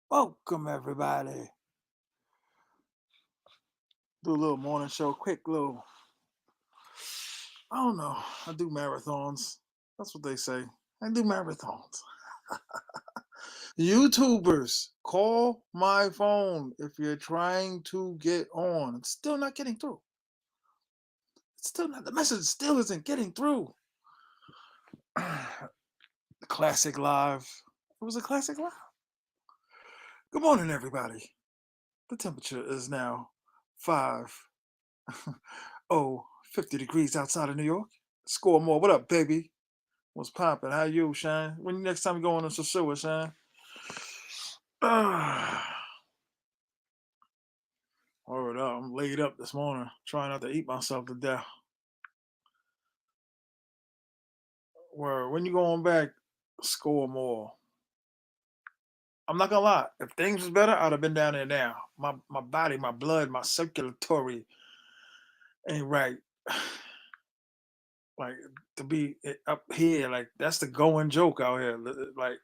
Welcome, everybody. Do a little morning show, quick little. I don't know. I do marathons. That's what they say. I do marathons. YouTubers, call my phone if you're trying to get on. It's still not getting through. It's still not. The message still isn't getting through. The classic live. It was a classic live. Good morning, everybody. The temperature is now 5 50 degrees outside of New York. Score more. What up, baby? What's popping? How you, Shine? When next time you go on to sosua, Shine? Word up. I'm laid up this morning, trying not to eat myself to death. Word. When you going back, score more. I'm not gonna lie. If things was better, I'd have been down there now. My body, my blood, my circulatory ain't right. Like to be up here, like that's the going joke out here. Like,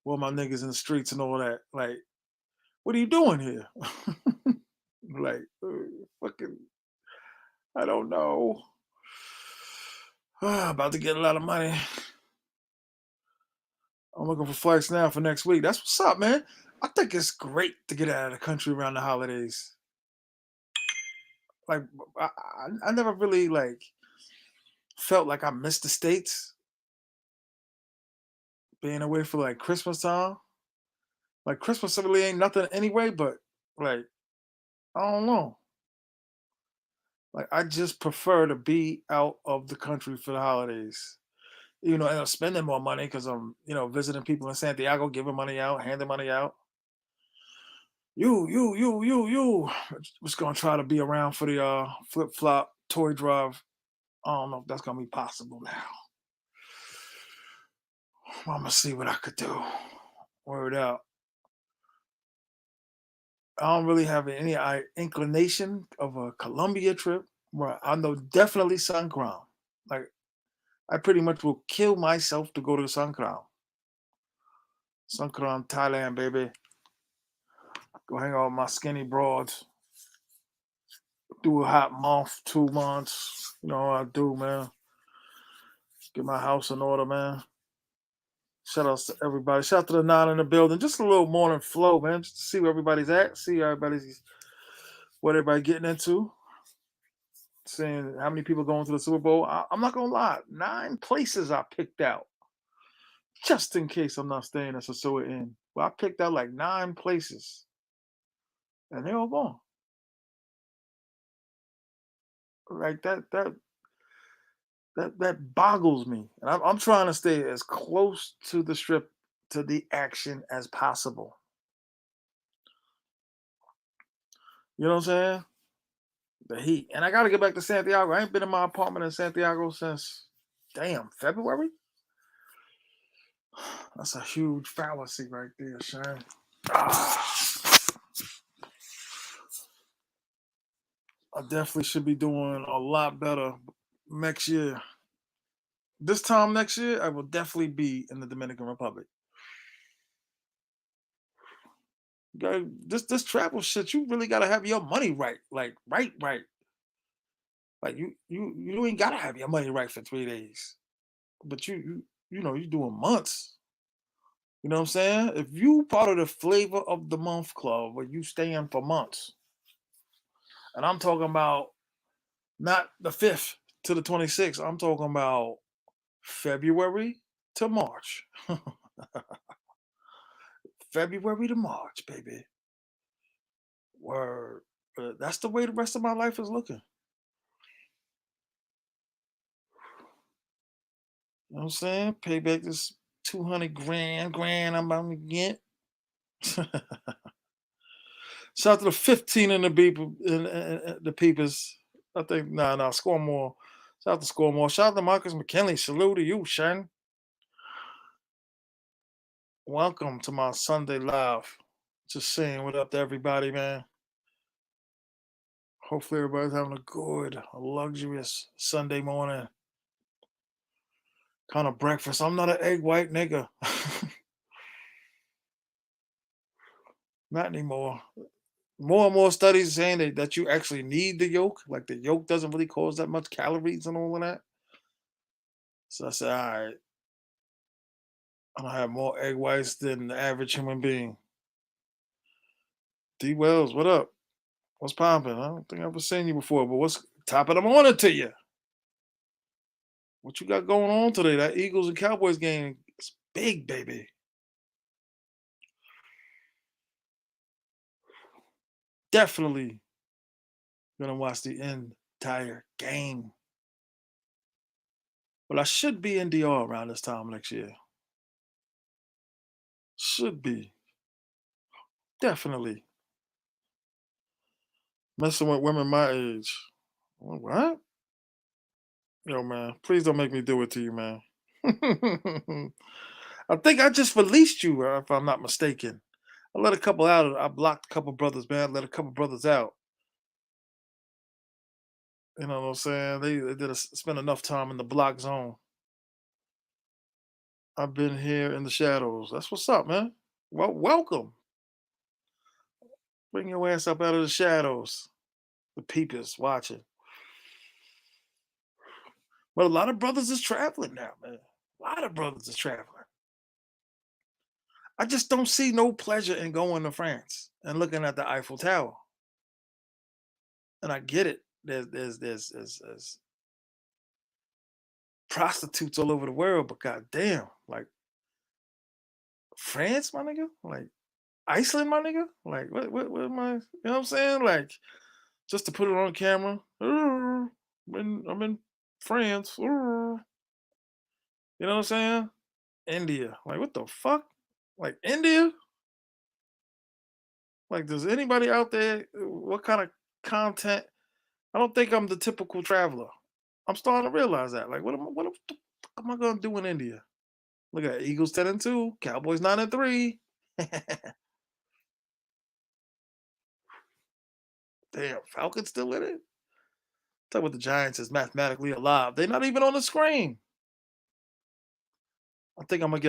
well, my niggas in the streets and all that. Like, what are you doing here? Like, fucking, I don't know. About to get a lot of money. I'm looking for flights now for next week. That's what's up, man. I think it's great to get out of the country around the holidays. Like, I never really like felt like I missed the states being away for like Christmas time. Like Christmas really ain't nothing anyway, but like I don't know. Like I just prefer to be out of the country for the holidays. End up spending more money because I'm, visiting people in Santiago, giving money out, handing money out. You. Was gonna try to be around for the flip flop toy drive. I don't know if that's gonna be possible now. I'm gonna see what I could do. Word out. I don't really have any inclination of a Colombia trip. Where I know definitely songkran. Like I pretty much will kill myself to go to songkran. Songkran, Thailand, baby. Go hang out with my skinny broads. Do a hot month, 2 months. You know what I do, man. Get my house in order, man. Shout out to everybody. Shout out to the nine in the building. Just a little morning flow, man. Just to see where everybody's at. See everybody's what everybody getting into. Seeing how many people going to the Super Bowl. I'm not gonna lie. 9 places I picked out. Just in case I'm not staying at Sosua Inn. Well, I picked out like 9 places. And they're all gone. Like that boggles me. And I'm trying to stay as close to the strip to the action as possible. You know what I'm saying? The heat. And I got to get back to Santiago. I ain't been in my apartment in Santiago since, damn, February? That's a huge fallacy right there, Shane. Ah, I definitely should be doing a lot better next year. This time next year, I will definitely be in the Dominican Republic. This travel shit, you really gotta have your money right, like right. Like you ain't gotta have your money right for 3 days, but you doing months. You know what I'm saying? If you part of the flavor of the month club, where you staying for months, and I'm talking about not the 5th to the 26th, I'm talking about February to March, February to March, baby. Word. That's the way the rest of my life is looking. You know what I'm saying? Pay back this 200 grand I'm about to get. Shout out to the 15 and the people, the peepers. I think score more. Shout out to score more. Shout out to Marcus McKinley. Salute to you, Shen. Welcome to my Sunday live. Just saying what up to everybody, man. Hopefully everybody's having a good, luxurious Sunday morning. Kind of breakfast. I'm not an egg white nigga. Not anymore. More and more studies saying that you actually need the yolk. Like the yolk doesn't really cause that much calories and all of that. So I said, all right, I'm gonna have more egg whites than the average human being. D Wells, what up? What's popping? I don't think I've ever seen you before, but what's top of the morning to you? What you got going on today? That Eagles and Cowboys game is big, baby. Definitely gonna watch the entire game. But I should be in DR around this time next year. Should be. Definitely. Messing with women my age. What? Yo, man, please don't make me do it to you, man. I think I just released you, if I'm not mistaken. I let a couple out. I blocked a couple brothers, man. I let a couple brothers out. You know what I'm saying? They did spend enough time in the block zone. I've been here in the shadows. That's what's up, man. Well, welcome. Bring your ass up out of the shadows. The peepers watching. But a lot of brothers is traveling now, man. A lot of brothers is traveling. I just don't see no pleasure in going to France and looking at the Eiffel Tower. And I get it. There's prostitutes all over the world, but goddamn, like France, my nigga, like Iceland, my nigga, like what am I? You know what I'm saying? Like just to put it on camera. When I'm in France, you know what I'm saying? India, like what the fuck? Like India? Like, does anybody out there? What kind of content? I don't think I'm the typical traveler. I'm starting to realize that. Like, what the fuck am I gonna do in India? Look at Eagles 10-2, Cowboys 9-3. Damn, Falcons still in it. Talk about the Giants is mathematically alive. They're not even on the screen. I think I'm gonna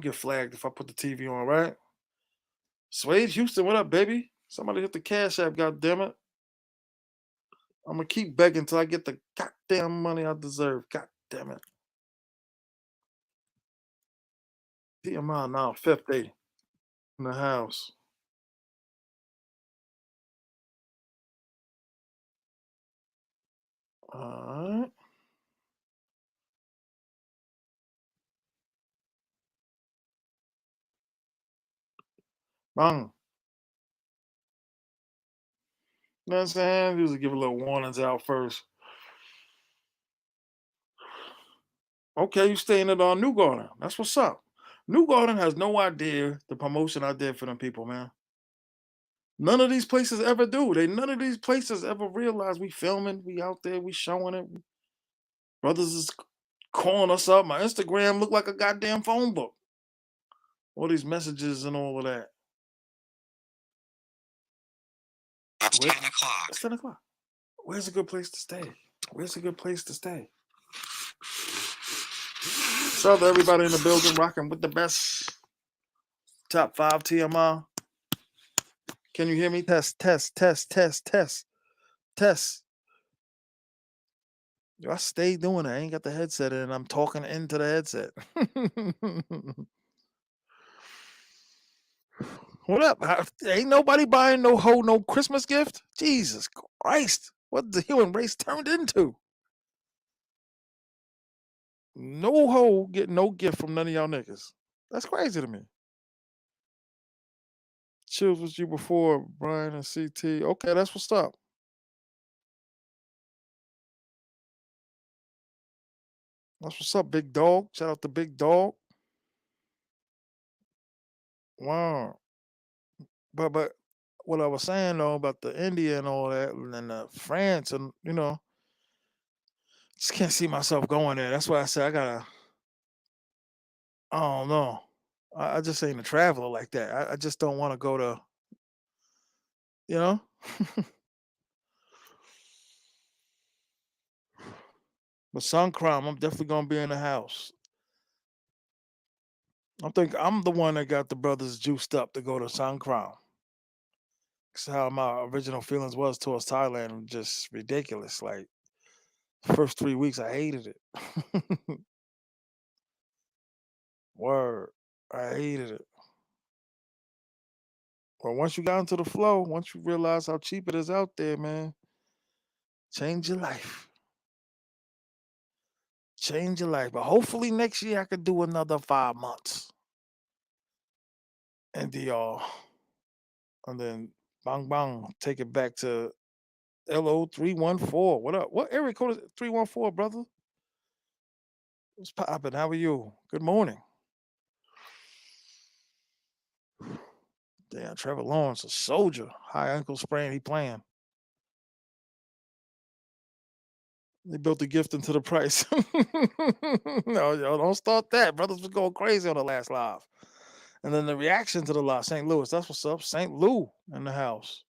get flagged if I put the TV on, right? Swade Houston, what up, baby? Somebody hit the cash app, god damn it. I'm gonna keep begging until I get the goddamn money I deserve. God damn it. T.M.I now 50 in the house. Alright. Bang. You know what I'm saying? Usually give a little warnings out first. Okay, you staying at New Garden. That's what's up. New Garden has no idea the promotion I did for them people, man. None of these places ever do. None of these places ever realize we filming, we out there, we showing it. Brothers is calling us up. My Instagram look like a goddamn phone book. All these messages and all of that. It's 10 o'clock. It's 10 o'clock. Where's a good place to stay? Where's a good place to stay? Shout out to everybody in the building rocking with the best top 5 TMI. Can you hear me? Test, test, test, test, test, test. Yo, I stay doing it. I ain't got the headset in. I'm talking into the headset. What up? Ain't nobody buying no Christmas gift? Jesus Christ. What the human race turned into? No hoe getting no gift from none of y'all niggas. That's crazy to me. Chills with you before, Brian and CT. Okay, that's what's up. That's what's up, big dog. Shout out to big dog. Wow. But what I was saying though about the India and all that, and then France, and just can't see myself going there. That's why I said I gotta. I don't know. I just ain't a traveler like that. I just don't want to go to. You know. But songkran, I'm definitely gonna be in the house. I think I'm the one that got the brothers juiced up to go to songkran. 'Cause how my original feelings was towards Thailand were just ridiculous. Like first 3 weeks, I hated it. Word, I hated it. But once you got into the flow, once you realize how cheap it is out there, man, change your life. Change your life. But hopefully next year I could do another 5 months in DR. And then bang bang, take it back to LO 314. What up? What area code is it? 314, brother? What's poppin'? How are you? Good morning. Damn, Trevor Lawrence, a soldier. High ankle sprain, he playing. They built the gift into the price. No, yo, don't start that. Brothers was going crazy on the last live. And then the reaction to the live, St. Louis. That's what's up. St. Lou in the house.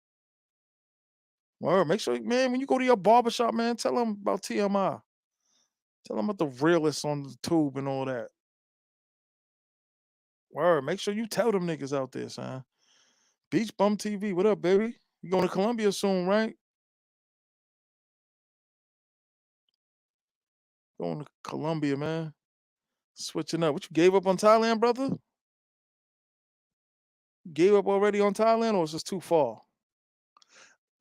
Word, make sure, man, when you go to your barbershop, man, tell them about T.M.I. Tell them about the realest on the tube and all that. Word, make sure you tell them niggas out there, son. Beach Bum TV, what up, baby? You going to Columbia soon, right? Going to Columbia, man. Switching up. What you gave up on Thailand, brother? Gave up already on Thailand, or is this too far?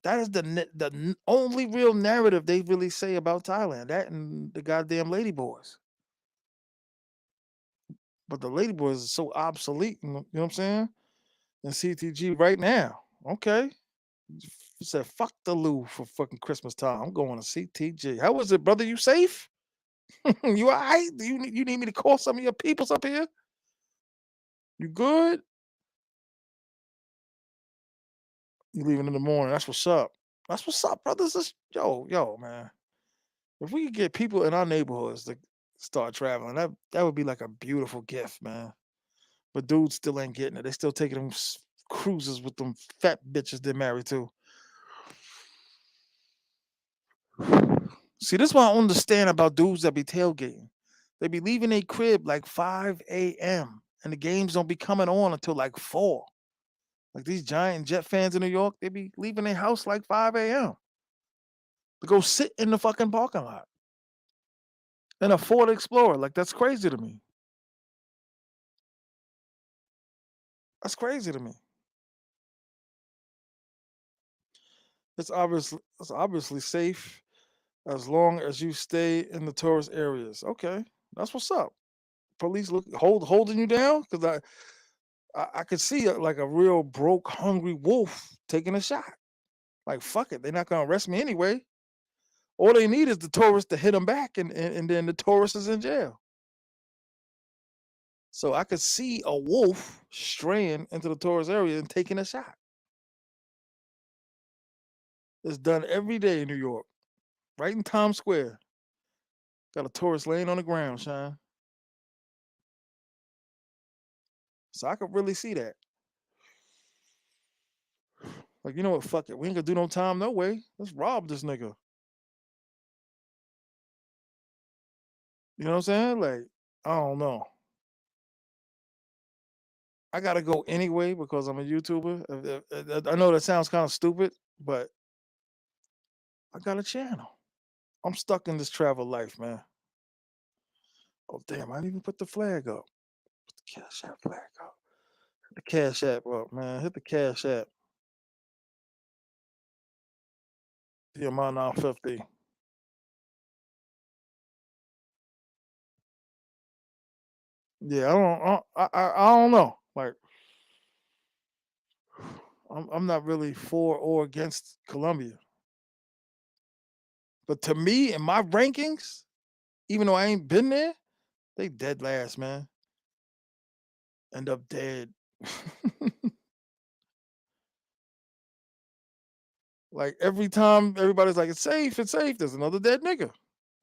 That is the only real narrative they really say about Thailand. That and the goddamn Ladyboys. But the Ladyboys is so obsolete. You know what I'm saying? And CTG right now. Okay. You said fuck the Lou for fucking Christmas time. I'm going to CTG. How was it, brother? You safe? You all right? You need me to call some of your peoples up here? You good? You leaving in the morning. That's what's up. That's what's up, brothers. Yo, man. If we could get people in our neighborhoods to start traveling, that would be like a beautiful gift, man. But dudes still ain't getting it. They still taking them cruises with them fat bitches they're married to. See, this is what I understand about dudes that be tailgating. They be leaving a crib like 5 a.m. and the games don't be coming on until like 4. Like these giant Jet fans in New York, they be leaving their house like 5 a.m. to go sit in the fucking parking lot in a Ford Explorer. Like that's crazy to me. That's crazy to me. It's obviously safe as long as you stay in the tourist areas. Okay, that's what's up. Police holding you down because I could see like a real broke, hungry wolf taking a shot. Like fuck it, they're not gonna arrest me anyway. All they need is the tourist to hit them back, and then the tourist is in jail. So I could see a wolf straying into the tourist area and taking a shot. It's done every day in New York, right in Times Square. Got a tourist laying on the ground, Sean. So I could really see that. Like, you know what? Fuck it. We ain't gonna do no time, no way. Let's rob this nigga. You know what I'm saying? Like, I don't know. I gotta go anyway because I'm a YouTuber. I know that sounds kind of stupid, but I got a channel. I'm stuck in this travel life, man. Oh damn! I didn't even put the flag up. Put the Cash App flag up. Hit the Cash App up, man. Hit the Cash App. TMI 950. Yeah, I don't know. Like, I'm not really for or against Colombia, but to me, in my rankings, even though I ain't been there, they dead last, man. End up dead. Like every time everybody's like, it's safe, it's safe. There's another dead nigga.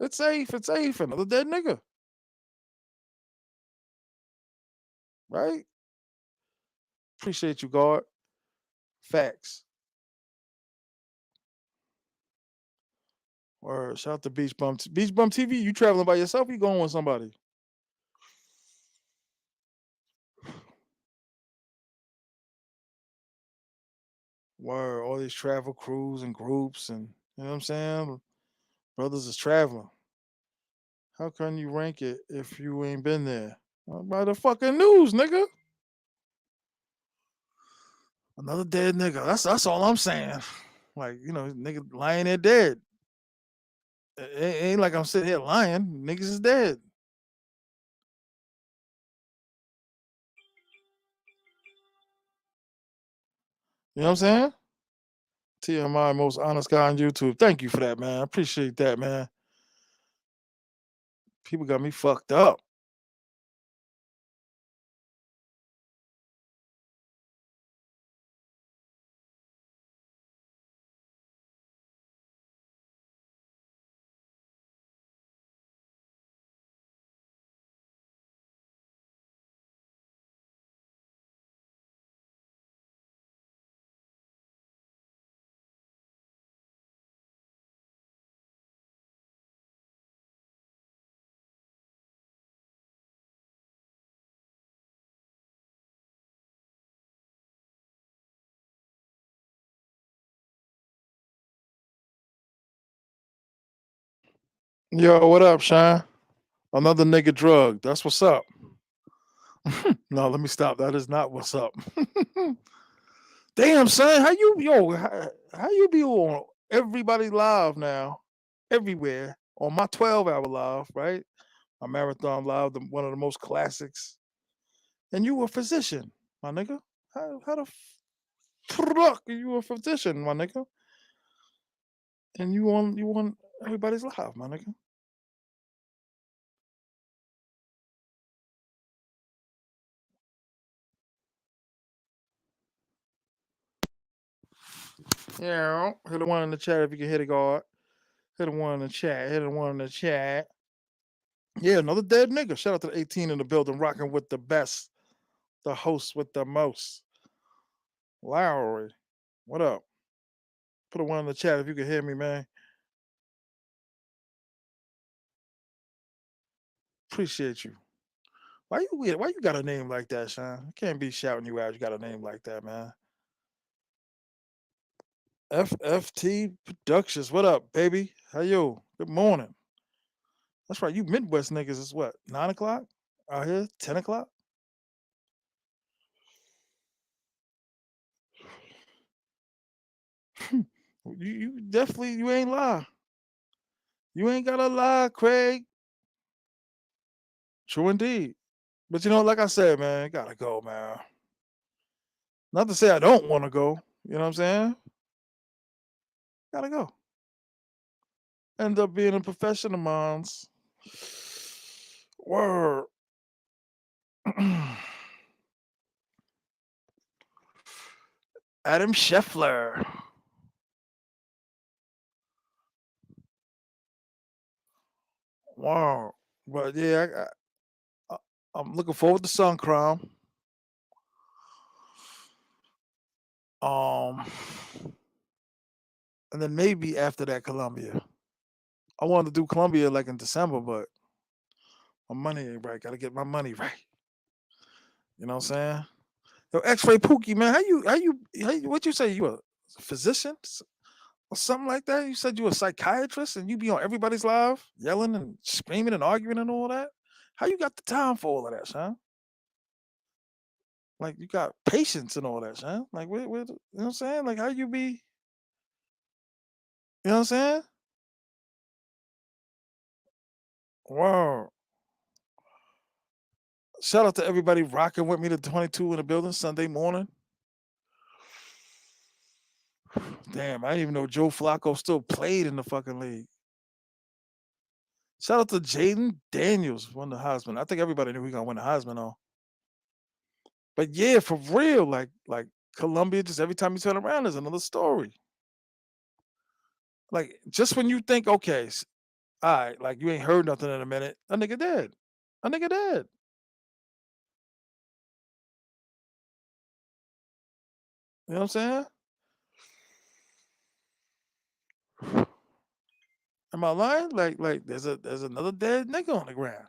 It's safe, another dead nigga. Right? Appreciate you, guard. Facts. Or shout out to Beach Bum. Beach Bum TV, you traveling by yourself? Or you going with somebody? Where all these travel crews and groups and you know what I'm saying? Brothers is traveling. How can you rank it if you ain't been there? By the fucking news, nigga. Another dead nigga. That's all I'm saying. Like, nigga lying there dead. It ain't like I'm sitting here lying. Niggas is dead. You know what I'm saying? TMI, most honest guy on YouTube. Thank you for that, man. I appreciate that, man. People got me fucked up. Yo, what up, Shine? Another nigga drug. That's what's up. No, let me stop. That is not what's up. Damn, son, how you be on everybody live now, everywhere on my 12-hour live, right? My marathon live, one of the most classics. And you a physician, my nigga. How the fuck are you a physician, my nigga? And you on everybody's live, my nigga. Yeah, hit the one in the chat if you can hit it, guard. Hit the one in the chat. Hit the one in the chat. Yeah, another dead nigga. Shout out to the 18 in the building, rocking with the best, the host with the most. Lowry, what up? Put a one in the chat if you can hear me, man. Appreciate you. Why you got a name like that, Sean? I can't be shouting you out. You got a name like that, man. FFT Productions. What up, baby? How you? Good morning. That's right. You Midwest niggas is what? 9 o'clock? Out here? 10 o'clock? You definitely you ain't lie. You ain't gotta lie, Craig. True indeed. But like I said, man, gotta go, man. Not to say I don't want to go. You know what I'm saying? Gotta go. End up being a professional moms. Word. Adam Scheffler. Wow. But yeah, I'm looking forward to Songkran. Um, and then maybe after that, Columbia. I wanted to do Columbia like in December, but my money ain't right. Gotta get my money right. You know what I'm saying? Yo, X-Ray Pookie, man, what you say? You a physician or something like that? You said you a psychiatrist and you be on everybody's live yelling and screaming and arguing and all that? How you got the time for all of that, son? Like you got patience and all that, son? Like you know what I'm saying? Like how you be, you know what I'm saying? Wow. Shout out to everybody rocking with me to 22 in the building Sunday morning. Damn, I didn't even know Joe Flacco still played in the fucking league. Shout out to Jaden Daniels, won the Heisman. I think everybody knew he gonna win the Heisman though. But yeah, for real, like Columbia, just every time you turn around, there's another story. Like just when you think, okay, all right, like you ain't heard nothing in a minute, a nigga dead. A nigga dead. You know what I'm saying? Am I lying? Like there's another dead nigga on the ground.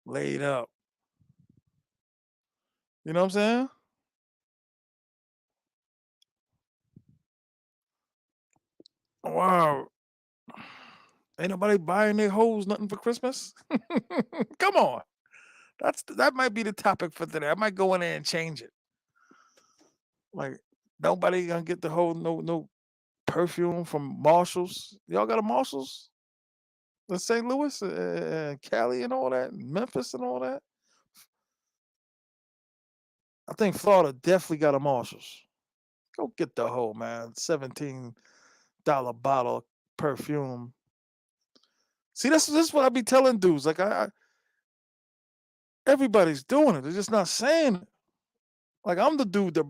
Laid up. You know what I'm saying? Wow. Ain't nobody buying their hoes nothing for Christmas. Come on. That might be the topic for today. I might go in there and change it. Like nobody gonna get the whole no perfume from Marshalls. Y'all got a Marshalls in St. Louis and Cali and all that, and Memphis and all that. I think Florida definitely got a Marshalls. Go get the whole man. $17 bottle of perfume. See, this is what I be telling dudes. Like I everybody's doing it. They're just not saying it. Like I'm the dude that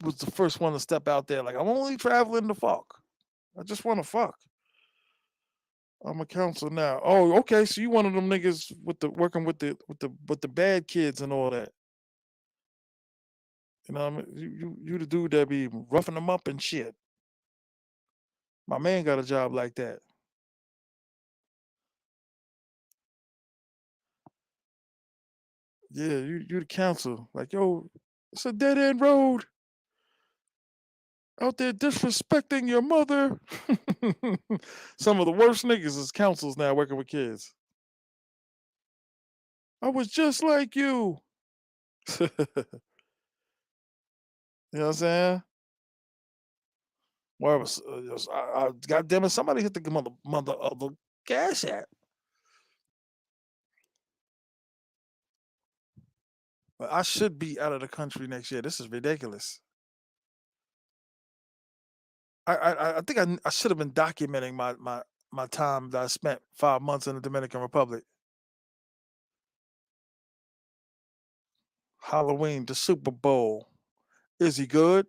was the first one to step out there. Like I'm only traveling to fuck. I just want to fuck. I'm a counselor now. Oh, okay. So you one of them niggas with the working with the bad kids and all that. You know what I mean? You the dude that be roughing them up and shit. My man got a job like that. Yeah, you the counselor. Like, yo, it's a dead end road out there disrespecting your mother. Some of the worst niggas is counselors now working with kids. I was just like you. You know what I'm saying? Where was God damn it, somebody hit the mother of the gas app. But I should be out of the country next year. This is ridiculous. I think I should have been documenting my time that I spent 5 months in the Dominican Republic. Halloween, the Super Bowl. Is he good?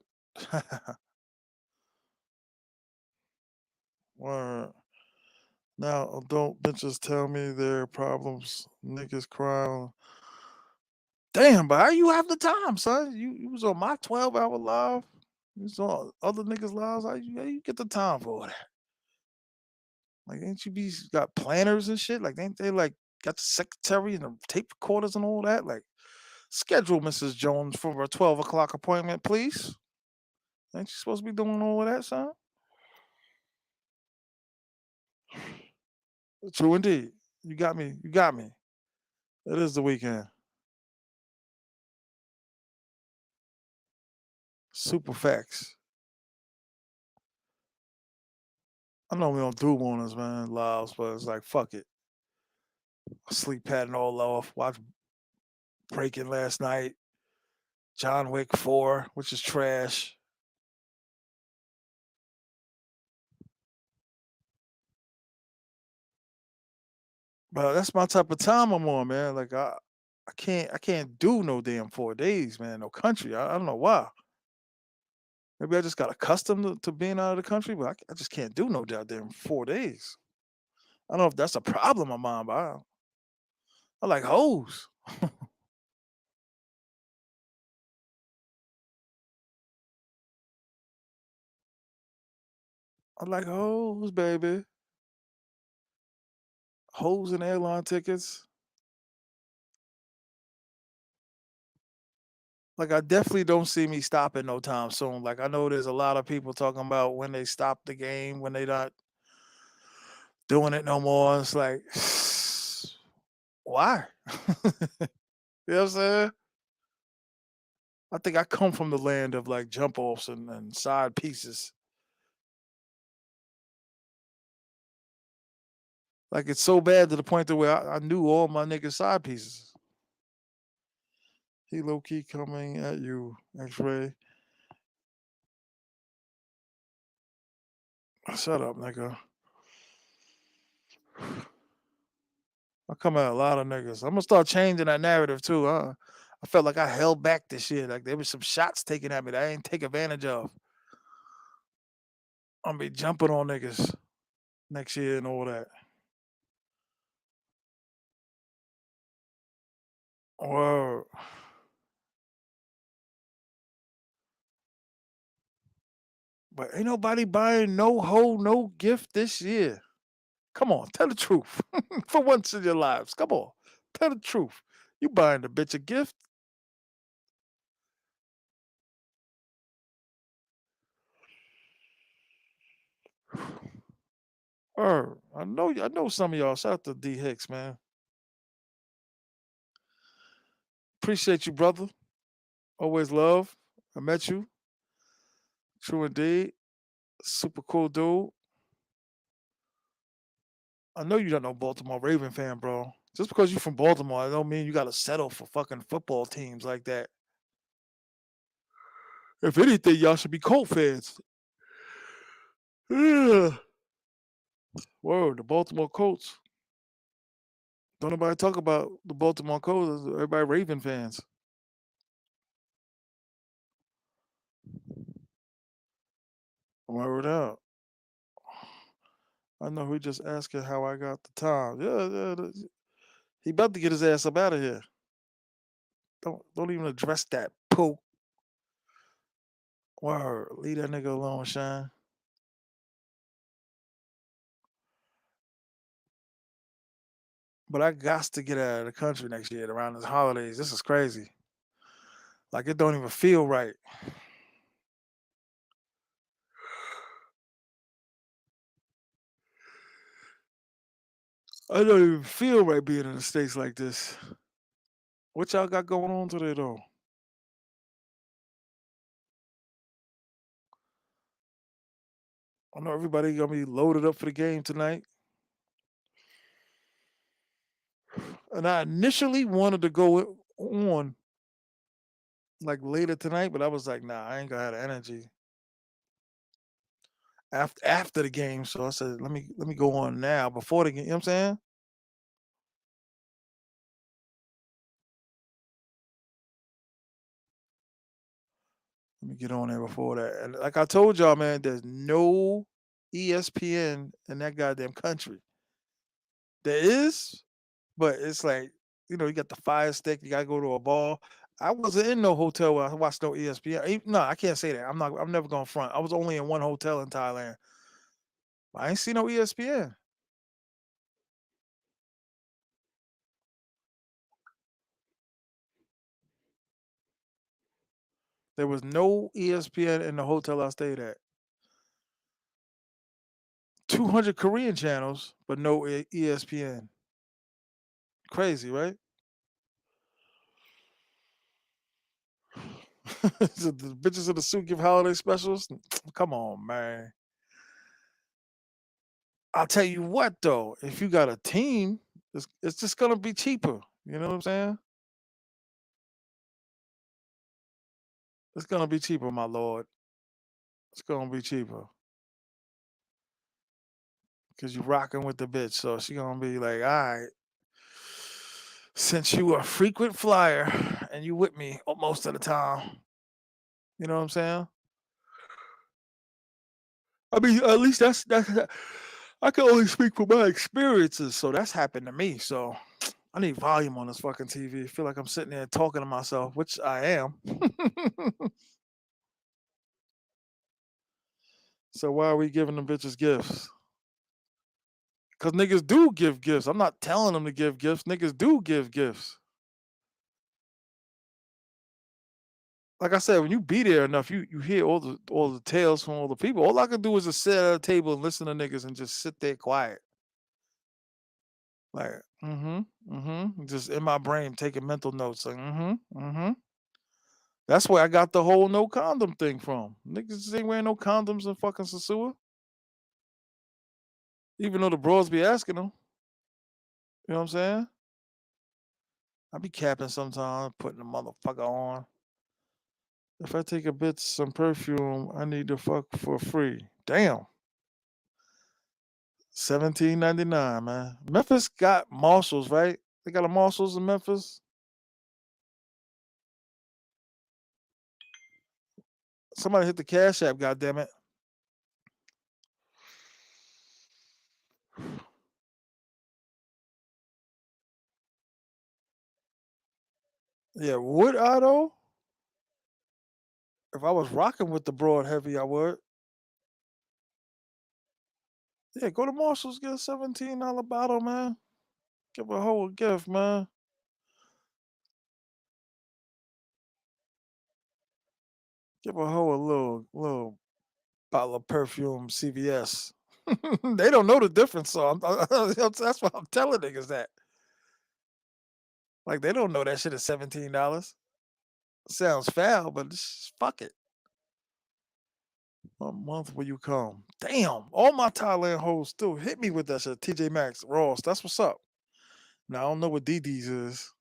Word. Now adult bitches tell me their problems. Niggas crying. Damn, but how you have the time, son? You was on my 12-hour live. You was on other niggas' lives. How you get the time for all that? Like, ain't you be got planners and shit? Like, ain't they like got the secretary and the tape recorders and all that? Like, schedule Mrs. Jones for a 12 o'clock appointment, please. Ain't you supposed to be doing all of that, son? True indeed. You got me. You got me. It is the weekend. Super facts. I know we don't do mornings, man, lives, but it's like fuck it. Sleep pattern all off. Watch Breaking last night. John Wick 4, which is trash. But that's my type of time I'm on, man. Like I can't do no damn 4 days, man. No country. I don't know why. Maybe I just got accustomed to being out of the country, but I just can't do no goddamn 4 days. I don't know if that's a problem of mine, but I like hoes. I like hoes, baby. Hoes and airline tickets. Like I definitely don't see me stopping no time soon. Like I know there's a lot of people talking about when they stop the game, when they not doing it no more. It's like, why? You know what I'm saying? I think I come from the land of like jump offs and side pieces. Like it's so bad to the point that where I knew all my niggas side pieces. He low key coming at you, X Ray. Shut up, nigga. I come at a lot of niggas. I'm gonna start changing that narrative too. Huh? I felt like I held back this year. Like there was some shots taken at me that I didn't take advantage of. I'm gonna be jumping on niggas next year and all that. Word. But ain't nobody buying no hoe, no gift this year. Come on, tell the truth. For once in your lives. Come on. Tell the truth. You buying the bitch a gift? I know some of y'all. Shout out to D Hicks, man. Appreciate you, brother. Always love. I met you. True indeed. Super cool dude. I know you're not no Baltimore Raven fan, bro. Just because you're from Baltimore, I don't mean you gotta settle for fucking football teams like that. If anything, y'all should be Colt fans. Yeah. Word, the Baltimore Colts. Don't nobody talk about the Baltimore Colts. Everybody Raven fans. Word out. I know he just asking how I got the time. He about to get his ass up out of here. Don't even address that poop. Word, leave that nigga alone, Shine. But I got to get out of the country next year around the holidays. This is crazy. Like it don't even feel right. I don't even feel right being in the States like this. What y'all got going on today though? I know everybody gonna be loaded up for the game tonight. And I initially wanted to go on like later tonight, but I was like, nah, I ain't gonna have the energy after the game. So I said, let me go on now before the game. You know what I'm saying? Let me get on there before that. And like I told y'all, man, there's no ESPN in that goddamn country. There is, but it's like, you got the fire stick, you gotta go to a ball. I wasn't in no hotel where I watched no ESPN. No, I can't say that. I'm never gonna front. I was only in one hotel in Thailand. I ain't see no ESPN. There was no ESPN in the hotel I stayed at. 200 Korean channels, but no ESPN. Crazy, right? So the bitches in the suit give holiday specials. Come on, man. I'll tell you what though, if you got a team, it's just gonna be cheaper. You know what I'm saying? It's gonna be cheaper, my lord. It's gonna be cheaper because you rocking with the bitch. So she gonna be like, all right, since you a frequent flyer and you with me most of the time, you know what I'm saying? I mean, at least that's. I can only speak from my experiences, so that's happened to me. So I need volume on this fucking TV. I feel like I'm sitting there talking to myself, which I am. So why are we giving them bitches gifts? Because niggas do give gifts. I'm not telling them to give gifts. Niggas do give gifts. Like I said, when you be there enough, you hear all the tales from all the people. All I can do is just sit at a table and listen to niggas and just sit there quiet. Like, just in my brain taking mental notes. Like, That's where I got the whole no condom thing from. Niggas ain't wearing no condoms in fucking Sosua. Even though the bros be asking them. You know what I'm saying? I be capping sometimes, putting the motherfucker on. If I take a bitch some perfume, I need to fuck for free. Damn. 17.99, man. Memphis got Marshalls, right? They got a Marshalls in Memphis. Somebody hit the Cash App, goddammit. Yeah, would I though? If I was rocking with the broad heavy, I would. Yeah, go to Marshalls, get a $17 bottle, man. Give a whole gift, man. Give a hoe a little bottle of perfume, CVS. They don't know the difference, so that's why I'm telling niggas that. Like they don't know that shit is $17. Sounds foul, but fuck it. A month will you come? Damn, all my Thailand hoes still hit me with that shit. TJ Maxx, Ross, that's what's up. Now I don't know what DD's is,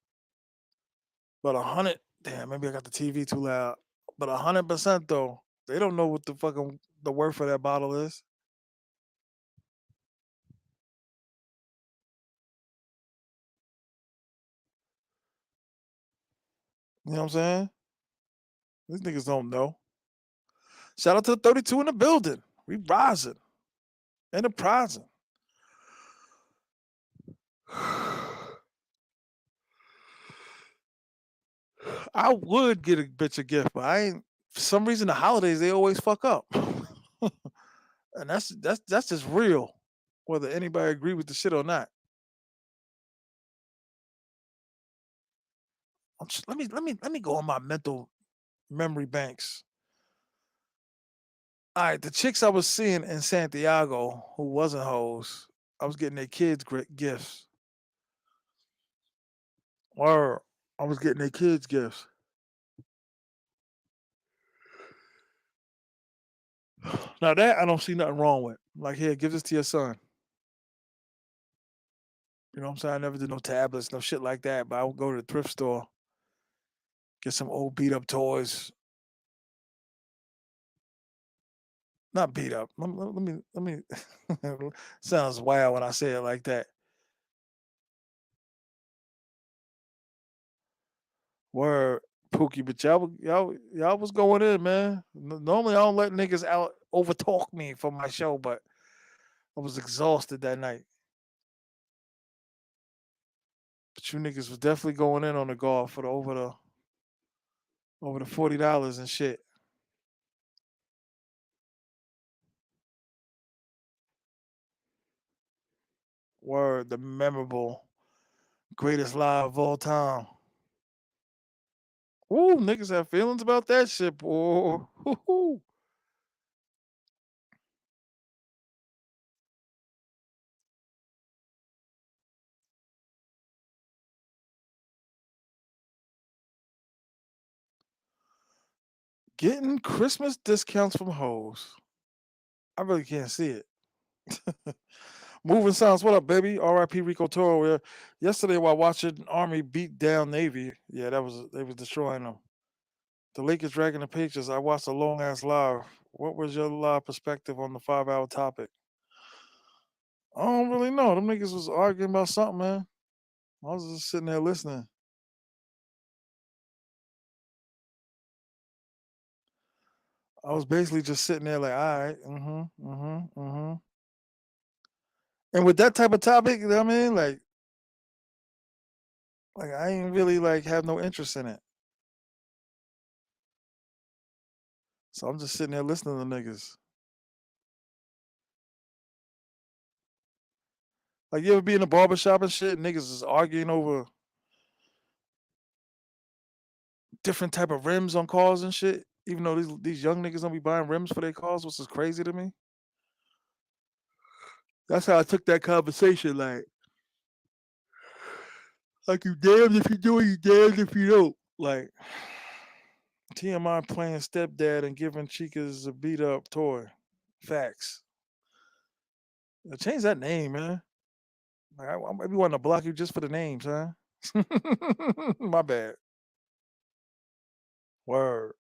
but 100. Damn, maybe I got the TV too loud. But 100% though, they don't know what the fucking the worth of that bottle is. You know what I'm saying? These niggas don't know. Shout out to the 32 in the building. We rising, enterprising. I would get a bitch a gift, but I ain't. For some reason, the holidays they always fuck up, and that's just real. Whether anybody agree with the shit or not. Let me go on my mental memory banks. All right, the chicks I was seeing in Santiago who wasn't hoes, I was getting their kids great gifts. Or I was getting their kids gifts. Now that I don't see nothing wrong with. Like, here, give this to your son. You know what I'm saying? I never did no tablets, no shit like that. But I would go to the thrift store, get some old beat up toys. Not beat up. Let me sounds wild when I say it like that. Word, Pookie, but y'all was going in, man. Normally I don't let niggas out over talk me for my show, but I was exhausted that night. But you niggas was definitely going in on the golf for the over the $40 and shit. Word, the memorable greatest live of all time. Ooh, niggas have feelings about that shit, boy. Hoo-hoo. Getting Christmas discounts from hoes. I really can't see it. Moving sounds, what up, baby? R.I.P. Rico Toro. Yesterday, while watching Army beat down Navy, yeah, they was destroying them. The Lakers dragging the pictures. I watched a long ass live. What was your live perspective on the 5 hour topic? I don't really know. Them niggas was arguing about something, man. I was just sitting there listening. I was basically just sitting there like, all right, And with that type of topic, you know what I mean? Like I ain't really like have no interest in it. So I'm just sitting there listening to niggas. Like you ever be in a barbershop and shit, niggas is arguing over different type of rims on cars and shit. Even though these young niggas don't be buying rims for their cars, which is crazy to me. That's how I took that conversation. Like you damned if you do it, you damned if you don't. Like T.M.I playing stepdad and giving chicas a beat up toy. Facts. Change that name, man. Like I might be wanting to block you just for the names, huh? My bad. Word.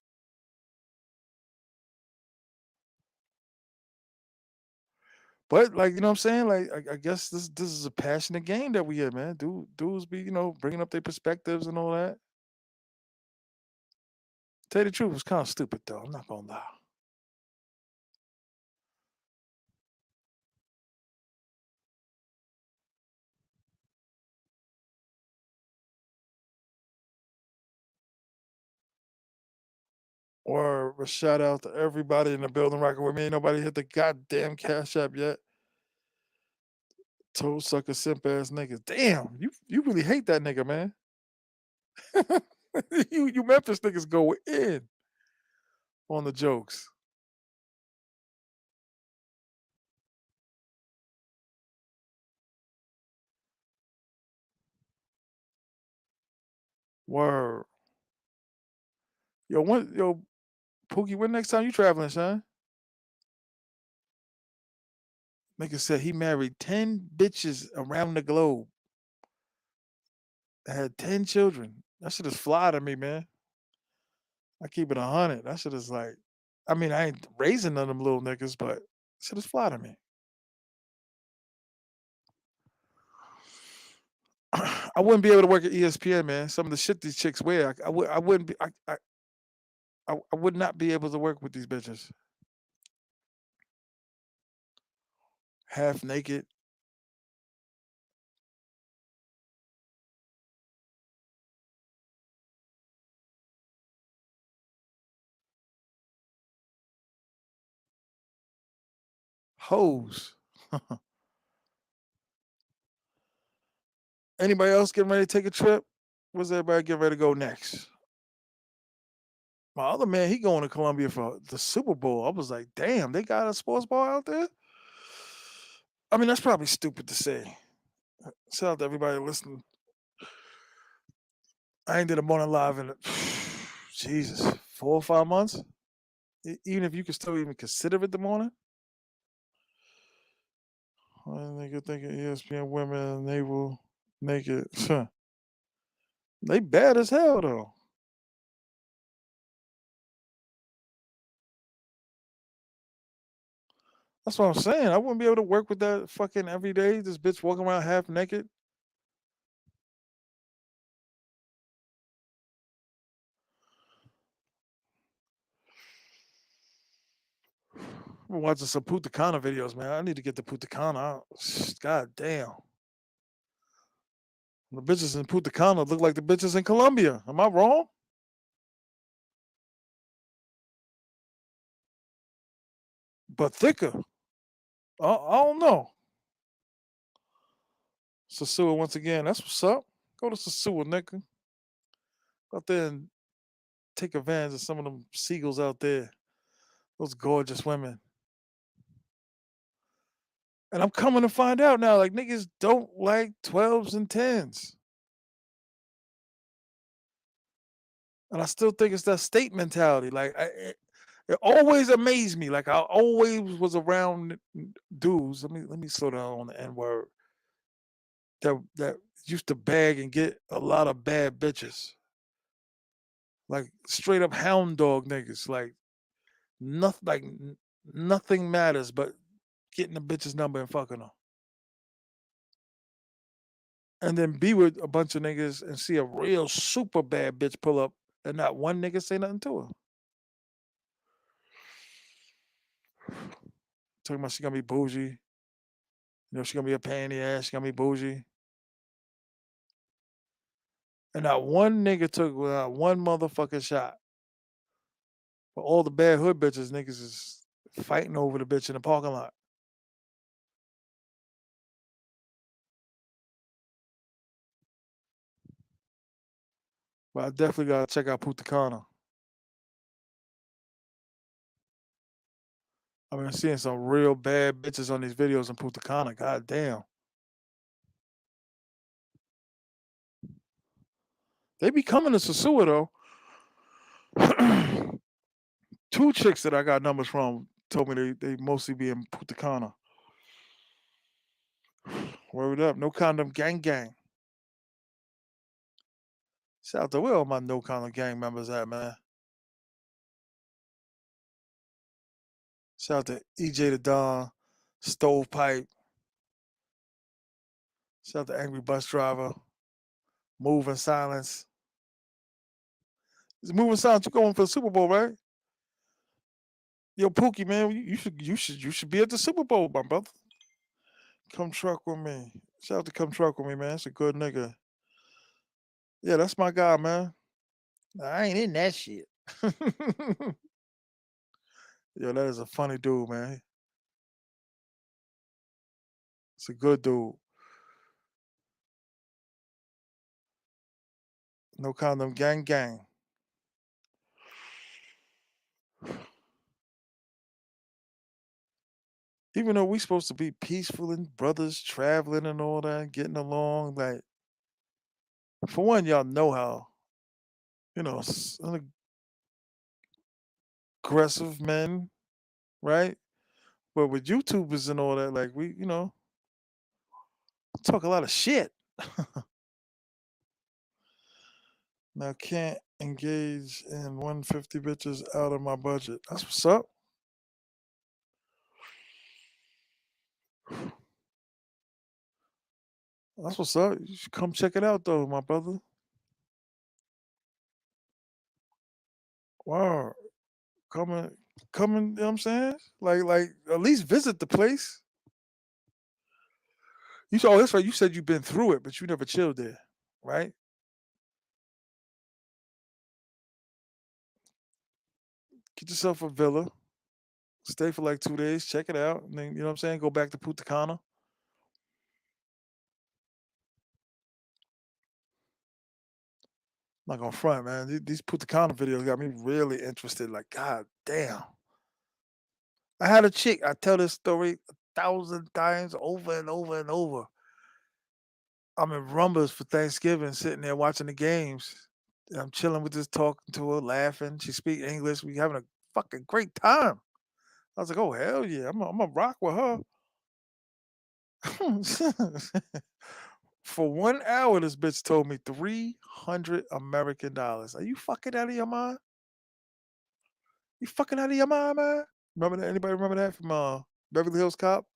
But like you know what I'm saying, like I guess this is a passionate game that we in, man. Dudes be bringing up their perspectives and all that. Tell you the truth, it's kind of stupid though. I'm not gonna lie. Or a shout out to everybody in the building rocking with me. Ain't nobody hit the goddamn cash app yet. Toe sucker simp ass niggas. Damn, you really hate that nigga, man. You Memphis niggas go in on the jokes. Word. Yo, Pookie, when next time you traveling, son? Nigga said he married 10 bitches around the globe. Had 10 children. That shit is fly to me, man. I keep it 100. That shit is like, I mean, I ain't raising none of them little niggas, but shit is fly to me. I wouldn't be able to work at ESPN, man. Some of the shit these chicks wear, I wouldn't be, I would not be able to work with these bitches. Half naked. Hoes. Anybody else getting ready to take a trip? Where's everybody getting ready to go next? My other man, he going to Colombia for the Super Bowl. I was like, damn, they got a sports bar out there? I mean, that's probably stupid to say. Shout out to everybody listening. I ain't did a morning live in Jesus, 4 or 5 months. Even if you can still even consider it the morning. I nigga thinking ESPN women naval naked. They bad as hell though. That's what I'm saying. I wouldn't be able to work with that fucking every day. This bitch walking around half naked. I've been watching some Punta Cana videos, man. I need to get the Punta Cana out. God damn. The bitches in Punta Cana look like the bitches in Colombia. Am I wrong? But thicker. I don't know. Sosua once again. That's what's up. Go to Sosua, nigga. Go out there and take advantage of some of them seagulls out there. Those gorgeous women. And I'm coming to find out now, like niggas don't like 12s and 10s. And I still think it's that state mentality. Like it always amazed me. Like I always was around dudes. Let me slow down on the N word. That used to bag and get a lot of bad bitches. Like straight up hound dog niggas. Like nothing matters but getting the bitch's number and fucking her. And then be with a bunch of niggas and see a real super bad bitch pull up and not one nigga say nothing to her. Talking about she gonna be bougie. You know, she gonna be a pain in the ass, she gonna be bougie. And not one nigga took one motherfucking shot. But all the bad hood bitches, niggas is fighting over the bitch in the parking lot. But I definitely gotta check out Punta Cana. I've been seeing some real bad bitches on these videos in Punta Cana. God damn. They be coming to Sosua though. Two chicks that I got numbers from told me they mostly be in Punta Cana. Word up. No condom gang gang. Shout out to where all my no condom gang members at, man. Shout out to EJ the Don, Stovepipe. Shout out to Angry Bus Driver. Moving Silence. It's Moving Silence. You going for the Super Bowl, right? Yo, Pookie, man, you should be at the Super Bowl, my brother. Come truck with me. Shout out to Come Truck with me, man. That's a good nigga. Yeah, that's my guy, man. I ain't in that shit. Yo, that is a funny dude, man. It's a good dude. No condom gang gang. Even though we supposed to be peaceful and brothers traveling and all that, getting along, like for one, y'all know how aggressive men, right? But with YouTubers and all that, like we, talk a lot of shit. Now can't engage in 150 bitches out of my budget. That's what's up. That's what's up. You should come check it out though, my brother. Wow. Coming coming, you know what I'm saying? Like at least visit the place. That's right. You said you've been through it, but you never chilled there, right? Get yourself a villa, stay for like 2 days, check it out, and then you know what I'm saying, go back to Punta Cana. Not gonna front, man. These Punta Cana videos got me really interested. Like, god damn. I had a chick, I tell this story 1,000 times over and over and over. I'm in Rumbas for Thanksgiving, sitting there watching the games. I'm chilling with this, talking to her, laughing. She speak English. We having a fucking great time. I was like, oh hell yeah, I'm gonna rock with her. For 1 hour, this bitch told me $300 American. Are you fucking out of your mind? You fucking out of your mind, man? Remember that? Anybody remember that from Beverly Hills Cop?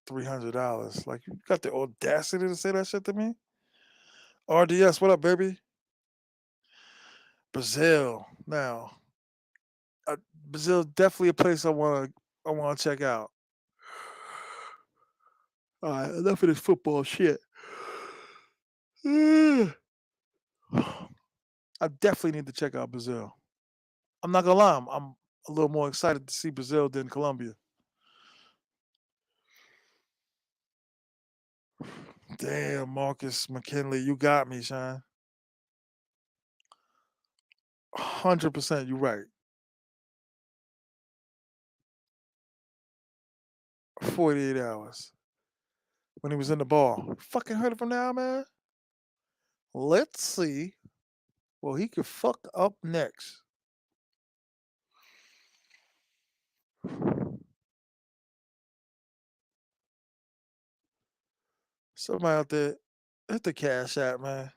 $300. Like you got the audacity to say that shit to me? RDS, what up, baby? Brazil. Now, Brazil definitely a place I want to check out. All right, enough of this football shit. I definitely need to check out Brazil. I'm not gonna lie, I'm a little more excited to see Brazil than Colombia. Damn, Marcus McKinley, you got me, Sean. 100%, you're right. 48 hours when he was in the ball. Fucking heard it from now, man. Let's see. Well, he could fuck up next. Somebody out there, hit the cash app, man.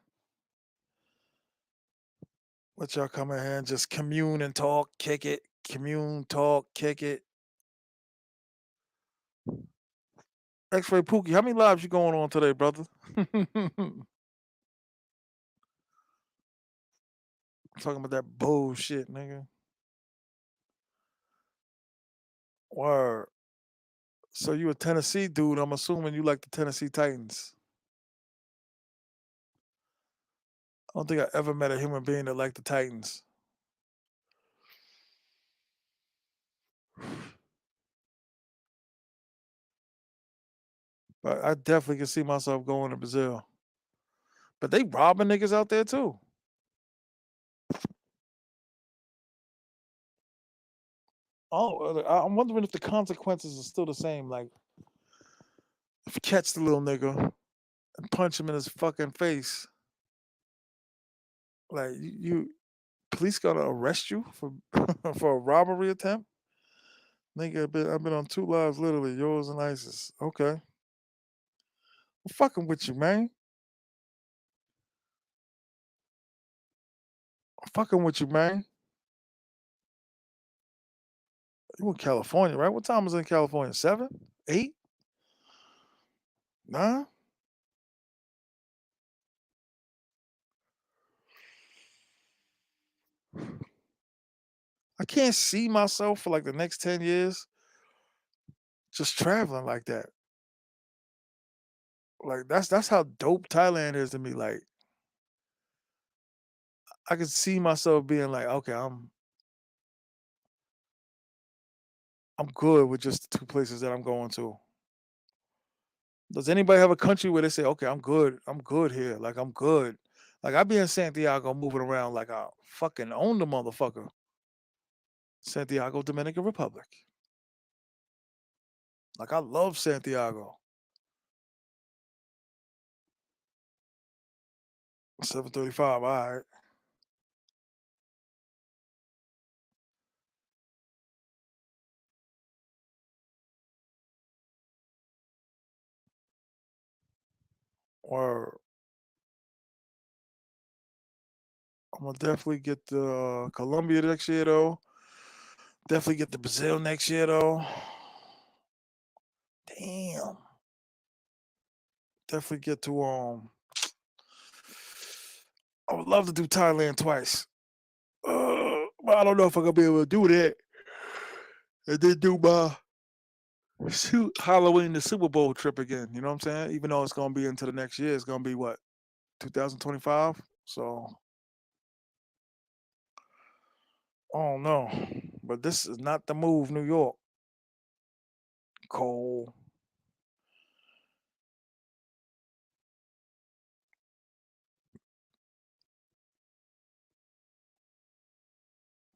Let y'all come in here and just commune and talk, kick it. Commune, talk, kick it. X-Ray Pookie, how many lives you going on today, brother? Talking about that bullshit, nigga. Word. So you a Tennessee dude? I'm assuming you like the Tennessee Titans. I don't think I ever met a human being that liked the Titans. But I definitely can see myself going to Brazil. But they robbing niggas out there too. Oh, I'm wondering if the consequences are still the same. Like, if you catch the little nigga and punch him in his fucking face, like you police gonna arrest you for for a robbery attempt? Nigga, I've been on two lives, literally, yours and ISIS. Okay, I'm fucking with you, man. I'm fucking with you, man. You in California, right? What time is it in California? 7, 8, 9? I can't see myself for like the next 10 years just traveling like that. Like that's how dope Thailand is to me. Like I could see myself being like, okay, I'm good with just the two places that I'm going to. Does anybody have a country where they say, okay, I'm good here, like I'm good. Like I be in Santiago moving around like I fucking own the motherfucker. Santiago, Dominican Republic. Like I love Santiago. 7:35. All right. Or I'm gonna definitely get the Colombia next year though. Definitely get the Brazil next year though. Damn. Definitely get to I would love to do Thailand twice. But I don't know if I'm gonna be able to do that. And then do my Halloween the Super Bowl trip again. You know what I'm saying? Even though it's gonna be into the next year, it's gonna be what 2025. So I don't know. But this is not the move, New York. Cole.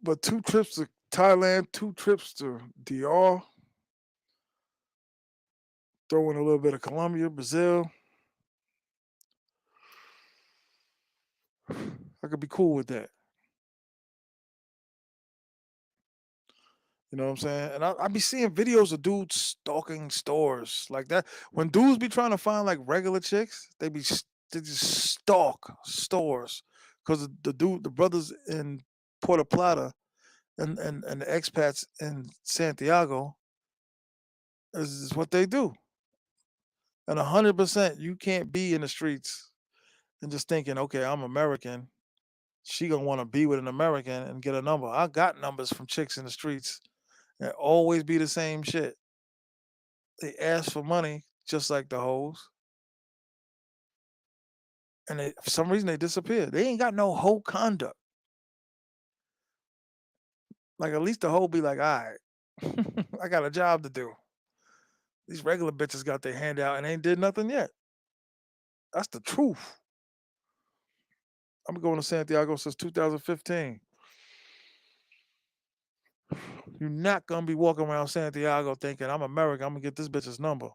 But 2 trips to Thailand, 2 trips to DR, throw in a little bit of Colombia, Brazil. I could be cool with that. You know what I'm saying? And I be seeing videos of dudes stalking stores like that. When dudes be trying to find like regular chicks, they just stalk stores because the brothers in Puerto Plata and the expats in Santiago is what they do. And 100%, you can't be in the streets and just thinking, okay, I'm American. She gonna want to be with an American and get a number. I got numbers from chicks in the streets and always be the same shit. They ask for money just like the hoes, and for some reason they disappear. They ain't got no hoe conduct. Like at least the hoe be like, all right, I got a job to do. These regular bitches got their hand out and ain't did nothing yet. That's the truth. I'm going to Santiago since 2015. You're not gonna be walking around Santiago thinking I'm American. I'm gonna get this bitch's number.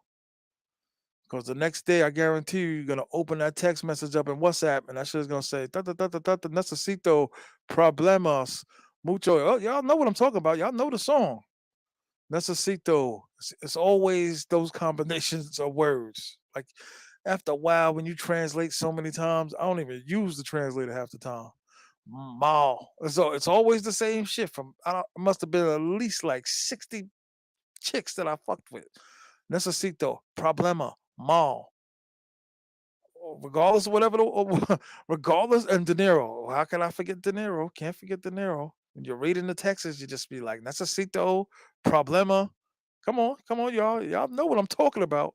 Because the next day, I guarantee you, you're gonna open that text message up in WhatsApp, and that shit's gonna say, "Ta ta ta ta ta, necesito problemas mucho." Oh, y'all know what I'm talking about. Y'all know the song. Necesito. It's always those combinations of words. Like after a while, when you translate so many times, I don't even use the translator half the time. Mall. So it's always the same shit. It must have been at least like 60 chicks that I fucked with. Necesito, problema, mall. Regardless of whatever, regardless, and De Niro. How can I forget De Niro? Can't forget De Niro. When you're reading the texts, you just be like, necesito, problema. Come on, y'all. Y'all know what I'm talking about.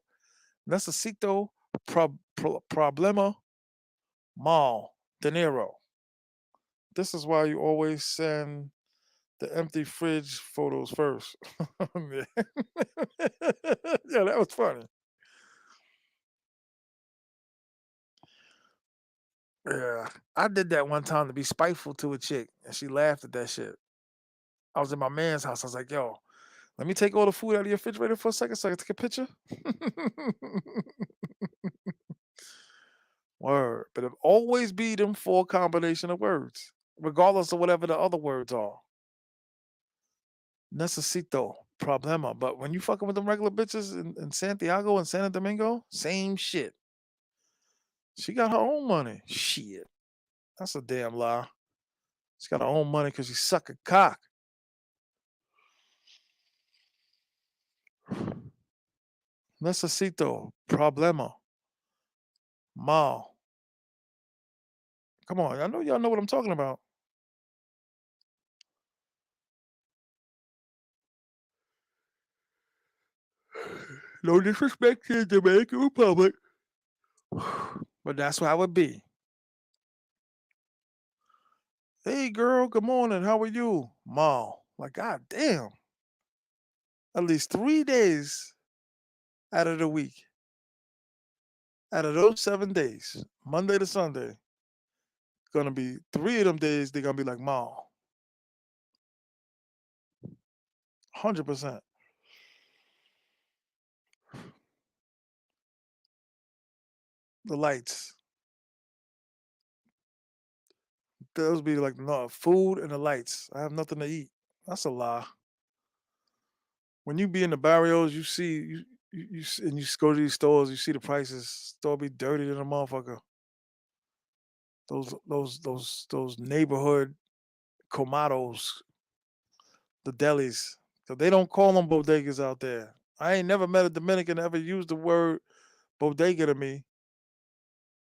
Necesito, problema, mall, De Niro. This is why you always send the empty fridge photos first. Yeah, that was funny. Yeah, I did that one time to be spiteful to a chick, and she laughed at that shit. I was in my man's house. I was like, "Yo, let me take all the food out of your refrigerator for a second so I can take a picture." Word, but it always be them four combination of words, regardless of whatever the other words are. Necesito, problema. But when you fucking with them regular bitches in Santiago and Santo Domingo, same shit. She got her own money. Shit, that's a damn lie. She got her own money because she suck a cock. Necesito, problema, mal. Come on, I know y'all know what I'm talking about. No disrespect to the Dominican Republic, but that's how it would be. Hey, girl, good morning. How are you? Mal. Like, god damn. At least 3 days out of the week, out of those 7 days, Monday to Sunday, gonna be 3 of them days, they're gonna be like, Mal. 100%. The lights. those be like no food and the lights. I have nothing to eat. That's a lie. When you be in the barrios, you see and you go to these stores, you see the prices. Store be dirty than a motherfucker. Those neighborhood comados, the delis. So they don't call them bodegas out there. I ain't never met a Dominican that ever used the word bodega to me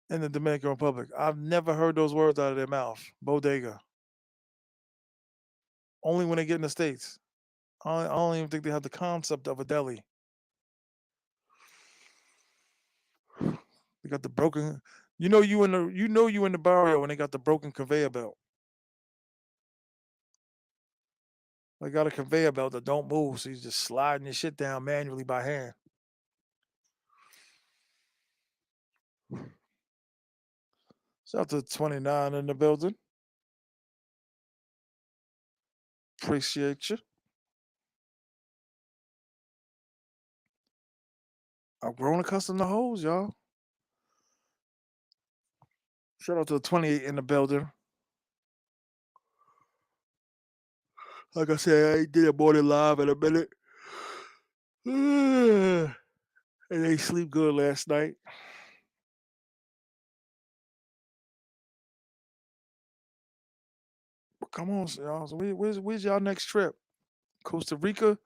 in the Dominican Republic. I've never heard those words out of their mouth. Bodega. Only when they get in the States. I don't even think they have the concept of a deli. They got the broken. You in the barrio when they got the broken conveyor belt. They got a conveyor belt that don't move, so you just sliding your shit down manually by hand. Shout out to 29 in the building. Appreciate you. I've grown accustomed to hoes, y'all. Shout out to the 28 in the building. Like I said, I ain't did a morning live in a minute. And they sleep good last night. But come on, y'all. So where's y'all next trip? Costa Rica,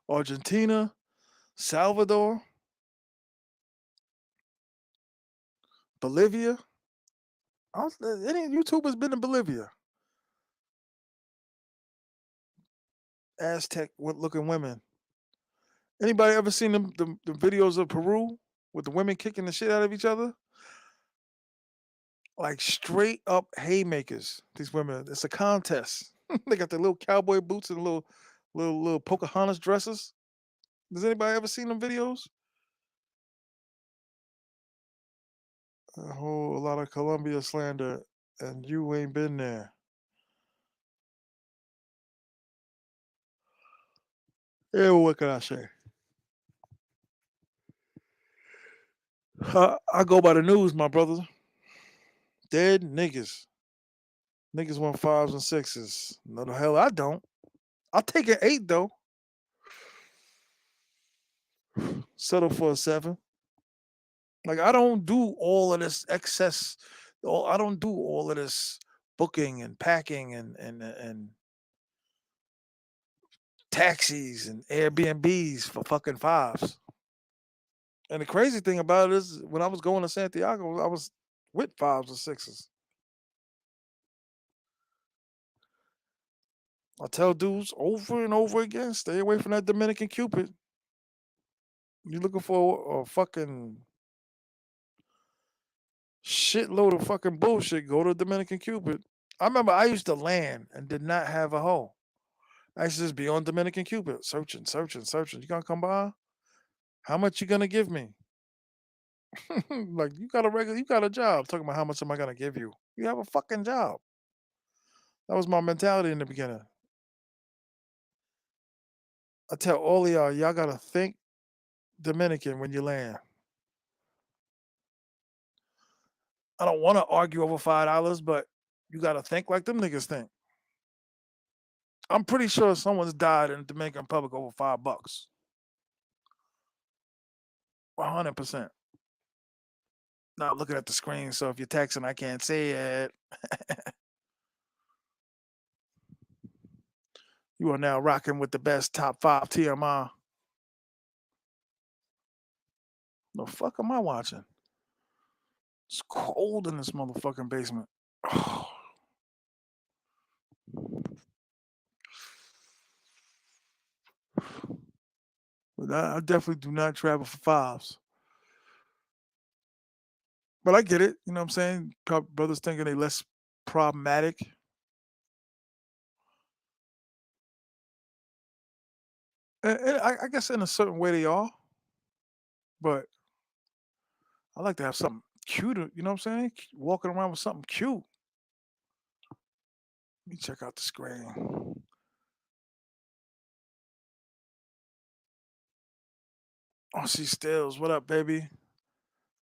Argentina, Salvador, Bolivia. Any YouTubers been to Bolivia? Aztec looking women. Anybody ever seen the videos of Peru with the women kicking the shit out of each other? Like straight up haymakers. These women. It's a contest. They got their little cowboy boots and little Pocahontas dresses. Does anybody ever seen them videos? A whole lot of Columbia slander, and you ain't been there. Yeah, what can I say? I go by the news, my brother. Dead niggas. Niggas want fives and sixes. No, the hell I don't. I'll take an eight though. Settle for a seven. Like I don't do all of this excess. I don't do all of this booking and packing and taxis and Airbnbs for fucking fives. And the crazy thing about it is, when I was going to Santiago, I was with fives and sixes. I tell dudes over and over again, stay away from that Dominican Cupid. You're looking for a fucking shitload of fucking bullshit. Go to Dominican Cupid. I remember I used to land and did not have a hoe. I used to just be on Dominican Cupid, searching, searching, searching. You gonna come by? How much you gonna give me? Like you got a job. Talking about how much am I gonna give you? You have a fucking job. That was my mentality in the beginning. I tell all of y'all gotta think Dominican when you land. I don't want to argue over $5, but you gotta think like them niggas think. I'm pretty sure someone's died in the Dominican Republic over $5. 100%. Not looking at the screen, so if you're texting, I can't say it. You are now rocking with the best top five TMI. The fuck am I watching? It's cold in this motherfucking basement. But I definitely do not travel for fives. But I get it. You know what I'm saying? Brothers thinking they less problematic. And I guess in a certain way they are. But I like to have something cuter. You know what I'm saying? Walking around with something cute. Let me check out the screen. Oh, she stills. What up, baby?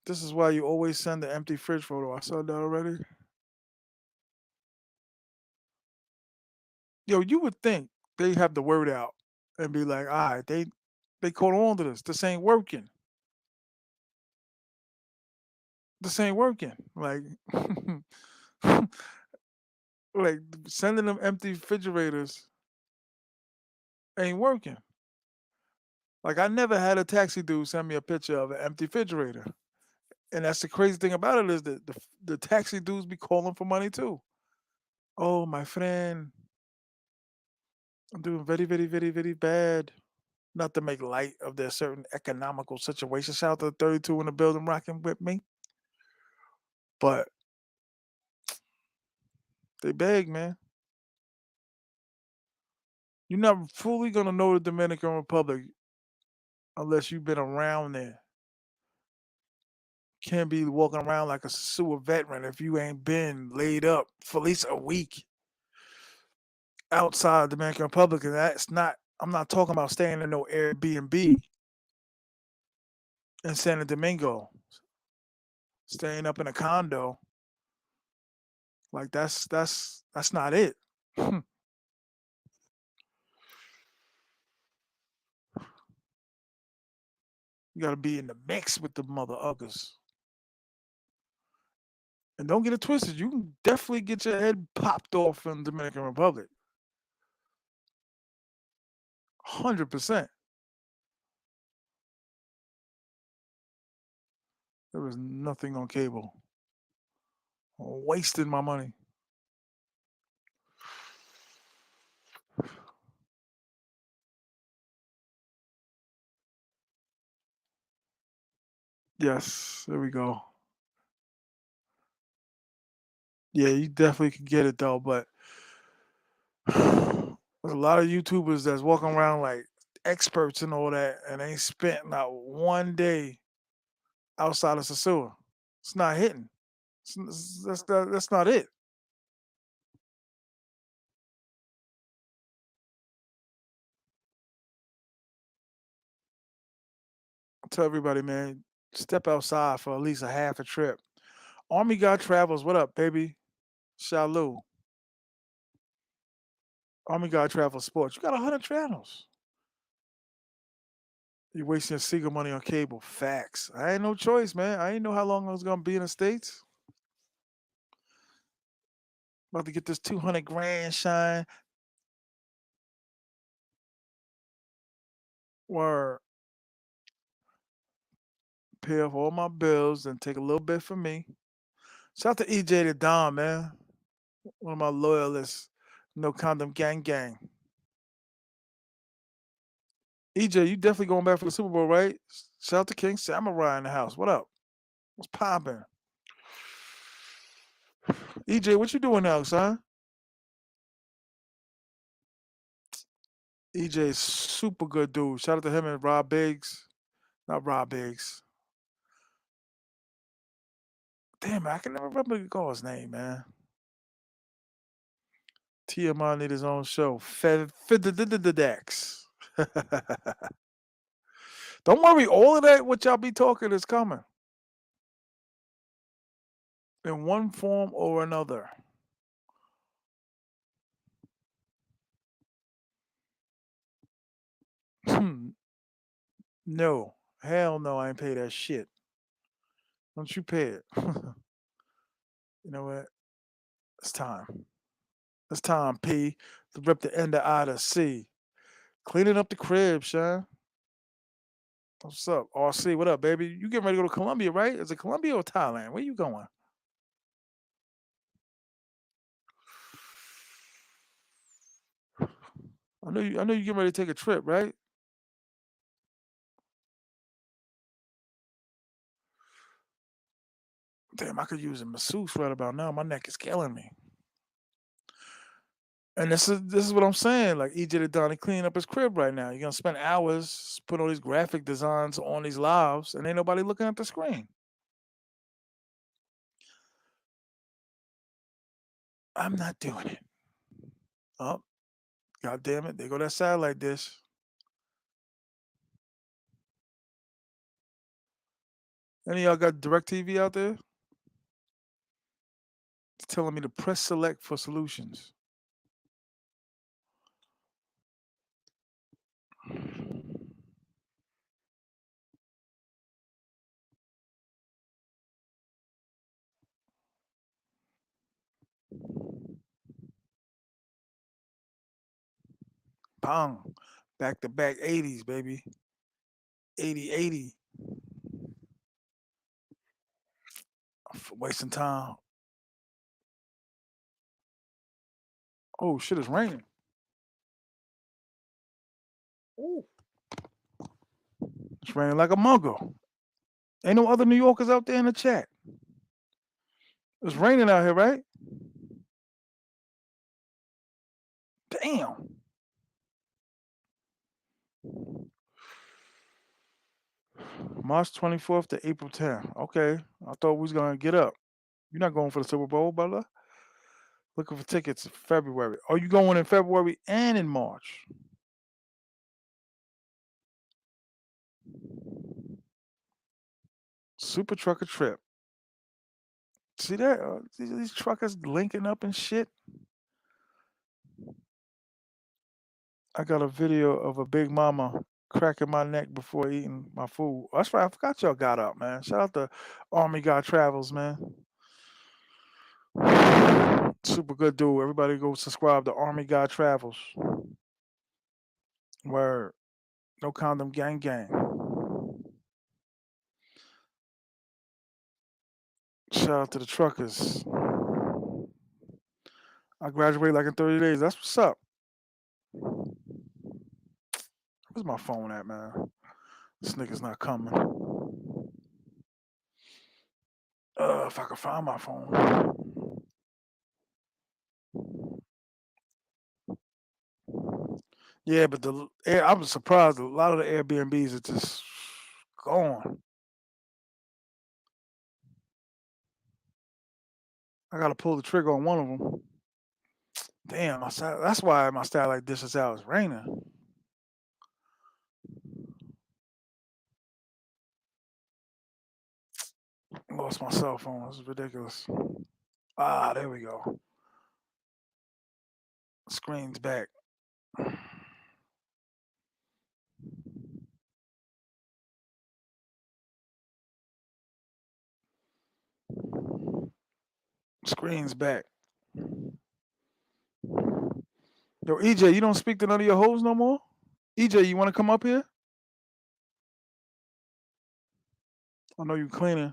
This is why you always send the empty fridge photo. I saw that already. Yo, you would think they have the word out and be like, all right, they caught on to this. This ain't working. This ain't working. Like, like sending them empty refrigerators ain't working. Like I never had a taxi dude send me a picture of an empty refrigerator. And that's the crazy thing about it is that the taxi dudes be calling for money too. Oh, my friend, I'm doing very, very, very, very bad. Not to make light of their certain economical situation. Shout out to the 32 in the building rocking with me. But they beg, man. You're not fully gonna know the Dominican Republic unless you've been around there. Can't be walking around like a sewer veteran if you ain't been laid up for at least a week outside the Dominican Republic. And that's not, I'm not talking about staying in no Airbnb in Santo Domingo, staying up in a condo. Like that's not it. You gotta be in the mix with the mother uggers. And don't get it twisted. You can definitely get your head popped off in the Dominican Republic. 100%. There was nothing on cable. Wasting my money. Yes, there we go. Yeah, you definitely could get it though, but there's a lot of YouTubers that's walking around like experts and all that, and ain't spent not one day outside of sosua. It's not hitting. That's not it. Tell everybody, man, step outside for at least a half a trip. Army Guy Travels, what up, baby? Shalom. Army Guy Travel Sports. You got 100 channels. You wasting your Seagull money on cable. Facts. I ain't no choice, man. I ain't know how long I was gonna be in the States. About to get this 200 grand shine. Or pay off all my bills and take a little bit for me. Shout out to EJ the Don, man. One of my loyalists. No condom gang gang. EJ, you definitely going back for the Super Bowl, right? Shout out to King Samurai in the house. What up? What's popping? EJ, what you doing now, son? EJ is super good dude. Shout out to him and Rob Biggs. Not Rob Biggs. Damn, I can never remember the guy's name, man. T.M.I need his own show. Fididididex. Don't worry, all of that what y'all be talking is coming in one form or another. No, hell no, I ain't pay that shit. Don't you pay it? You know what? It's time. It's time, P, to rip the end of I to C. Cleaning up the crib, Sean. What's up? RC, what up, baby? You getting ready to go to Colombia, right? Is it Colombia or Thailand? Where you going? I know you getting ready to take a trip, right? Damn, I could use a masseuse right about now. My neck is killing me. And this is what I'm saying. Like EJ the Donnie cleaning up his crib right now. You're gonna spend hours putting all these graphic designs on these lives, and ain't nobody looking at the screen. I'm not doing it. Oh, god damn it! There go that satellite dish. Any of y'all got direct TV out there? It's telling me to press select for solutions. Pong. Back to back 80s, baby. 80. Wasting time. Oh shit, it's raining. Ooh. It's raining like a mugger. Ain't no other New Yorkers out there in the chat. It's raining out here, right? Damn. March 24th to April 10th. Okay. I thought we was gonna get up. You're not going for the Super Bowl, brother? Looking for tickets in February. Are you going in February and in March? Super trucker trip. See that? These truckers linking up and shit. I got a video of a big mama cracking my neck before eating my food. That's right. I forgot y'all got up, man. Shout out to Army Guy Travels, man. Super good dude. Everybody go subscribe to Army Guy Travels. Where no condom gang gang. Shout out to the truckers. I graduate like in 30 days. That's what's up. Where's my phone at, man? This nigga's not coming. If I could find my phone. Yeah, but I was surprised. A lot of the Airbnbs are just gone. I got to pull the trigger on one of them. Damn, that's why my satellite dish is out. It's raining. Lost my cell phone. This is ridiculous. Ah, there we go. Screen's back. Screen's back. Yo, EJ, you don't speak to none of your hoes no more? EJ, you want to come up here? I know you cleaning.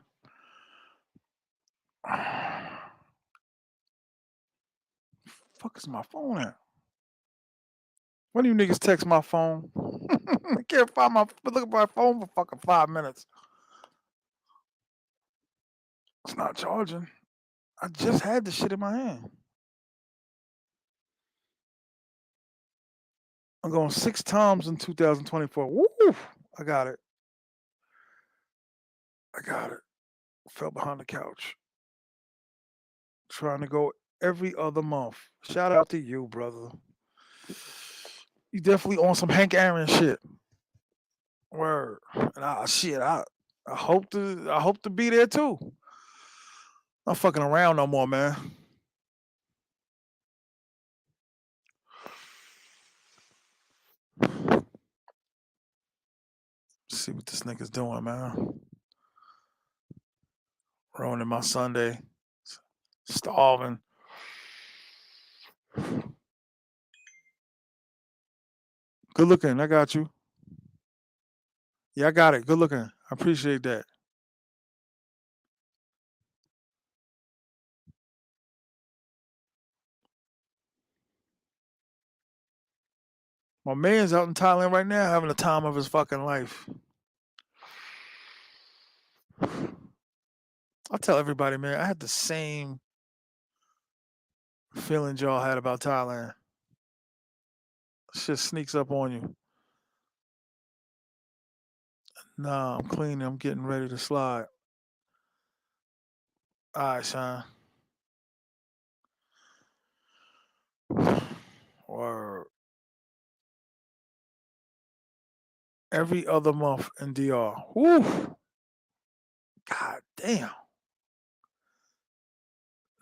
Fuck is my phone at? When do you niggas text my phone? I can't find my. Been looking for my phone for fucking 5 minutes. It's not charging. I just had this shit in my hand. I'm going 6 times in 2024. Woo! I got it. Fell behind the couch. Trying to go every other month. Shout out to you, brother. You definitely on some Hank Aaron shit. Word. And I hope to be there too. Not fucking around no more, man. See what this nigga's doing, man. Ruining my Sunday. Starving. Good looking. I got you. Yeah, I got it. Good looking. I appreciate that. My man's out in Thailand right now having the time of his fucking life. I tell everybody, man, I had the same feelings y'all had about Thailand. Shit sneaks up on you. Nah, I'm cleaning. I'm getting ready to slide. All right, son. Or every other month in DR. Woo! God damn.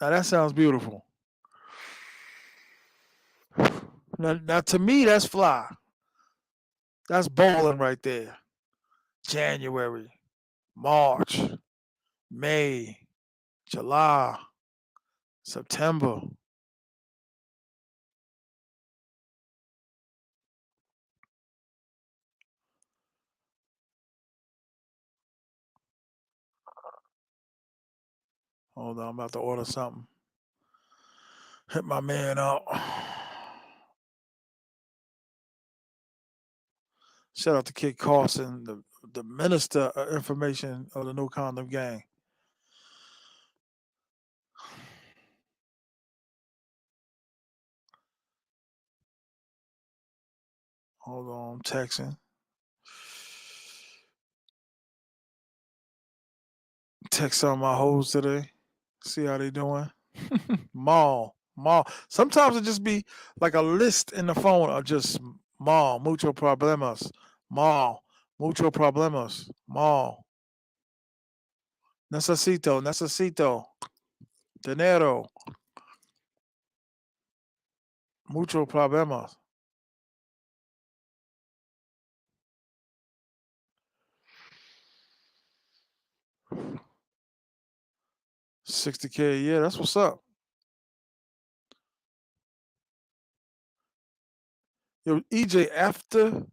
Now that sounds beautiful. Now to me, that's fly. That's bowling right there. January, March, May, July, September. Hold on, I'm about to order something. Hit my man up. Shout out to Kid Carson, the minister of information of the No Condom Gang. Hold on, I'm texting. Text some of my hoes today. See how they doing. Mall. Sometimes it just be like a list in the phone of just mall, mucho problemas, mall, mucho problemas, mall. Necesito, dinero, mucho problemas. 60K a year, that's what's up. Yo, EJ, after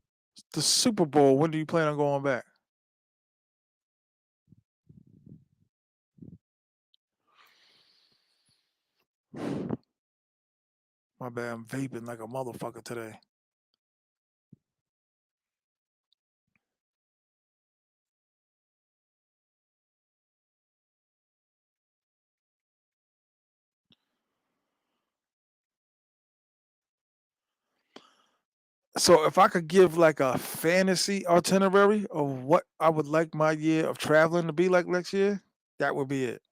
the Super Bowl, when do you plan on going back? My bad, I'm vaping like a motherfucker today. So if I could give like a fantasy itinerary of what I would like my year of traveling to be like next year, that would be it.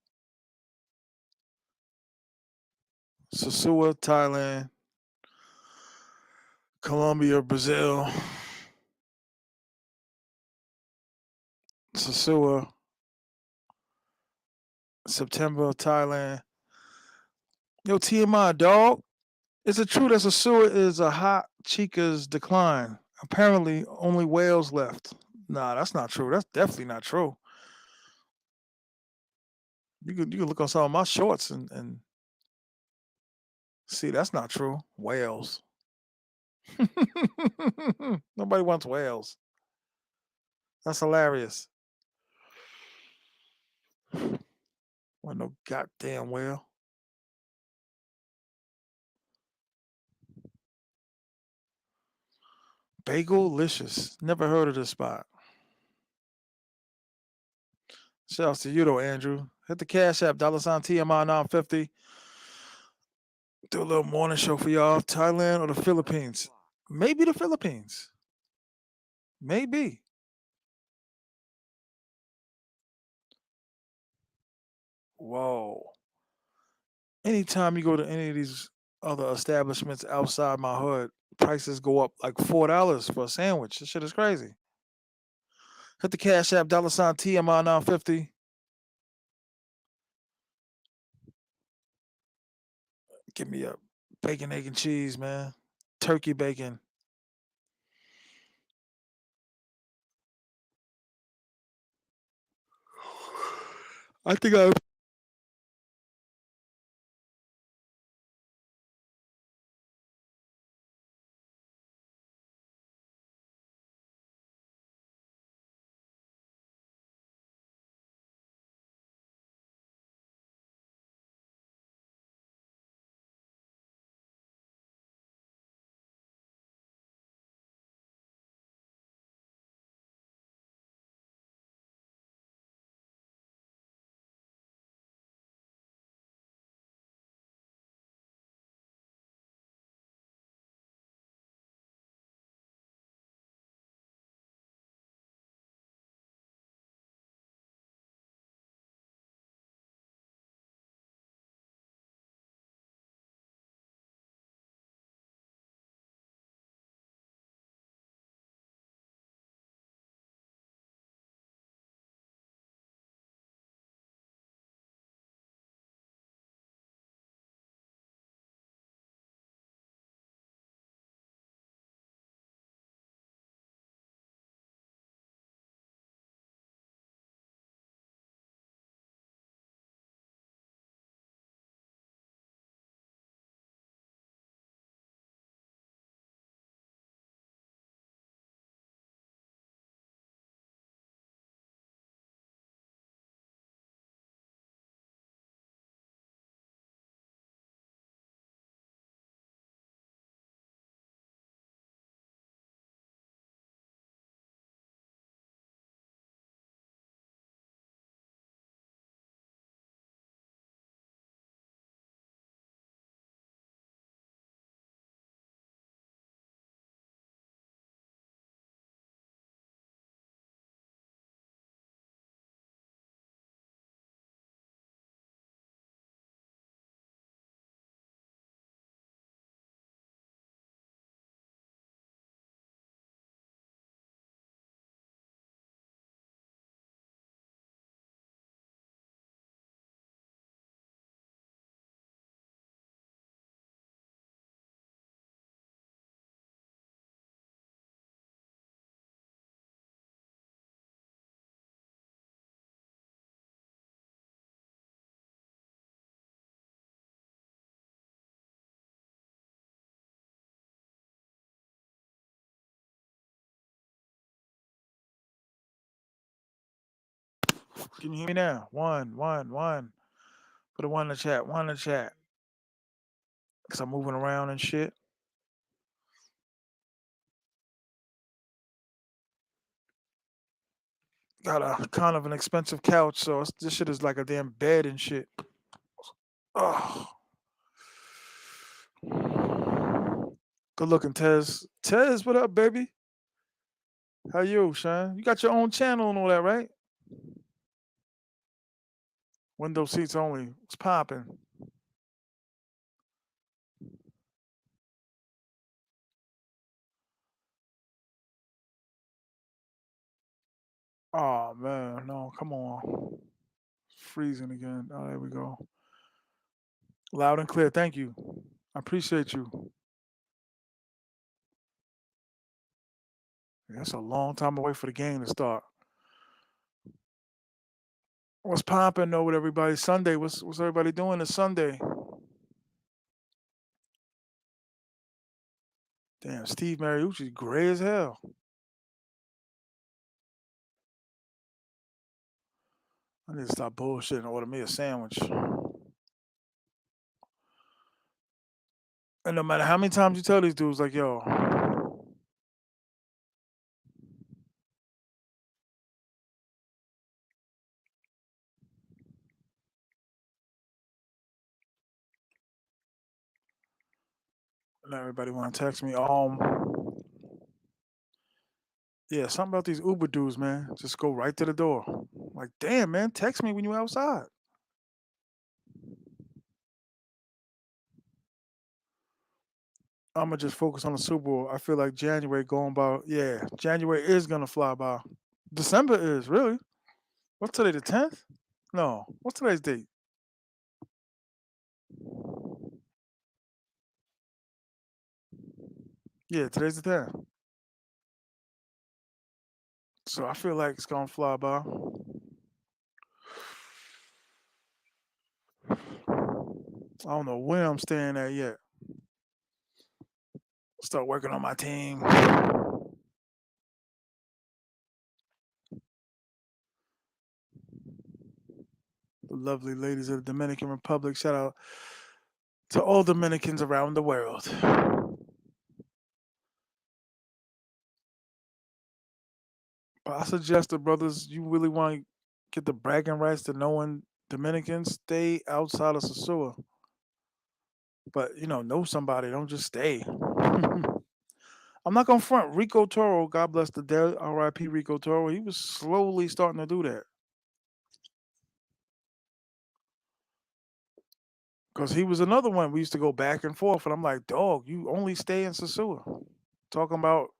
Sosua, Thailand, Colombia, Brazil, Sosua, September, Thailand. Yo, T.M.I, dog. Is it true that Sosua is a hot chica's decline? Apparently, only whales left. Nah, that's not true. That's definitely not true. You could look on some of my shorts and see that's not true. Whales. Nobody wants whales. That's hilarious. Want no goddamn whale. Bagel-licious. Never heard of this spot. Shouts to you though, Andrew. Hit the Cash App, $ TMI 950. Do a little morning show for y'all. Thailand or the Philippines? Maybe the Philippines. Maybe. Whoa. Anytime you go to any of these other establishments outside my hood, prices go up like $4 for a sandwich. This shit is crazy. Hit the Cash App, $ TMI 950. Give me a bacon, egg, and cheese, man. Turkey bacon. I think I Can you hear me now? One, one, one. Put a one in the chat. One in the chat. Cause I'm moving around and shit. Got a kind of an expensive couch, so this shit is like a damn bed and shit. Oh, good looking, Tez. Tez, what up, baby? How you, Sean? You got your own channel and all that, right? Window seats only. It's popping. Oh man, no, come on. It's freezing again. Oh, there we go. Loud and clear. Thank you. I appreciate you. That's a long time away for the game to start. What's popping though with everybody? Sunday. What's everybody doing this Sunday? Damn, Steve Mariucci, gray as hell. I need to stop bullshitting and order me a sandwich. And no matter how many times you tell these dudes, like, yo, and everybody want to text me. Yeah, something about these Uber dudes, man. Just go right to the door. Like, damn, man, text me when you outside. I'm gonna just focus on the Super Bowl. I feel like January going by. Yeah, January is gonna fly by. December is really. What's today? The 10th? No. What's today's date? Yeah, today's the 10th. So I feel like it's gonna fly by. I don't know where I'm staying at yet. Start working on my team. The lovely ladies of the Dominican Republic. Shout out to all Dominicans around the world. But I suggest the brothers, you really want to get the bragging rights to knowing Dominicans, stay outside of Sosua. But know somebody. Don't just stay. I'm not gonna front Rico Toro. God bless the dead. R.I.P. Rico Toro. He was slowly starting to do that because he was another one. We used to go back and forth, and I'm like, dog, you only stay in Sosua. Talking about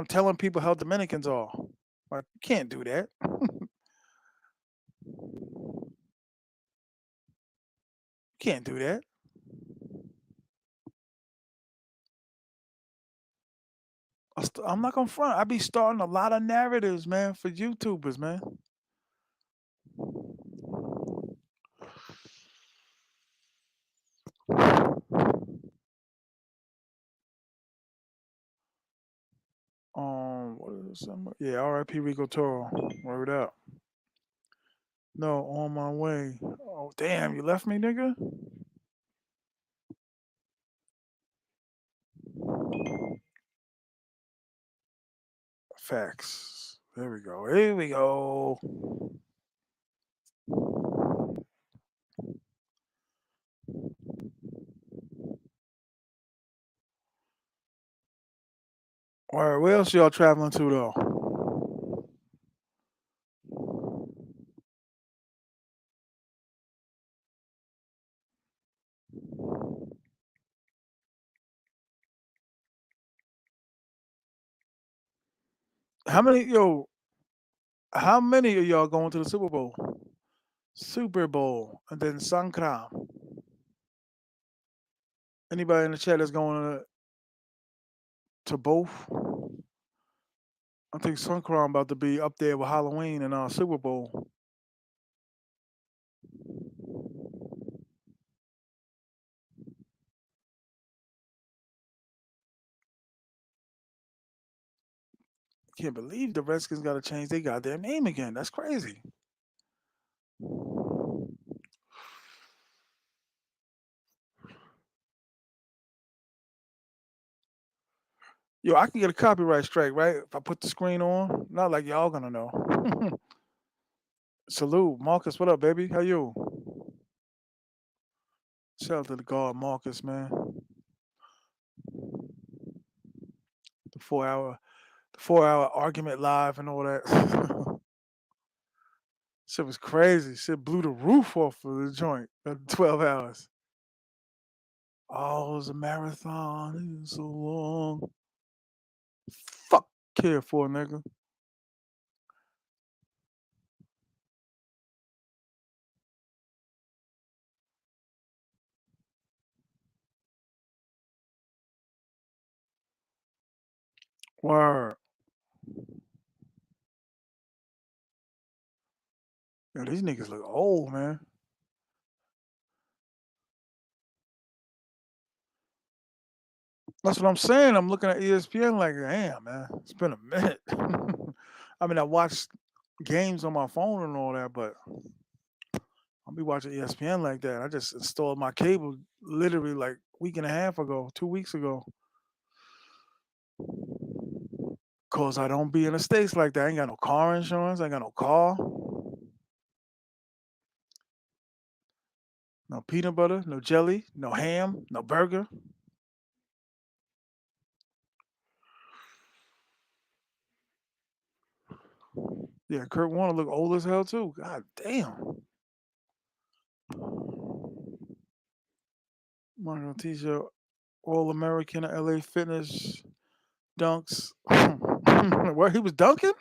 telling people how Dominicans are. Like, you can't do that. You can't do that. I'm not gonna front. I be starting a lot of narratives, man, for YouTubers, man. What is this? Yeah, R.I.P. Rico Toro. Word up. No, on my way. Oh, damn, you left me, nigga? Facts. There we go. Here we go. All right, where else y'all traveling to, though? How many, yo, how many of y'all going to the Super Bowl? Super Bowl. And then songkran. Anybody in the chat that's going to both? I think songkran about to be up there with Halloween and Super Bowl. Can't believe the Redskins got to change their goddamn name again. That's crazy. Yo, I can get a copyright strike, right? If I put the screen on. Not like y'all gonna know. Salute, Marcus. What up, baby? How you? Shout out to the guard, Marcus, man. The 4 hour, the 4 hour argument live and all that. Shit was crazy. Shit blew the roof off of the joint. 12 hours. Oh, it was a marathon. It was so long. Fuck care for, nigga. Word. Yo, these niggas look old, man. That's what I'm saying. I'm looking at ESPN like, damn, man, it's been a minute. I mean, I watched games on my phone and all that, but I'll be watching ESPN like that. I just installed my cable literally like week and a half ago, 2 weeks ago. Cause I don't be in the States like that. I ain't got no car insurance. I ain't got no car. No peanut butter, no jelly, no ham, no burger. Yeah, Kurt Warner look old as hell too. God damn. Mario T-shirt, All American LA Fitness dunks. Where he was dunking?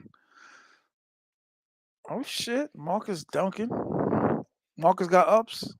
Oh shit, Marcus dunking. Marcus got ups.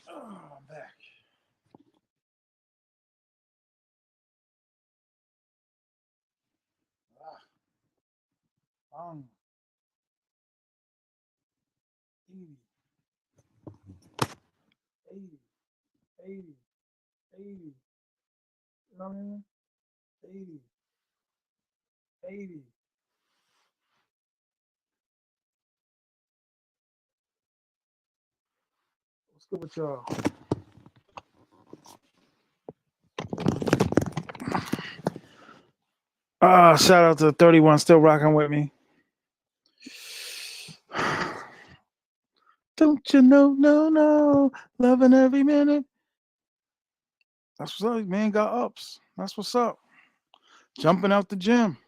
Oh, I'm back. Um, 80, 80, 80, 80. You know what I mean? 80, 80. What's good with y'all? Shout out to 31 still rocking with me. Don't you know, no, no, loving every minute. That's what's up, man. Got ups. That's what's up. Jumping out the gym.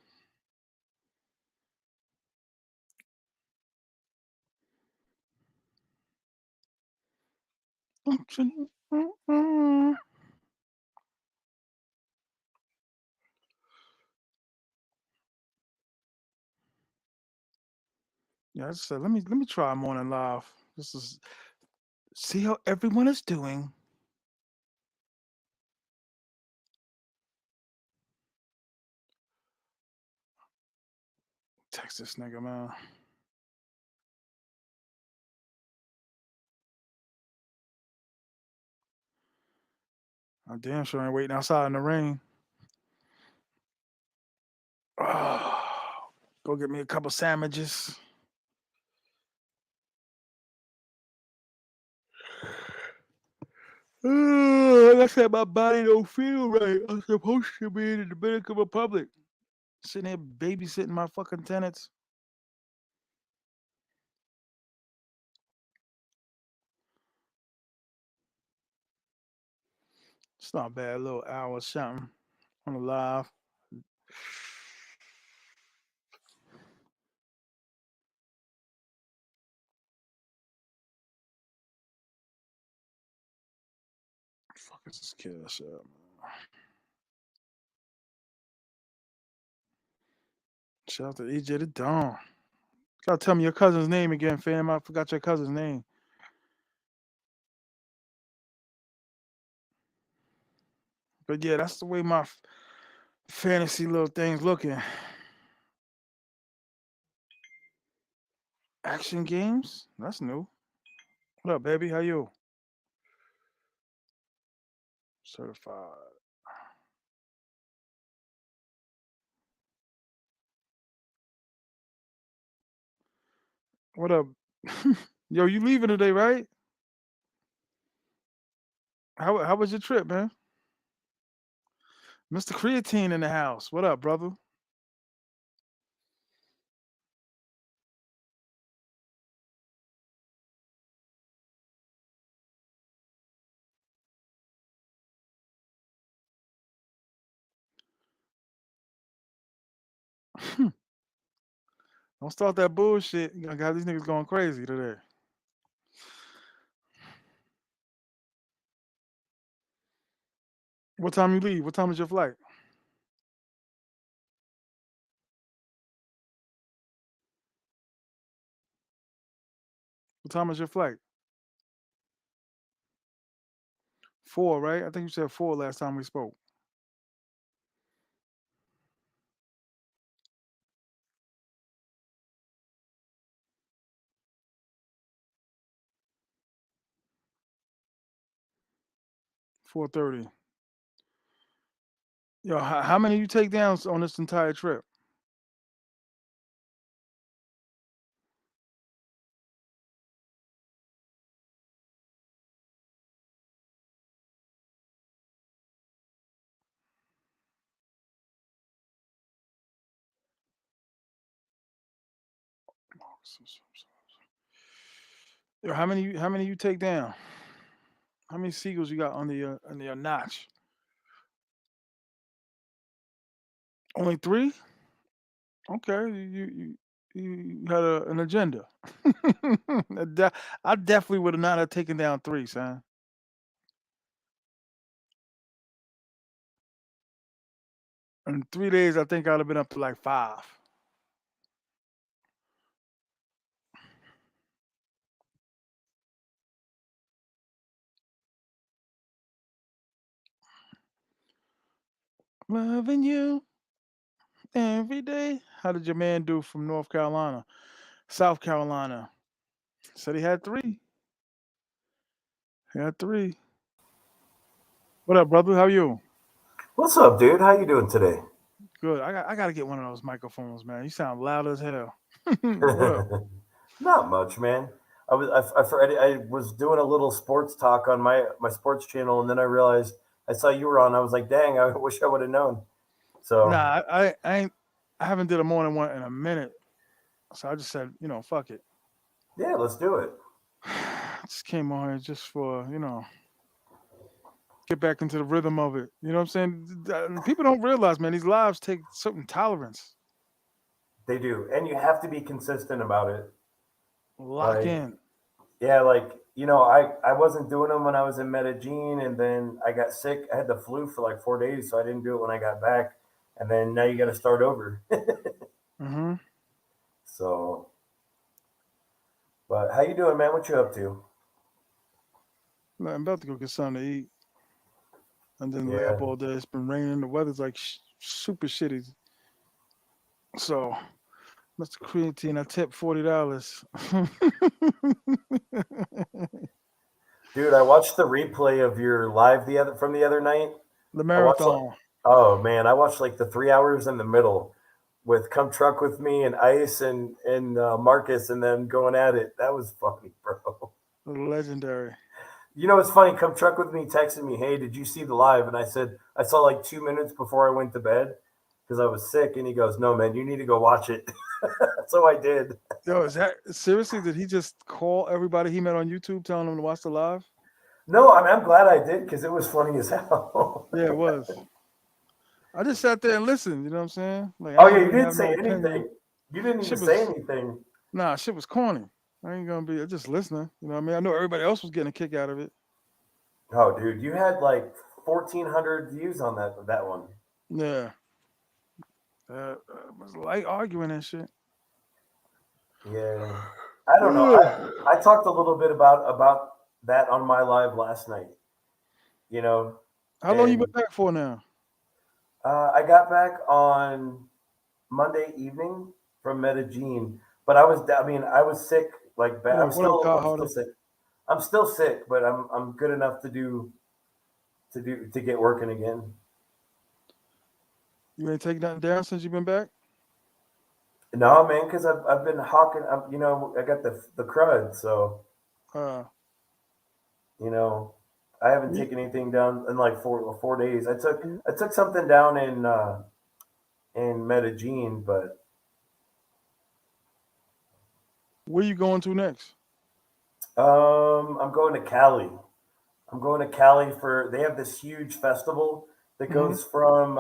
Don't you know? Yeah, I just said let me try morning live. This is see how everyone is doing. Text this nigga, man. I'm damn sure ain't waiting outside in the rain. Go get me a couple sandwiches. Like I said, my body don't feel right. I'm supposed to be in the Dominican Republic. Sitting here babysitting my fucking tenants. It's not bad. A little hour or something on the live. Fuck is this kid? Shit, man. Shout out to EJ the Dawn. Gotta tell me your cousin's name again, fam. I forgot your cousin's name. But yeah, that's the way my fantasy little thing's looking. Action games? That's new. What up, baby? How you? Certified. What up? Yo, you leaving today, right? How was your trip, man? Mr. Creatine in the house. What up, brother? 'Don't start that bullshit. You got these niggas going crazy today. What time you leave? What time is your flight? What time is your flight? 4, right? I think you said 4 last time we spoke. 4:30. Yo, how many you take down on this entire trip? 'Yo, how many you take down? How many seagulls you got under your notch? Only 3? Okay, you had an agenda. I definitely would have not have taken down 3, son. In 3 days, I think I'd have been up to like 5. Loving you every day. How did your man do from North Carolina, South Carolina? Said he had three. He had three. What up, brother? How you? What's up, dude? How you doing today? Good. I gotta get one of those microphones, man. You sound loud as hell. What up? Not much, man. I was doing a little sports talk on my sports channel, and then I realized I saw you were on. I was like, dang, I wish I would have known. So Nah, I ain't. I haven't did a morning one in a minute, so I just said, fuck it. yeah, let's do it. I just came on here just for get back into the rhythm of it. You know what I'm saying? People don't realize, man, these lives take certain tolerance. They do, and you have to be consistent about it. Lock Like, in. yeah, like I wasn't doing them when I was in Medellin, and then I got sick. I had the flu for like 4 days, so I didn't do it when I got back. And then now you got to start over. Mm-hmm. So, but how you doing, man? What you up to? I'm about to go get something to eat and then lay up Yeah. all day. It's been raining. The weather's like super shitty. So, Mr. Creatine, I tipped $40. Dude, I watched the replay of your live from the other night. The I watched like, marathon. oh man, I watched like the 3 hours in the middle with "Come Truck with Me" and Ice and Marcus and them going at it. That was funny, bro. Legendary. You know, it's funny. "Come Truck with Me" texted me, "Hey, did you see the live?" And I said I saw like 2 minutes before I went to bed because I was sick. And he goes, "No, man, you need to go watch it." So I did. Yo, is that seriously? Did he just call everybody he met on YouTube telling them to watch the live? No, I'm glad I did because it was funny as hell. Yeah, it was. I just sat there and listened. You know what I'm saying? Like Oh I yeah, ain't you really didn't have say no opinion. anything. You didn't even Shit say was anything. shit was corny. I ain't gonna be just listening. You know what I mean? I know everybody else was getting a kick out of it. Oh, dude, you had like 1,400 views on that one. Yeah, it was like arguing and shit. Yeah, I don't know. I talked a little bit about that on my live last night. You know, How long you been and back for now? I got back on Monday evening from Medellin, but I was sick. Like bad. What up, God I'm still Hardy? sick. I'm still sick, but I'm good enough to get working again. You ain't taking nothing down since you been back? No, man, because I've been hawking. I got the crud, so Uh, you know, I haven't where taken anything down in like 4 days. you, I took something down in Medellin, but where you going to next? I'm going to Cali. I'm going to Cali for they have this huge festival that Hmm. goes from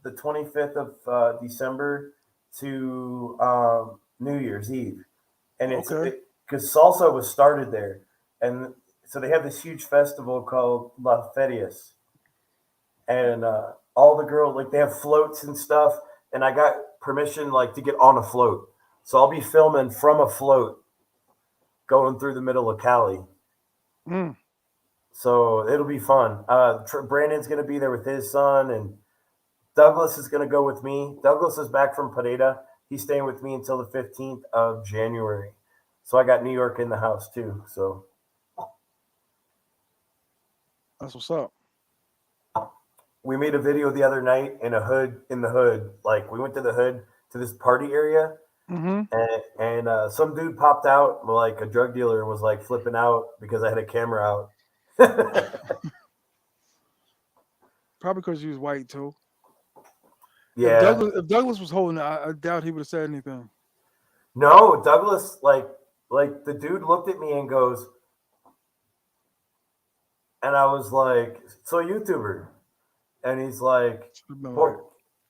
the 25th of December to New Year's Eve, and it's Okay. because salsa was started there, and so they have this huge festival called La Ferias, and all the girls like they have floats and stuff, and I got permission like to get on a float, so I'll be filming from a float going through the middle of Cali. Mm. So it'll be fun. Brandon's going to be there with his son, and Douglas is going to go with me. Douglas is back from Pareda. He's staying with me until the 15th of January. So I got New York in the house too. So That's what's up. we made a video the other night in the hood. Like we went to the hood to this party area, Hmm. and some dude popped out, like a drug dealer, and was like flipping out because I had a camera out. Probably because you was white too. Yeah. If Douglas was holding it, I doubt he would have said anything. No, Douglas, like the dude looked at me and goes, and I was like, "So YouTuber?" And he's like, Should have been like, "Poor,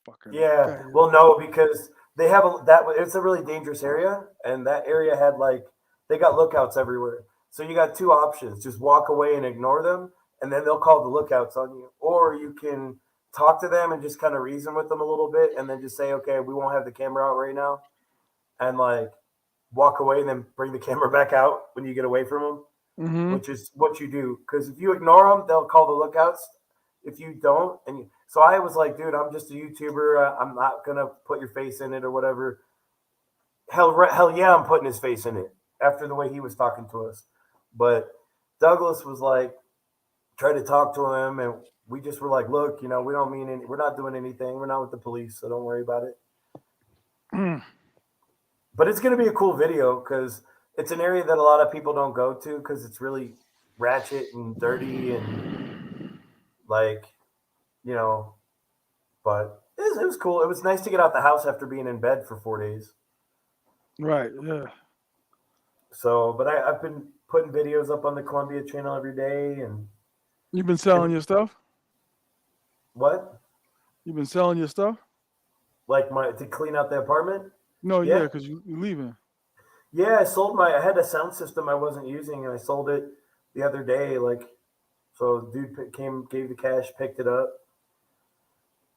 fucking, yeah." okay. Well, no, because they have it's a really dangerous area, and that area had like they got lookouts everywhere. So you got two options: just walk away and ignore them, and then they'll call the lookouts on you, or you can talk to them and just kind of reason with them a little bit, and then just say, "Okay, we won't have the camera out right now," and like walk away and then bring the camera back out when you get away from them, Hmm. which is what you do. Because if you ignore them, they'll call the lookouts. If you don't, So I was like, dude, I'm just a YouTuber. I'm not gonna put your face in it or whatever. Hell yeah, I'm putting his face in it after the way he was talking to us. But Douglas was like, tried to talk to him, and we just were like, look, we don't mean any, we're not doing anything. We're not with the police, so don't worry about it. But it's going to be a cool video because it's an area that a lot of people don't go to because it's really ratchet and dirty and like, you know, but it was cool. It was nice to get out the house after being in bed for 4 days. Right. Yeah. So, but I've been putting videos up on the Columbia channel every day. And You've been selling your stuff? What? You've been selling your stuff? Like to clean out the apartment? No, Yeah. because you're leaving. Yeah, I had a sound system I wasn't using, and I sold it the other day. Like, so dude gave the cash, picked it up.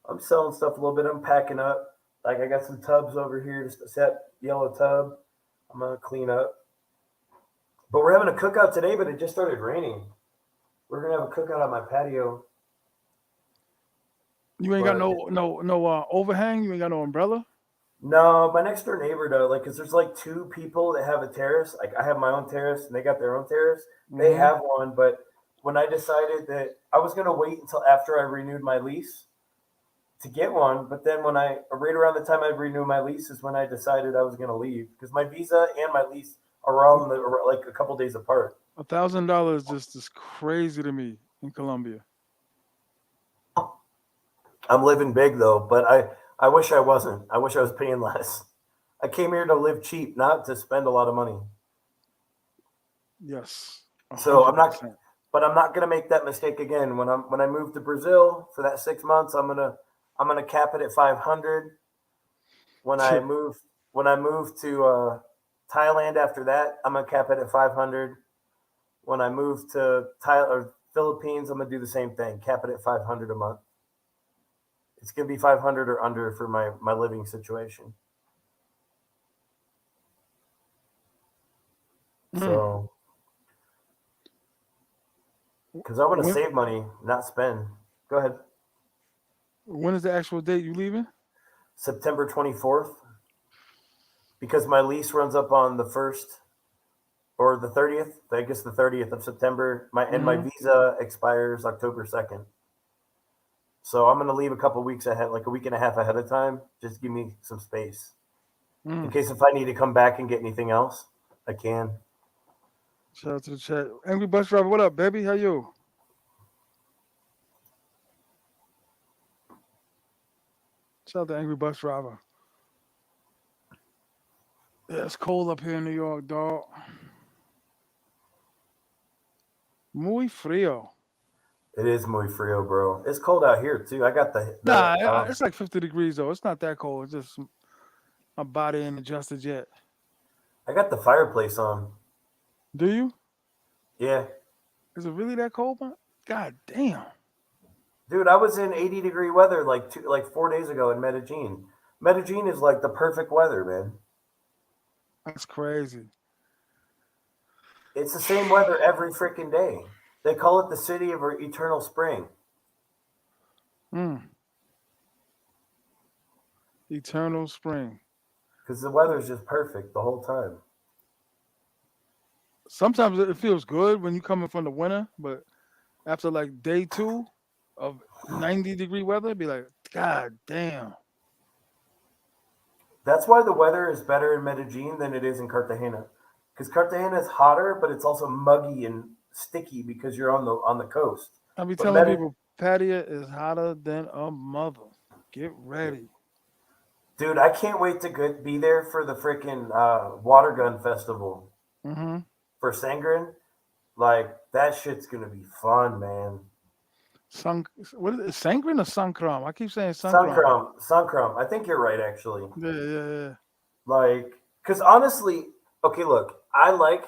I'm selling stuff a little bit. I'm packing up. Like, I got some tubs over here, just a set yellow tub. I'm gonna clean up. But we're having a cookout today, but it just started raining. We're gonna have a cookout on my patio. You ain't got no overhang. You ain't got no umbrella. No, my next door neighbor though, like, cause there's like two people that have a terrace. Like, I have my own terrace, and they got their own terrace. They have one, but when I decided that I was gonna wait until after I renewed my lease to get one, but then right around the time I renewed my lease is when I decided I was gonna leave because my visa and my lease are all like a couple days apart. $1,000 just is crazy to me in Colombia. I'm living big though, but I wish I wasn't. I wish I was paying less. I came here to live cheap, not to spend a lot of money. Yes. 100%. So I'm not gonna make that mistake again. When I move to Brazil for that 6 months, I'm gonna cap it at 500. When I move to Thailand after that, I'm gonna cap it at 500. When I move to Philippines, I'm gonna do the same thing, cap it at 500 a month. It's gonna be 500 or under for my living situation. So, because I want to save money, not spend. Go ahead. When is the actual date you leaving? September 24th. Because my lease runs up on the 1st or the 30th. I guess the 30th of September. And my visa expires October 2nd. So I'm gonna leave a couple weeks ahead, like a week and a half ahead of time. Just give me some space in case if I need to come back and get anything else, I can. Shout out to the chat. Angry Bus Driver, what up, baby? How you? Shout out to Angry Bus Driver. Yeah, it's cold up here in New York, dog. Muy frío. It is muy frío, bro. It's cold out here too. I got the it's like 50 degrees though. It's not that cold. It's just my body ain't adjusted yet. I got the fireplace on. Do you? Yeah. Is it really that cold, man? God damn. Dude, I was in 80-degree weather like 4 days ago in Medellin. Medellin is like the perfect weather, man. That's crazy. It's the same weather every freaking day. They call it the city of eternal spring. Eternal spring. Because the weather is just perfect the whole time. Sometimes it feels good when you're coming from the winter, but after like day 2 of 90-degree weather, it'd be like, God damn. That's why the weather is better in Medellin than it is in Cartagena. Because Cartagena is hotter, but it's also muggy and sticky because you're on the coast. I be telling people Pattaya is hotter than a mother. Get ready. Dude, I can't wait to be there for the freaking water gun festival. For Sangren. Like, that shit's going to be fun, man. What is it? Sangren or songkran? I keep saying songkran. Songkran. I think you're right, actually. Yeah. Like, because honestly, okay, look, I like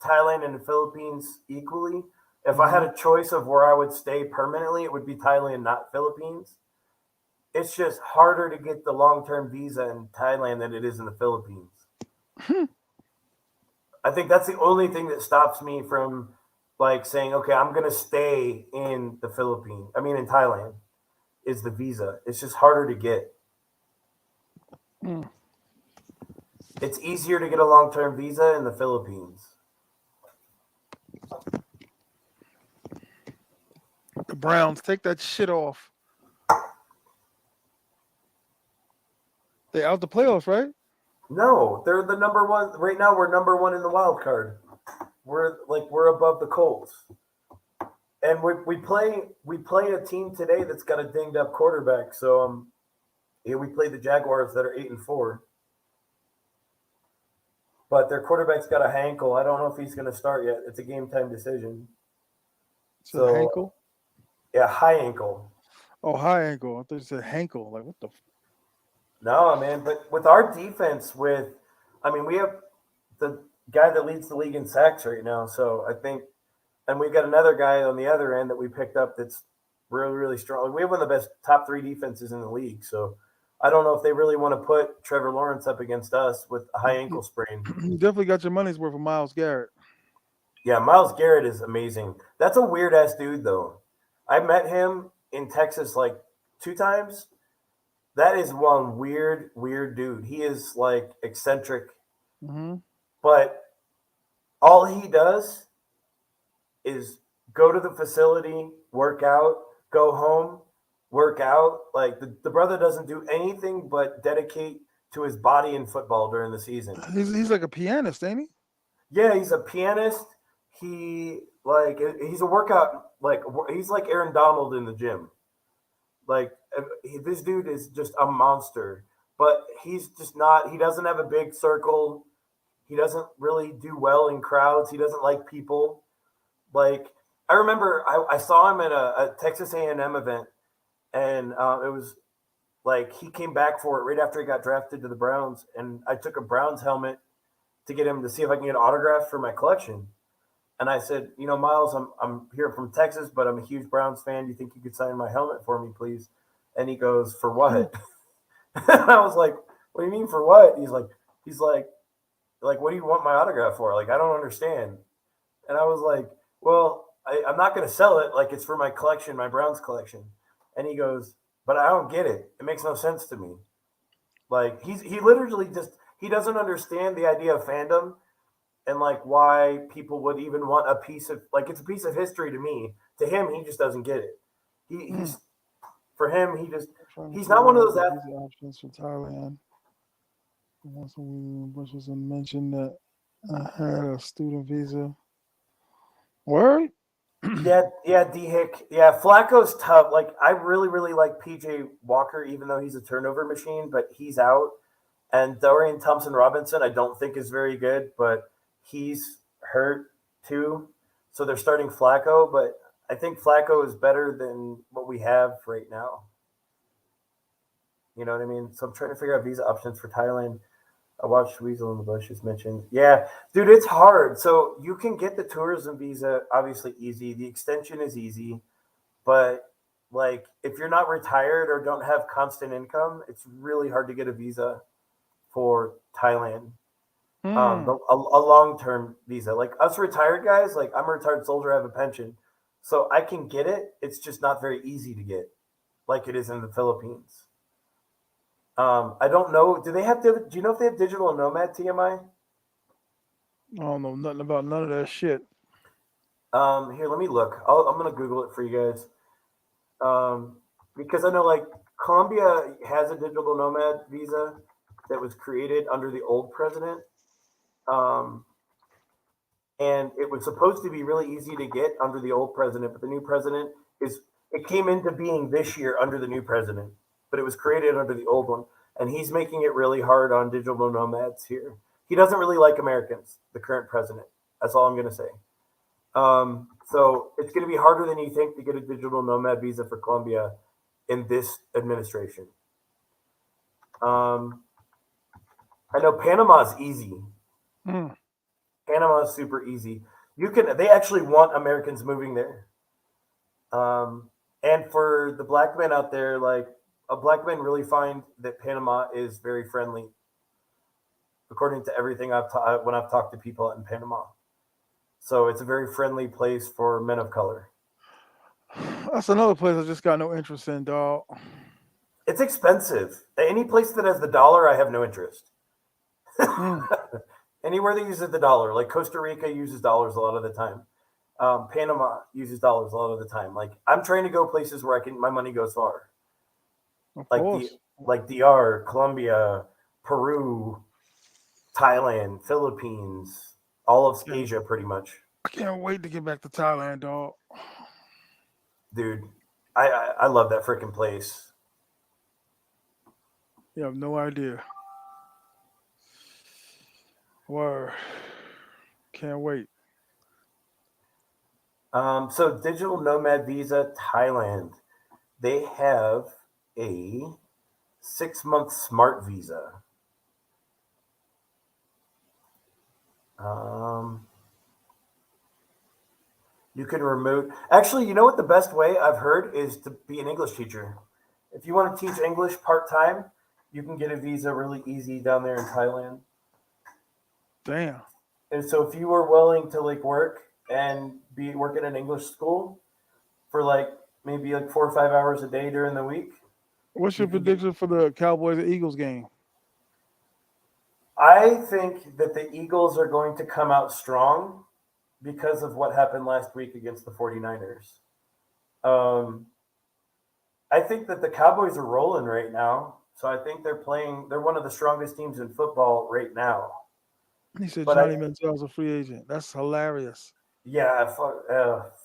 Thailand and the Philippines equally. If I had a choice of where I would stay permanently, it would be Thailand, not Philippines. It's just harder to get the long-term visa in Thailand than it is in the Philippines. I think that's the only thing that stops me from like saying, okay, I'm gonna stay in the Philippines. I mean, in Thailand is the visa. It's just harder to get. Mm. It's easier to get a long-term visa in the Philippines. The Browns, take that shit off. They out the playoffs, right? No, they're the number one right now. We're number one in the wild card. We're above the Colts, and we play a team today that's got a dinged up quarterback. So yeah, we play the Jaguars that are 8-4, but their quarterback's got a ankle. I don't know if he's going to start yet. It's a game time decision. It's a So Hankel. yeah, high ankle. Oh, high ankle. I thought you said Hankel. Like, what the? No, man. But with our defense, I mean, we have the guy that leads the league in sacks right now. So I think, and we've got another guy on the other end that we picked up that's really, really strong. We have one of the best top three defenses in the league. So I don't know if they really want to put Trevor Lawrence up against us with a high ankle sprain. You definitely got your money's worth of Miles Garrett. Yeah, Miles Garrett is amazing. That's a weird ass dude, though. I met him in Texas like 2 times. That is one weird, weird dude. He is like eccentric, Mm-hmm. but all he does is go to the facility, work out, go home, work out. Like the brother doesn't do anything but dedicate to his body and football during the season. He's like a pianist, ain't he? Yeah, he's a pianist. He's a workout he's like Aaron Donald in the gym. Like this dude is just a monster, but he's just not. He doesn't have a big circle. He doesn't really do well in crowds. He doesn't like people. Like I remember, I saw him at a Texas A&M event, and it was like he came back for it right after he got drafted to the Browns, and I took a Browns helmet to get him to see if I can get an autograph for my collection. And I said, Miles, I'm here from Texas, but I'm a huge Browns fan. Do you think you could sign my helmet for me, please? And he goes, for what? And I was like, what do you mean for what? He's like, what do you want my autograph for? Like, I don't understand. And I was like, well, I'm not going to sell it. Like, it's for my collection, my Browns collection. And he goes, but I don't get it. It makes no sense to me. Like, he literally he doesn't understand the idea of fandom and like why people would even want a piece of like it's a piece of history to me. To him, he just doesn't get it. He's for him, Trying to he's figure not one of out those the visa options for Thailand. Also, Bush was mentioned that I had a student visa. Word? Yeah, D Hick. Yeah, Flacco's tough. Like I really, really like PJ Walker, even though he's a turnover machine, but he's out. And Dorian Thompson Robinson, I don't think is very good, but he's hurt too. So they're starting Flacco, but I think Flacco is better than what we have right now. You know what I mean? So I'm trying to figure out visa options for Thailand. I watched Weasel in the Bushes mentioned. Yeah, dude, it's hard. So you can get the tourism visa obviously easy. The extension is easy, but like if you're not retired or don't have constant income, it's really hard to get a visa for Thailand. Hmm. A long term visa. Like us retired guys, like I'm a retired soldier, I have a pension, so I can get it. It's just not very easy to get, like it is in the Philippines. I don't know. Do you know if they have digital nomad TMI? I don't know nothing about none of that shit. Here, let me look. I'm gonna Google it for you guys. Because I know like Colombia has a digital nomad visa that was created under the old president. Um, and it was supposed to be really easy to get under the old president, but the new president is it came into being this year under the new president, but it was created under the old one, and he's making it really hard on digital nomads here. He doesn't really like Americans, the current president. That's all I'm going to say. So it's going to be harder than you think to get a digital nomad visa for Colombia in this administration. Um, I know Panama's easy. Hmm. Panama is super easy. They actually want Americans moving there. And for the black men out there, like a black men really find that Panama is very friendly, according to everything when I've talked to people in Panama. So it's a very friendly place for men of color. That's another place I just got no interest in, dog. It's expensive. Any place that has the dollar, I have no interest. Mm, Anywhere that uses the dollar, like Costa Rica uses dollars a lot of the time. Panama uses dollars a lot of the time. Like I'm trying to go places where my money goes far, of like the course. like DR, Colombia, Peru, Thailand, Philippines, all of Yeah, Asia, pretty much, I can't wait to get back to Thailand, dog. dude. I love that freaking place. You have no idea. Word. Can't wait. So digital nomad visa Thailand, they have a 6 month smart visa. Um, you can remote. Actually, you know what the best way I've heard is to be an English teacher. If you want to teach English part time, you can get a visa really easy down there in Thailand. Damn. And so if you were willing to like work and be working in an English school for like maybe like 4 or 5 hours a day during the week, What's you your can get. prediction for the Cowboys and Eagles game? I think that the Eagles are going to come out strong because of what happened last week against the 49ers. Um, I think that the Cowboys are rolling right now. So I think they're one of the strongest teams in football right now. He said But I, Johnny Manziel's a free agent. That's hilarious. yeah,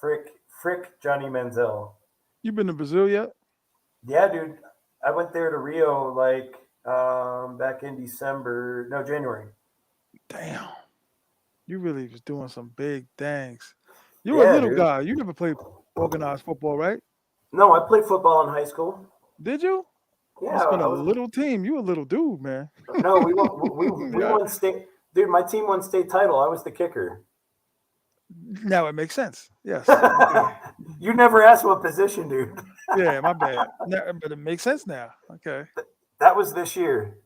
frick Johnny Manziel. You been to Brazil yet? Yeah, dude. I went there to Rio like back in December, no, January. Damn. You really was doing some big things. You're a Yeah, little dude. guy. You never played organized football, right? No, I played football in high school. Did you? Yeah, Must have been I a was. little team. You a little dude, man. No, we Yeah. won state. Dude, my team won state title. I was the kicker. Now it makes sense. Yes. Okay. You never asked what position, dude. Yeah, my bad. But it makes sense now. Okay. That was this year.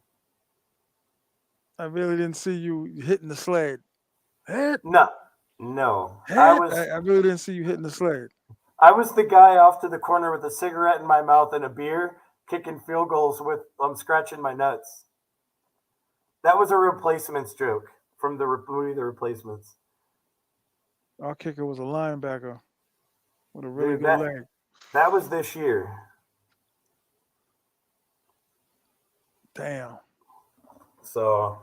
I really didn't see you hitting the sled. Hit, No, no. hit. I really didn't see you hitting the sled. I was the guy off to the corner with a cigarette in my mouth and a beer, kicking field goals with scratching my nuts. That was a replacements joke from the movie The Replacements. Our kicker was a linebacker with a really Dude, good leg. that was this year. Damn. So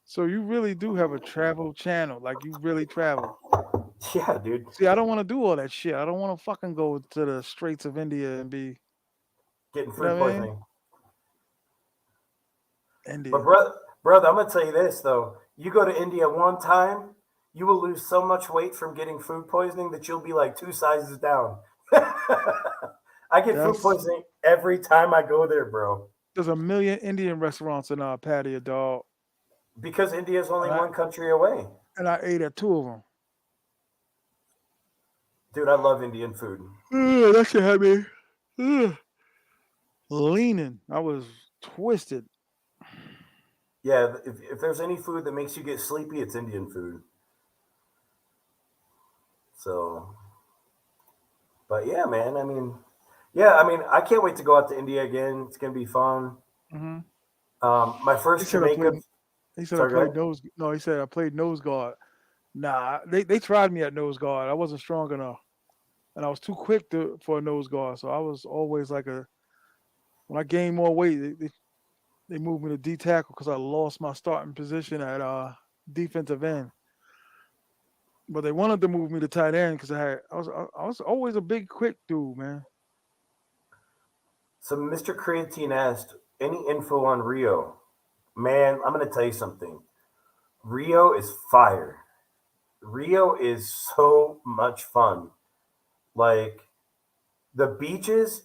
So you really do have a travel channel. Like you really travel. yeah, dude. See, I don't want to do all that shit. I don't want to fucking go to the Straits of India and be, Getting you know food what I mean? poisoning. But India. brother, I'm gonna tell you this though. You go to India one time, you will lose so much weight from getting food poisoning that you'll be like 2 sizes down. I get food That's poisoning every time I go there, bro. there's a million Indian restaurants in our patio, dog, Because India is only and I one country away. and I ate at two of them. Dude, I love Indian food. That shit had me ugh, leaning. I was twisted. Yeah, if there's any food that makes you get sleepy, it's Indian food. So, but yeah, man. I can't wait to go out to India again. It's gonna be fun. Hmm. My He first said I Jamaica. played. He said I Sorry, go played ahead. nose. No, he said I played nose guard. Nah, they tried me at nose guard. I wasn't strong enough, and I was too quick for a nose guard. So I was always like a. When I gained more weight, they moved me to D tackle because I lost my starting position at defensive end. But they wanted to move me to tight end because I was always a big quick dude, man. So, Mr. Creatine asked, any info on Rio? Man, I'm gonna tell you something. Rio is fire. Rio is so much fun. Like the beaches,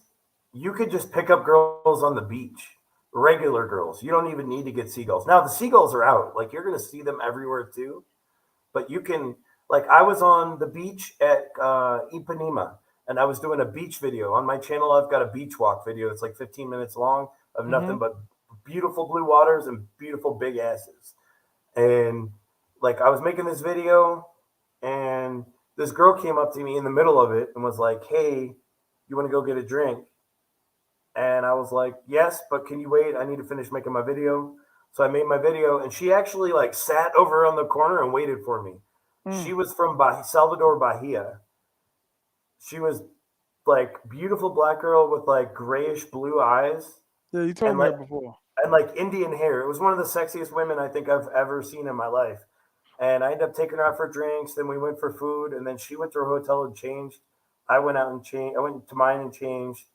you could just pick up girls on the beach, regular girls. You don't even need to get seagulls. Now the seagulls are out. Like you're gonna see them everywhere too. But you can, like, I was on the beach at Ipanema, and I was doing a beach video on my channel. I've got a beach walk video that's like 15 minutes long of Hmm. nothing but beautiful blue waters and beautiful big asses. And like I was making this video, and this girl came up to me in the middle of it and was like, "Hey, you want to go get a drink?" And I was like, "Yes, but can you wait? I need to finish making my video." So I made my video, and she actually like sat over on the corner and waited for me. She Mm. was from Salvador Bahia. She was like beautiful black girl with like grayish blue eyes Yeah, you told and me like that before. Indian hair. It was one of the sexiest women I think I've ever seen in my life. And I ended up taking her out for drinks. Then we went for food, and then she went to her hotel and changed. I went out and changed. I went to mine and changed.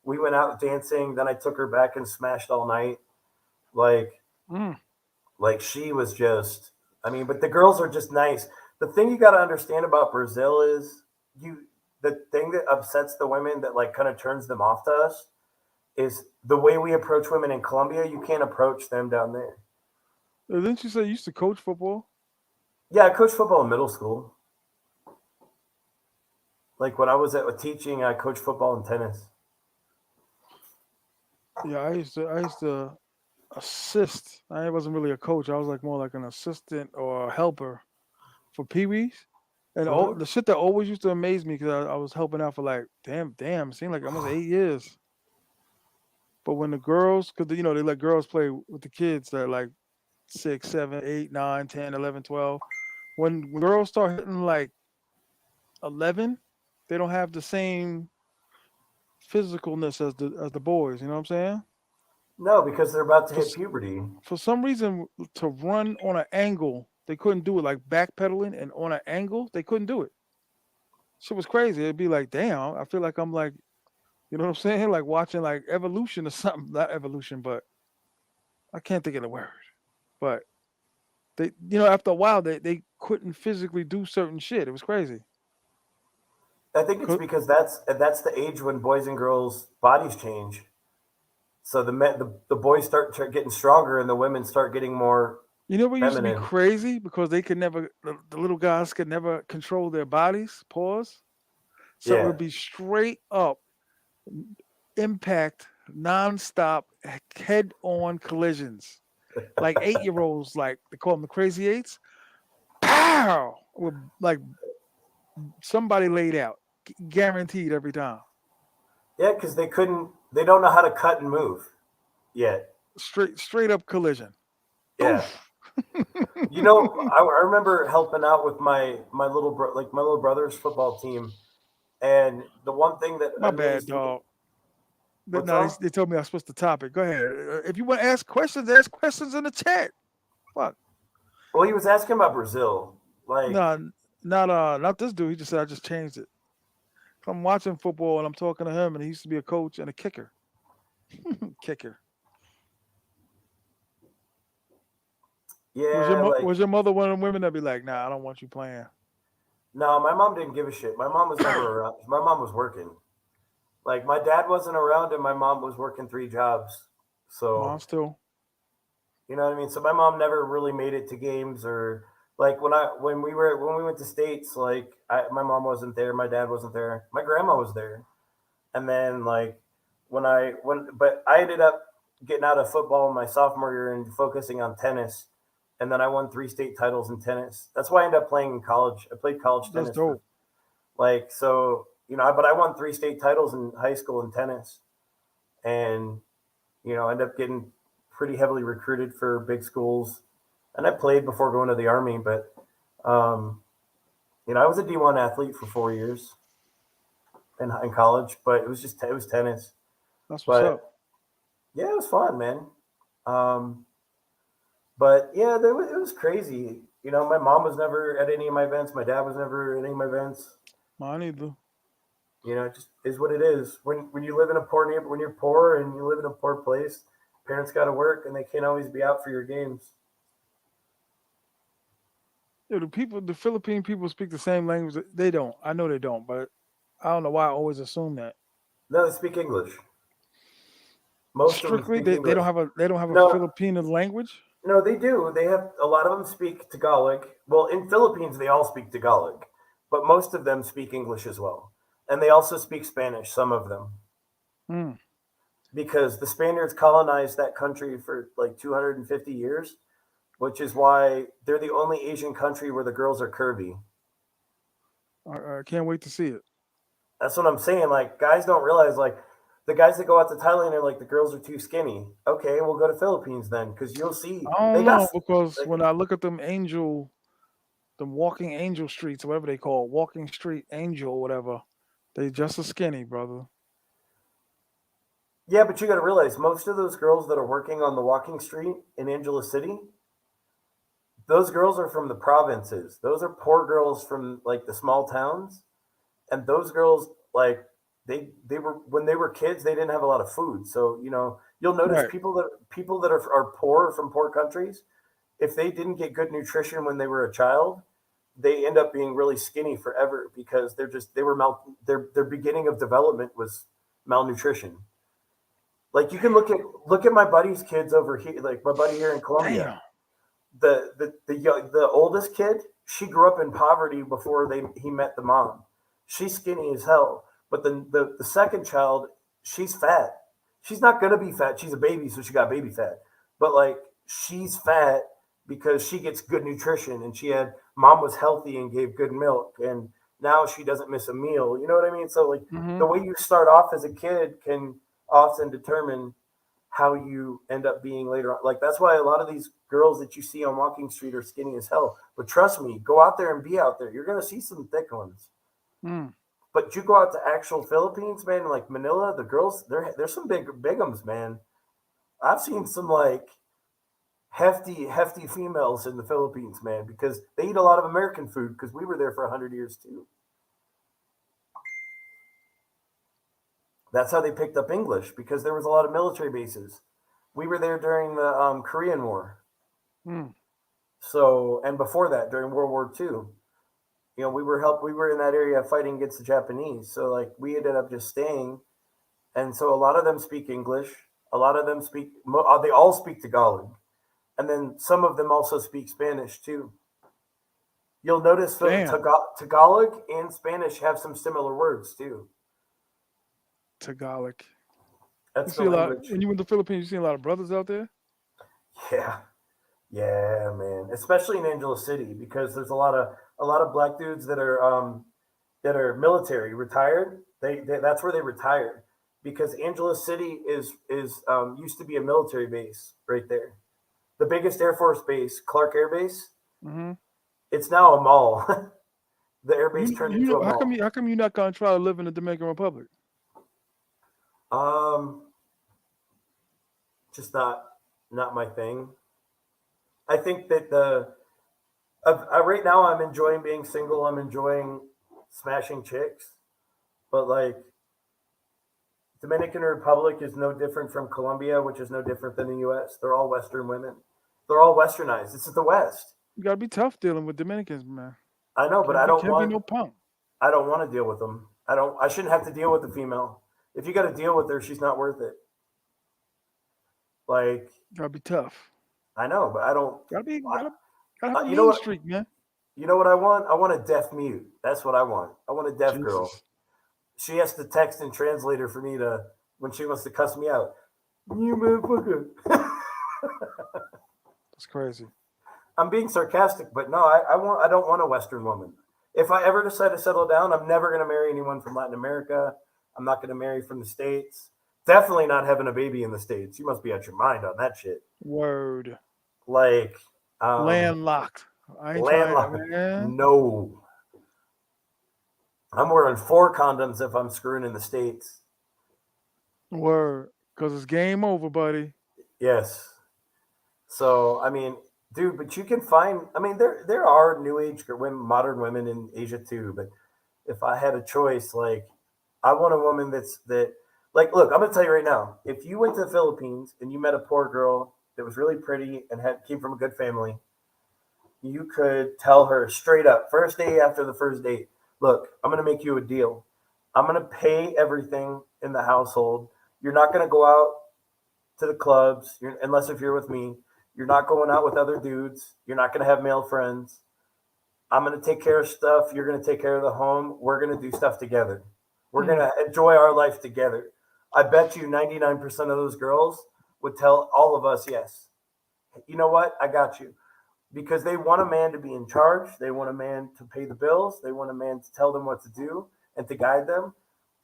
We went out dancing. Then I took her back and smashed all night. Like, Mm. like she was just. I mean, but the girls are just nice. The thing you got to understand about Brazil is you. The thing that upsets the women that like kind of turns them off to us is the way we approach women in Colombia. You can't approach them down there. Didn't you say you used to coach football? Yeah, I coached football in middle school. Like when I was at teaching, I coached football and tennis. Yeah, I used to assist. I wasn't really a coach. I was like more like an assistant or a helper for Pee Wees. And Hmm. the shit that always used to amaze me because I was helping out for like damn, it seemed like almost 8 years. But when the girls, because they let girls play with the kids that are like 6, 7, 8, 9, 10, 11, 12. When girls start hitting like 11, they don't have the same physicalness as the boys. You know what I'm saying? No, because they're about to For hit s- puberty. for some reason, to run on an angle, they couldn't do it. Like backpedaling and on an angle, they couldn't do it. Shit was crazy. It'd be like, damn, I feel like I'm like, you know what I'm saying? Like watching like evolution or something. Not evolution, but I can't think of the word. But after a while, they couldn't physically do certain shit. It was crazy. I think it's 'Cause- because that's the age when boys and girls' bodies change. So the boys start getting stronger and the women start getting more You know what used to be feminine. crazy because they could never, the little guys could never control their bodies. Pause. So it Yeah. would be straight up impact, nonstop, head on collisions. Like 8 year olds, like they call them the crazy eights. Pow! With like somebody laid out, guaranteed every time. Yeah, because they don't know how to cut and move yet. Straight up collision. Yeah. Oof. I remember helping out with my little brother's football team, and the one thing that My bad, amazed me, dog. But what's no, wrong? they told me I was supposed to topic. Go ahead. If you want to ask questions in the chat. Fuck. Well, he was asking about Brazil. Like, No, not this dude. He just said I just changed it. I'm watching football and I'm talking to him, and he used to be a coach and a kicker. Kicker. Was your yeah, like was your mother one of them women that be like, nah, I don't want you playing? no, my mom didn't give a shit. My mom was never around. My mom was working. Like my dad wasn't around, and my mom was working three jobs. So Mine's too. you know what I mean. So my mom never really made it to games or like when we went to states. Like my mom wasn't there, my dad wasn't there, my grandma was there, and then like but I ended up getting out of football in my sophomore year and focusing on tennis. And then I won three state titles in tennis. That's why I ended up playing in college. I played college That's tennis for dope. like so, but I won three state titles in high school in tennis, and I ended up getting pretty heavily recruited for big schools, and I played before going to the army. But um, I was a D1 athlete for 4 years in college, but it was tennis. That's what's up. But yeah, it was fun, man. Um, but yeah, it was crazy. My mom was never at any of my events. My dad was never at any of my events. Mine either. It just is what it is. When you live in a poor neighbor, when you're poor and you live in a poor place, parents got to work and they can't always be out for your games. Yeah, the Philippine people speak the same language. They don't. I know they don't, but I don't know why I always assume that. No, they speak English. Most of them Strictly, speak they English. don't have a No, Filipino language. no, they do. They have a lot of them speak Tagalog. Well, in Philippines, they all speak Tagalog, but most of them speak English as well, and they also speak Spanish. Some of them, Mm. because the Spaniards colonized that country for like 250 years, which is why they're the only Asian country where the girls are curvy. I can't wait to see it. That's what I'm saying. Like guys don't realize like the guys that go out to Thailand are like the girls are too skinny. Okay, we'll go to Philippines then because you'll see I they don't got know because like when I look at them walking angel streets, whatever they call it, walking street angel, whatever, they just as skinny, brother. yeah, but you got to realize most of those girls that are working on the walking street in Angela City, those girls are from the provinces. Those are poor girls from like the small towns, and those girls like they were when they were kids they didn't have a lot of food. So you'll notice Right. people that are poor from poor countries, if they didn't get good nutrition when they were a child, they end up being really skinny forever because they were their beginning of development was malnutrition. Like you can look at my buddy's kids over here, like my buddy here in Colombia. Damn. The oldest kid, she grew up in poverty before he met the mom. She's skinny as hell. But the second child, she's fat. She's not gonna be fat. She's a baby, so she got baby fat. But like she's fat because she gets good nutrition and she had mom was healthy and gave good milk and now she doesn't miss a meal. You know what I mean? So like Hmm. the way you start off as a kid can often determine how you end up being later on. Like that's why a lot of these girls that you see on Walking Street are skinny as hell. But trust me, go out there and be out there. You're gonna see some thick ones. Mm. But you go out to actual Philippines, man, like Manila, the girls, there's some bigums, man. I've seen some like hefty females in the Philippines, man, because they eat a lot of American food because we were there for 100 years too. That's how they picked up English because there was a lot of military bases. We were there during the Korean War. Mm. So, and before that, during World War II, we were in that area fighting against the Japanese. So, like, we ended up just staying, and so a lot of them speak English. A lot of them they all speak Tagalog, and then some of them also speak Spanish too. You'll notice Damn. Tagalog and Spanish have some similar words too. Tagalog. You That's the see a lot language. when you went to the Philippines. You see a lot of brothers out there. Yeah, yeah, man. Especially in Angela City because there's a lot of black dudes that are military retired. They that's where they retired because Angela City is used to be a military base right there. The biggest Air Force base, Clark Air Base. Hmm. It's now a mall. The air base turned You into know a mall. how come you not gonna try to live in the Dominican Republic? Um, just not my thing. I think that right now I'm enjoying being single. I'm enjoying smashing chicks, but like Dominican Republic is no different from Colombia, which is no different than the U.S. They're all Western women. They're all Westernized. This is the West. You gotta be tough dealing with Dominicans, man. I know, but Can't be no punk. I don't want to deal with them. I shouldn't have to deal with the female. If you got to deal with her, she's not worth it. Like Gotta be tough. I know, but I don't. Gotta be gotta have a You know mean what? streak, man. You know what I want? I want a deaf mute. That's what I want. I want a deaf girl. Jesus, She has to text and translate her for me to when she wants to cuss me out. You motherfucker. that's crazy. I'm being sarcastic, but no, I don't want a Western woman. If I ever decide to settle down, I'm never going to marry anyone from Latin America. I'm not going to marry from the States. Definitely not having a baby in the States. You must be out your mind on that shit. Word. Like, um, Landlocked. I ain't trying, landlocked. man. No. I'm wearing 4 condoms if I'm screwing in the States. Word. Cause it's game over, buddy. Yes. So, I mean, dude, but you can find, I mean, there are new age women, modern women in Asia too, but if I had a choice, like I want a woman that like look, I'm gonna tell you right now, if you went to the Philippines and you met a poor girl that was really pretty and had came from a good family, you could tell her straight up, first day after the first date, look, I'm gonna make you a deal. I'm gonna pay everything in the household. You're not gonna go out to the clubs unless if you're with me. You're not going out with other dudes. You're not gonna have male friends. I'm going to take care of stuff. You're going to take care of the home. We're going to do stuff together. We're going Mm. to enjoy our life together. I bet you 99% of those girls would tell all of us, yes. You know what? I got you. because they want a man to be in charge. They want a man to pay the bills. They want a man to tell them what to do and to guide them.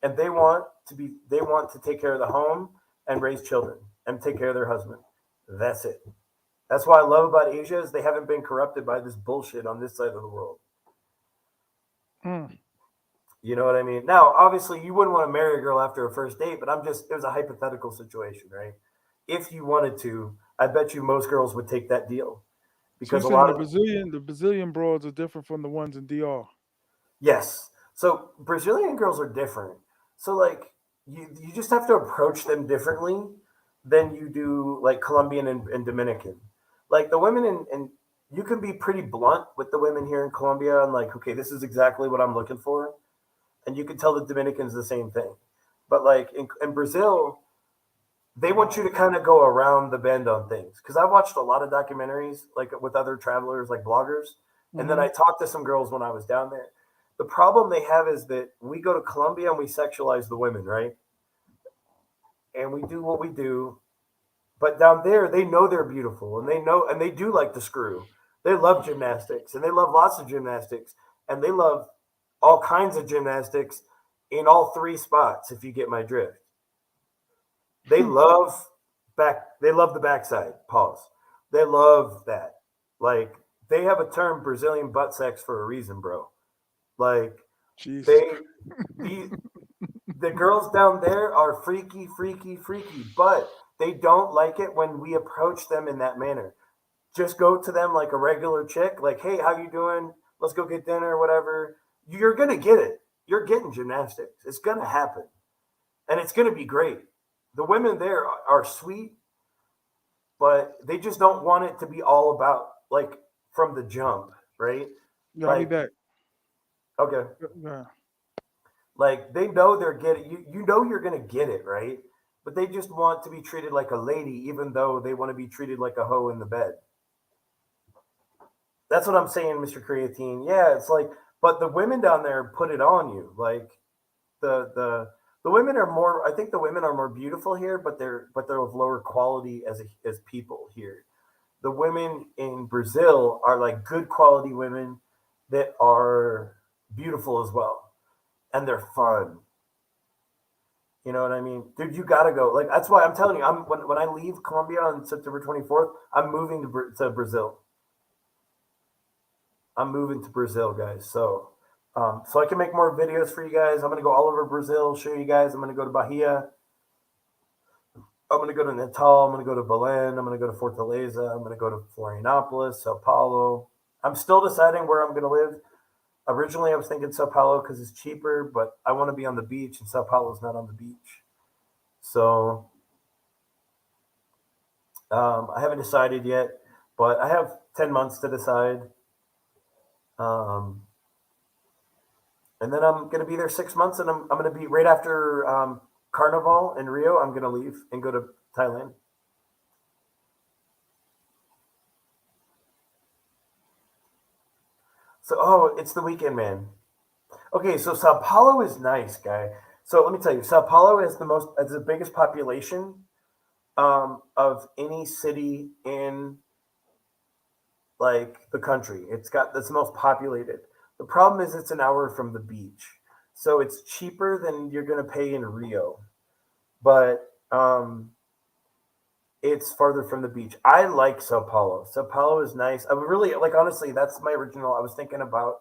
And they want to take care of the home and raise children and take care of their husband. That's it. That's what I love about Asia is they haven't been corrupted by this bullshit on this side of the world. Mm. You know what I mean? Now, obviously, you wouldn't want to marry a girl after a first date, but it was a hypothetical situation, right? If you wanted to, I bet you most girls would take that deal So you because a saying lot of, the Brazilian broads are different from the ones in DR? yes. So Brazilian girls are different. So, like, you just have to approach them differently than you do, like, Colombian and Dominican. Like, the women you can be pretty blunt with the women here in Colombia and, like, okay, this is exactly what I'm looking for. And you can tell the Dominicans the same thing. But like in Brazil, they want you to kind of go around the bend on things. Because I watched a lot of documentaries like with other travelers, like bloggers, and then Mm-hmm. I talked to some girls when I was down there. The problem they have is that we go to Colombia and we sexualize the women, right? And we do what we do, but down there they know they're beautiful and they know and they do like to screw. They love gymnastics and they love lots of gymnastics and they love all kinds of gymnastics in all three spots if you get my drift. They love they love the backside. Pause. They love that. Like they have a term Brazilian butt sex for a reason, bro. Like Jesus. they the the girls down there are freaky, freaky, freaky, but they don't like it when we approach them in that manner. Just go to them like a regular chick, like, hey, how you doing? Let's go get dinner, whatever. You're gonna get it. You're getting gymnastics. It's gonna happen. And it's gonna be great. The women there are sweet, but they just don't want it to be all about like from the jump, right? Yeah, I'll be Like, back. okay. Yeah. Like they know they're getting you know you're gonna get it, right? But they just want to be treated like a lady, even though they want to be treated like a hoe in the bed. That's what I'm saying, Mr. Creatine. Yeah, it's like, but the women down there put it on you. Like the the the women are more. I think the women are more beautiful here, but they're of lower quality as people here. The women in Brazil are like good quality women that are beautiful as well, and they're fun. You know what I mean, dude? You gotta go. Like that's why I'm telling you. When I leave Colombia on September 24th, I'm moving to Brazil. I'm moving to Brazil, guys. So I can make more videos for you guys. I'm gonna go all over Brazil, show you guys. I'm gonna go to Bahia. I'm gonna go to Natal. I'm gonna go to Belém. I'm gonna go to Fortaleza. I'm gonna go to Florianopolis, Sao Paulo. I'm still deciding where I'm gonna live. Originally, I was thinking Sao Paulo because it's cheaper, but I want to be on the beach, and Sao Paulo's not on the beach. So I haven't decided yet, but I have 10 months to decide. Um, and then I'm going to be there 6 months, and I'm going to be right after Carnival in Rio. I'm going to leave and go to Thailand. So, oh, it's the weekend, man. Okay, so Sao Paulo is nice, guy. So let me tell you, Sao Paulo has the biggest population of any city in like the country. That's the most populated. The problem is it's an hour from the beach, so it's cheaper than you're gonna pay in Rio, but it's farther from the beach. I like Sao Paulo. Sao Paulo is nice. I would really like honestly. That's my original. I was thinking about.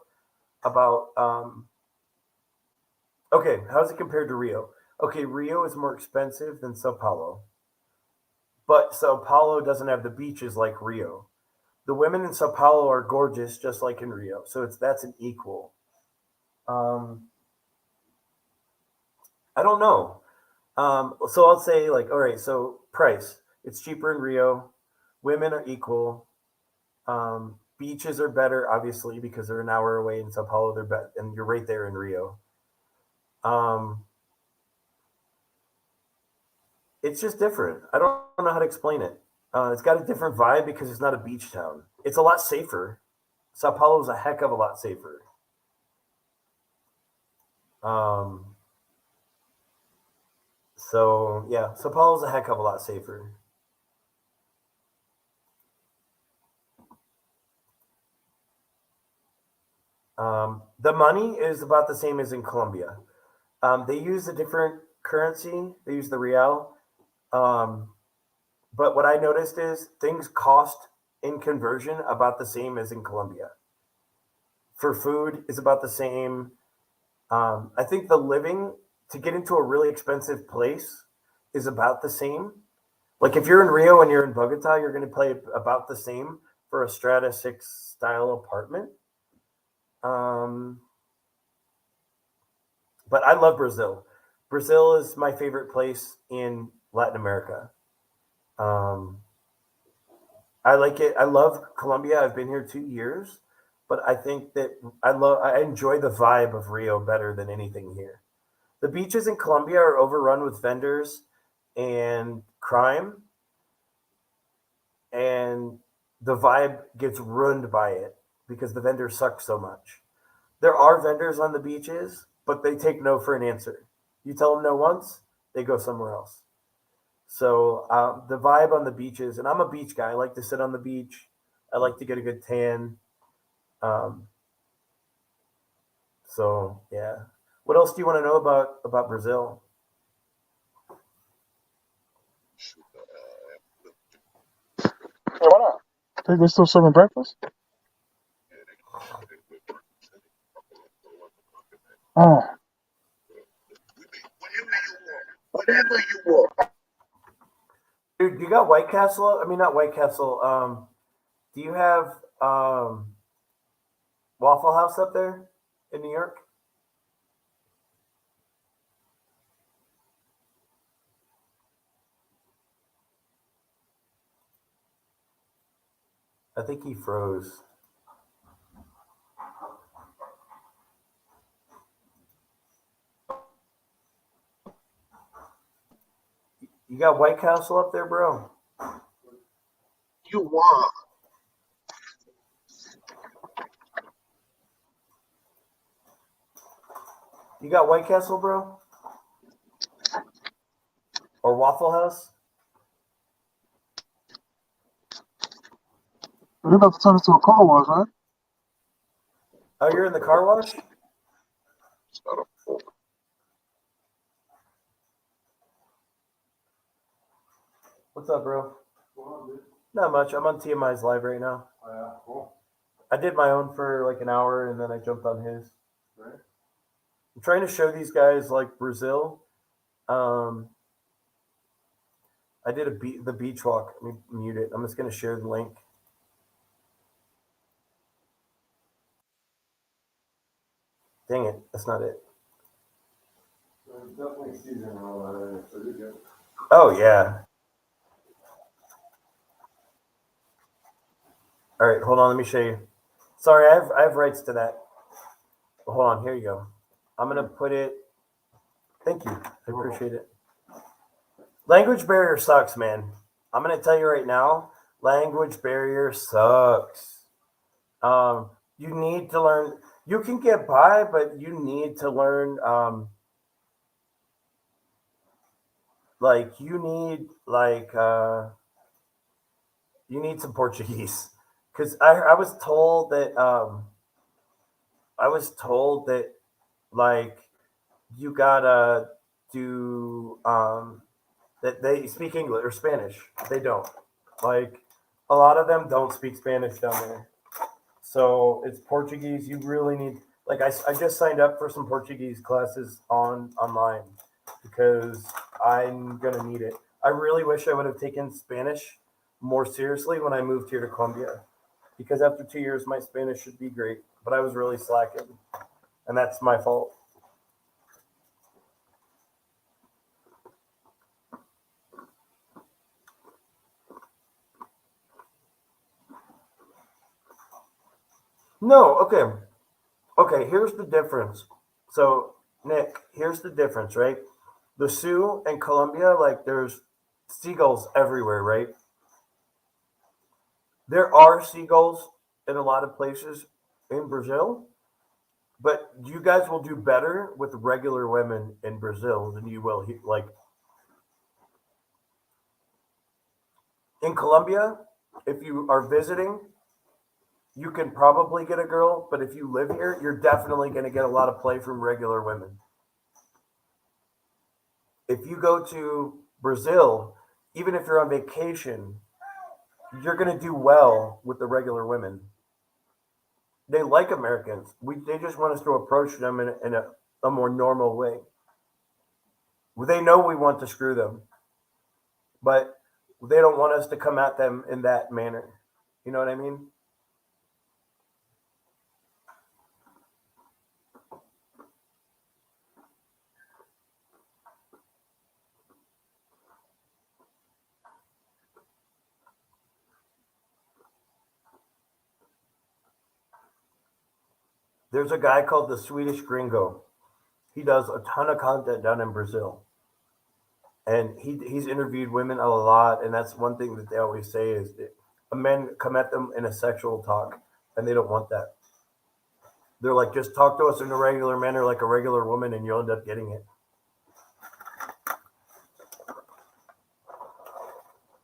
Okay, how's it compared to Rio? Okay, Rio is more expensive than Sao Paulo, but Sao Paulo doesn't have the beaches like Rio. The women in Sao Paulo are gorgeous, just like in Rio. So that's an equal. Um, I don't know. So I'll say like, all right. So price, it's cheaper in Rio. Women are equal. Beaches are better, obviously, because they're an hour away in Sao Paulo. They're better, and you're right there in Rio. Um, it's just different. I don't know how to explain it. It's got a different vibe because it's not a beach town. It's a lot safer. Sao Paulo is a heck of a lot safer. Um, so yeah, Sao Paulo's a heck of a lot safer. The money is about the same as in Colombia. They use a different currency. They use the real. Um, but what I noticed is things cost in conversion about the same as in Colombia. For food is about the same. I think the living to get into a really expensive place is about the same. Like if you're in Rio and you're in Bogota, you're going to pay about the same for a Strata 6 style apartment. Um, but I love Brazil. Brazil is my favorite place in Latin America. Um, I like it. I love Colombia. I've been here 2 years, but I think that I enjoy the vibe of Rio better than anything here. The beaches in Colombia are overrun with vendors and crime, and the vibe gets ruined by it because the vendors suck so much. There are vendors on the beaches, but they take no for an answer. You tell them no once, they go somewhere else. So the vibe on the beaches, and I'm a beach guy. I like to sit on the beach. I like to get a good tan. Um, so yeah. What else do you want to know about Brazil? Yeah, why not? They still serving breakfast? Oh, whatever you want. Dude, you got White Castle? I mean, not White Castle. Do you have Waffle House up there in New York? I think he froze. You got White Castle up there, bro? You want. You got White Castle, bro? Or Waffle House? You're about to turn into a car wash, right? Oh, you're in the car wash? What's up, bro? Not much. I'm on T.M.I.'s live right now. I did my own for like an hour and then I jumped on his. I'm trying to show these guys like Brazil. Um, I did the beach walk. Let me mute it. I'm just going to share the link. Dang it. That's not it. Oh, yeah. All right. Hold on. Let me show you. Sorry, I have rights to that. Hold on. Here you go. I'm going to put it. Thank you. I appreciate it. Language barrier sucks, man. I'm going to tell you right now, language barrier sucks. Um, you need to learn. You can get by, but you need to learn. Like you need some Portuguese because I was told that like you gotta do that they speak English or Spanish. They don't. Like a lot of them don't speak Spanish down there. So it's Portuguese. You really need like I just signed up for some Portuguese classes online because I'm gonna need it. I really wish I would have taken Spanish more seriously when I moved here to Colombia because after 2 years my Spanish should be great, but I was really slacking, and that's my fault. No, okay, okay. Here's the difference. So Nick, here's the difference, right? The Sioux and Colombia, like there's seagulls everywhere, right? There are seagulls in a lot of places in Brazil, but you guys will do better with regular women in Brazil than you will here. Like in Colombia, if you are visiting, you can probably get a girl, but if you live here, you're definitely going to get a lot of play from regular women. If you go to Brazil, even if you're on vacation, you're going to do well with the regular women. They like Americans. They just want us to approach them in a more normal way. They know we want to screw them, but they don't want us to come at them in that manner. You know what I mean? There's a guy called the Swedish Gringo. He does a ton of content down in Brazil. And he's interviewed women a lot, and that's one thing that they always say is that men come at them in a sexual talk, and they don't want that. They're like, just talk to us in a regular manner, like a regular woman, and you'll end up getting it.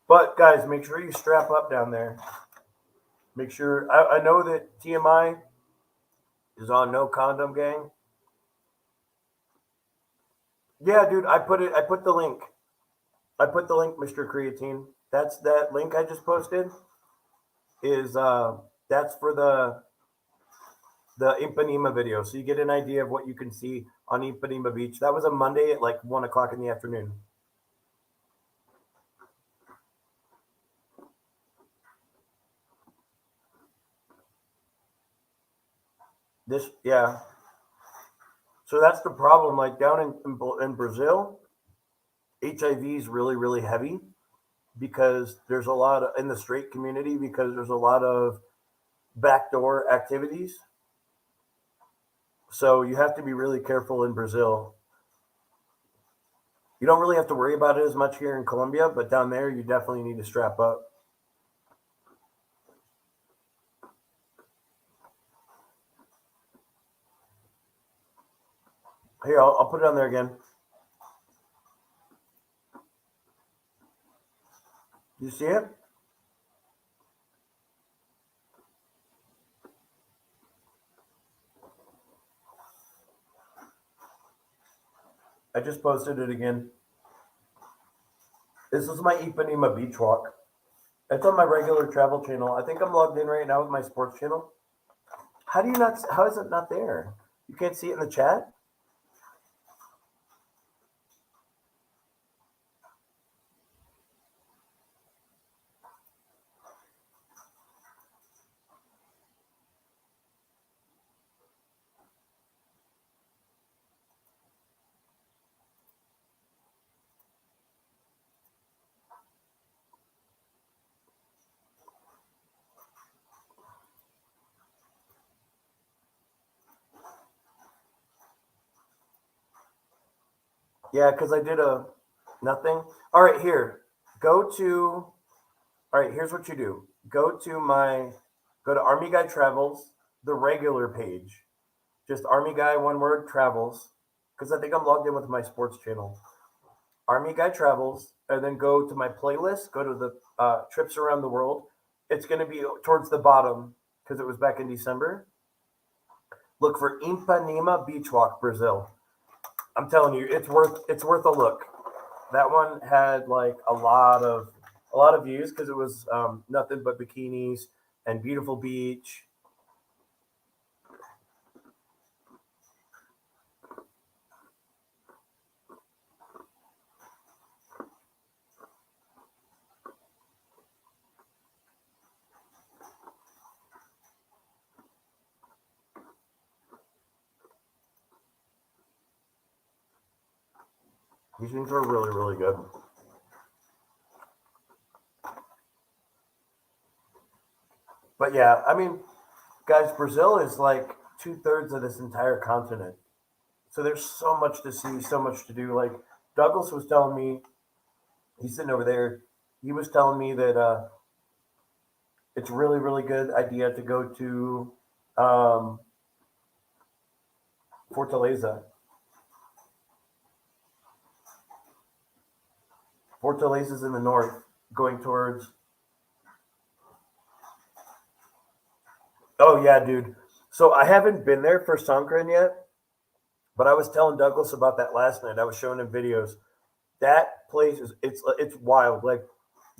But guys, make sure you strap up down there. Make sure. I know that T.M.I is on No Condom Gang. Yeah, dude, I put it. I put the link. I put the link, Mr. Creatine. That's that link I just posted. Is that's for the Ipanema video, so you get an idea of what you can see on Ipanema Beach. That was a Monday at like 1 o'clock in the afternoon. Yeah. So that's the problem. Like down in Brazil, HIV is really really heavy because there's a lot of, in the straight community, because there's a lot of backdoor activities. So you have to be really careful in Brazil. You don't really have to worry about it as much here in Colombia, but down there you definitely need to strap up. Here, I'll put it on there again. You see it? I just posted it again. This is my Ipanema beach walk. It's on my regular travel channel. I think I'm logged in right now with my sports channel. How do you not? How is it not there? You can't see it in the chat? Yeah, because I did a nothing. All right, here. Go to. All right, here's what you do. Go to Army Guy Travels, the regular page. Just Army Guy, one word, Travels. Because I think I'm logged in with my sports channel. Army Guy Travels, and then go to my playlist. Go to the trips around the world. It's going to be towards the bottom because it was back in December. Look for Ipanema Beach Walk, Brazil. I'm telling you, it's worth a look. That one had like a lot of views because it was nothing but bikinis and beautiful beach. These things are really really good. But yeah, I mean, guys, Brazil is like 2/3 of this entire continent. So there's so much to see, so much to do. Like Douglas was telling me, he's sitting over there. He was telling me that it's really, really good idea to go to um, Fortaleza. Fortaleza's in the north, going towards Oh yeah, dude. So I haven't been there for songkran yet, but I was telling Douglas about that last night. I was showing him videos. That place is it's wild. Like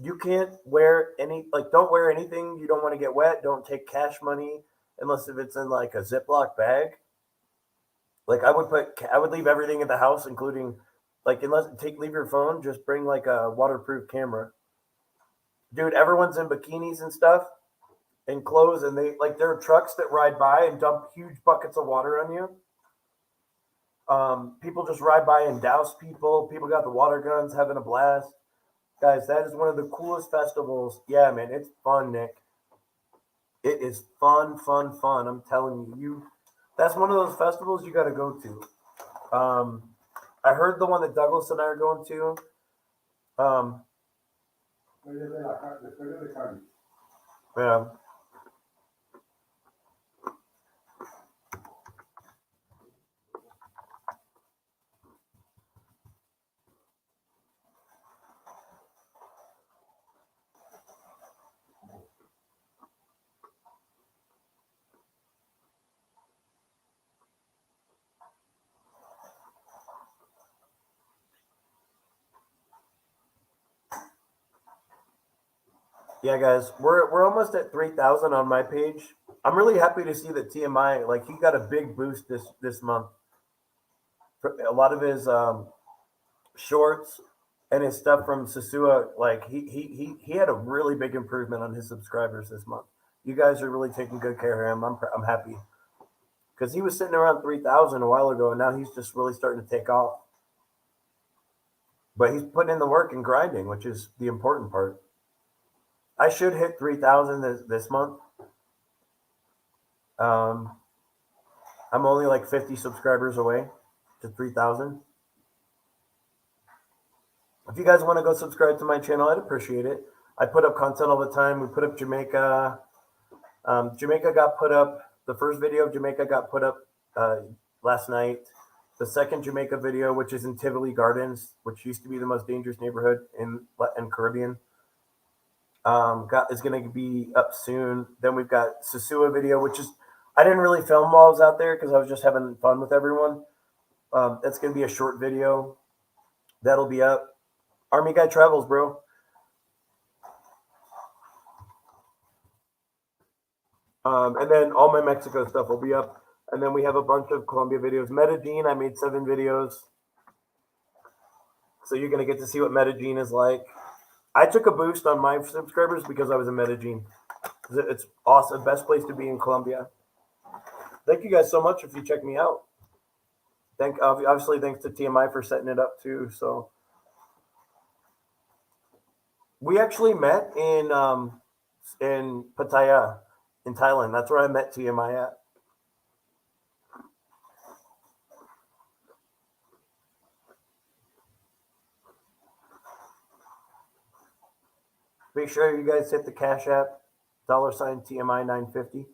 you can't wear any like don't wear anything you don't want to get wet. Don't take cash money unless if it's in like a Ziploc bag. Like I would leave everything at the house, including like unless take leave your phone. Just bring like a waterproof camera, dude. Everyone's in bikinis and stuff and clothes, and they like there are trucks that ride by and dump huge buckets of water on you. People just ride by and douse people. People got the water guns, having a blast. Guys, that is one of the coolest festivals. Yeah, man, it's fun, Nick. It is fun, fun, fun. I'm telling you, that's one of those festivals you got to go to. I heard the one that Douglas and I are going to. Um, yeah, yeah, guys, we're almost at 3,000 on my page. I'm really happy to see that T.M.I. like he got a big boost this month. A lot of his shorts and his stuff from Sosua, like he had a really big improvement on his subscribers this month. You guys are really taking good care of him. I'm happy because he was sitting around 3,000 a while ago, and now he's just really starting to take off. But he's putting in the work and grinding, which is the important part. I should hit 3,000 this month. Um, I'm only like 50 subscribers away to 3,000. If you guys want to go subscribe to my channel, I'd appreciate it. I put up content all the time. We put up Jamaica. Jamaica got put up. The first video of Jamaica got put up last night. The second Jamaica video, which is in Tivoli Gardens, which used to be the most dangerous neighborhood in Caribbean, is going to be up soon. Then we've got Sosua video, which is I didn't really film while I was out there because I was just having fun with everyone. That's going to be a short video. That'll be up. Army Guy Travels, bro. And then all my Mexico stuff will be up. And then we have a bunch of Colombia videos. Medellin, I made 7 videos. So you're going to get to see what Medellin is like. I took a boost on my subscribers because I was in Medellin. It's awesome. Best place to be in Colombia. Thank you guys so much if you check me out. Obviously, thanks to T.M.I. for setting it up too. So we actually met in Pattaya in Thailand. That's where I met T.M.I. at. Make sure you guys hit the Cash App, $ TMI 950.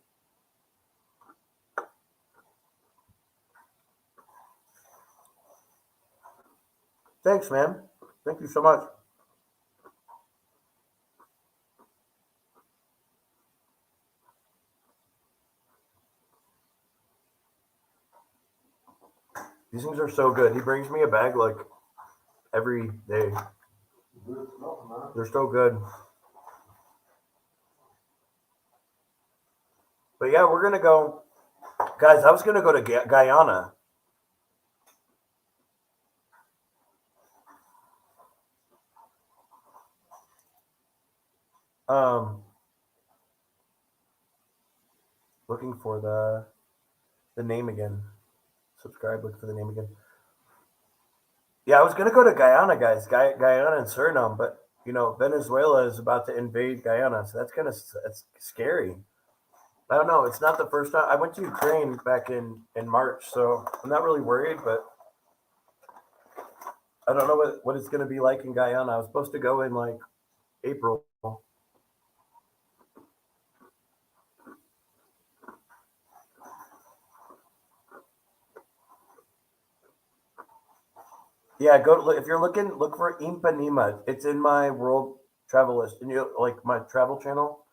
Thanks, man. Thank you so much. These things are so good. He brings me a bag like every day. They're so good. But yeah, we're gonna go, guys. I was gonna go to Guyana. Um, looking for the name again. Subscribe. Look for the name again. Yeah, I was gonna go to Guyana, guys. Guyana and Suriname, but you know Venezuela is about to invade Guyana, so that's scary. I don't know. It's not the first time. I went to Ukraine back in March, so I'm not really worried, but I don't know what it's going to be like in Guyana. I was supposed to go in like April. Yeah, go if you're looking, look for Impanema. It's in my world travel list, and you like my travel channel,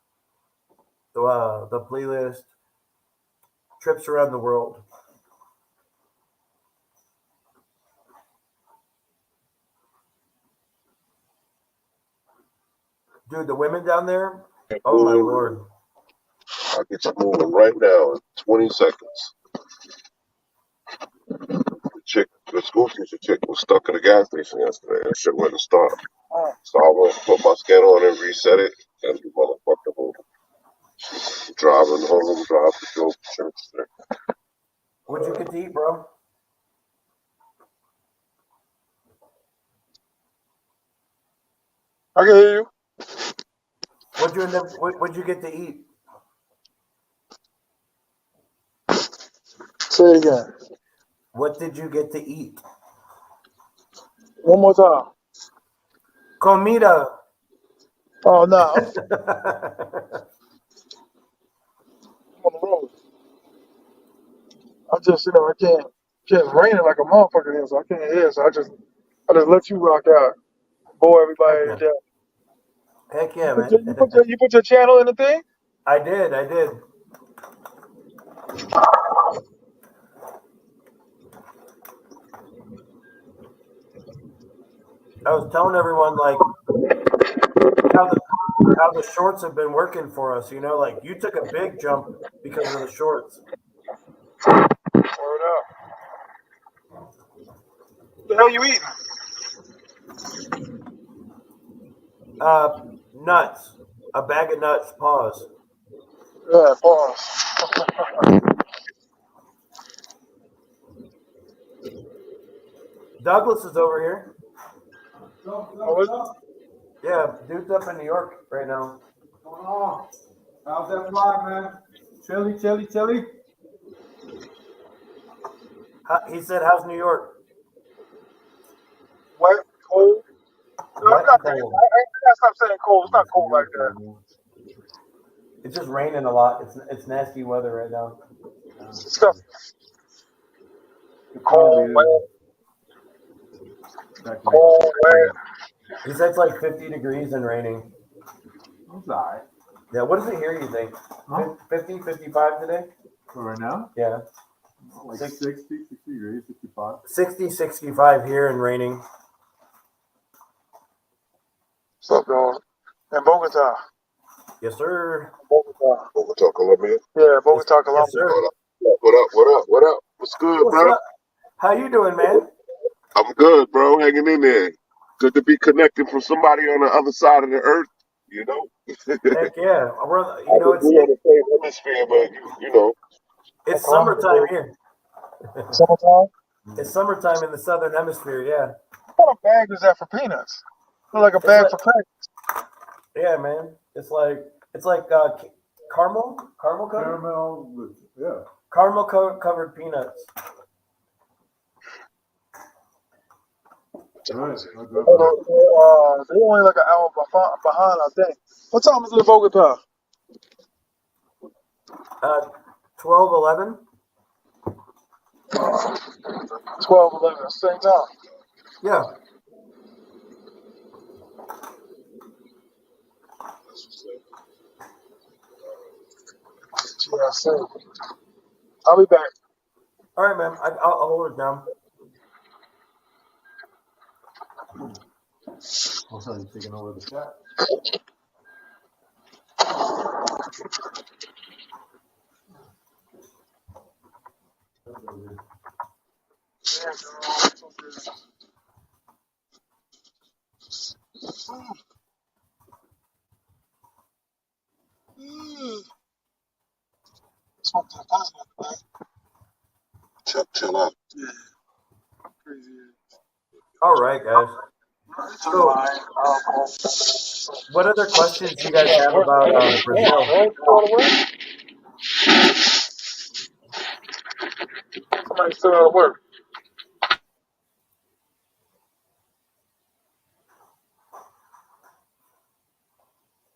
the playlist. trips around the world. Dude, the women down there, oh my lord. I'll get you moving right now in 20 seconds. The school teacher chick was stuck at a gas station yesterday. That shit wouldn't start. So I went to put my scan on and reset it, and the motherfucker was driving home, drove to church. What'd you get to eat, bro? I can hear you. What'd you get to eat? Say it again. What did you get to eat? One more time. Comida. Oh no, I'm on the road. I just, I can't. It's raining like a motherfucker here, so I can't hear. So I just let you rock out. Boy, everybody Heck to yeah, death. Heck yeah, man. You put your channel in the thing? I did. I was telling everyone like how the shorts have been working for us. Like you took a big jump because of the shorts. Word up. What the hell you eating? Nuts. A bag of nuts. Pause. Yeah, pause. Douglas is over here. Oh, is it? Yeah, dude's up in New York right now. What's going on? How's that fly, man? Chilly. He said, "How's New York?" Wet, cold. No, Wet it's not and that. I cold. gotta stop saying cold. It's not cold like that. It's just raining a lot. It's nasty weather right now. It's disgusting. Cold, wet, cold, wet. He said it's like 50 degrees and raining. That's all right. Yeah, what is it here, you think? Huh? 50, 55 today? For right now? Yeah. Like 60 degrees, 65. 60, 65 here and raining. What's up, dog? In Bogota. Yes, sir. Bogota. Bogota, Colombia. Yeah, Bogota, Colombia. Yes, sir. What up? What's good, What's bro? up? How you doing, man? I'm good, bro. Hanging in there. Good to be connected from somebody on the other side of the earth, you know? Heck yeah. We're, We on the same hemisphere, but, it's summertime here. Summertime? It's summertime in the southern hemisphere, yeah. What kind of bag is that for peanuts? Look like a It's bag like- for crack. Yeah, man. It's like caramel covered? Caramel, yeah. Caramel covered peanuts. Nice. They're only like an hour behind, I think. What time is it in Bogota? 12:11. 12:11. Same time. Yeah. Yeah, same. I'll be back. All right, man. I'll hold it down. Also, you're taking over the chat. chill out. Yeah. Crazy. All right, guys. So, what other questions do you guys have about Brazil? Somebody's still out of work.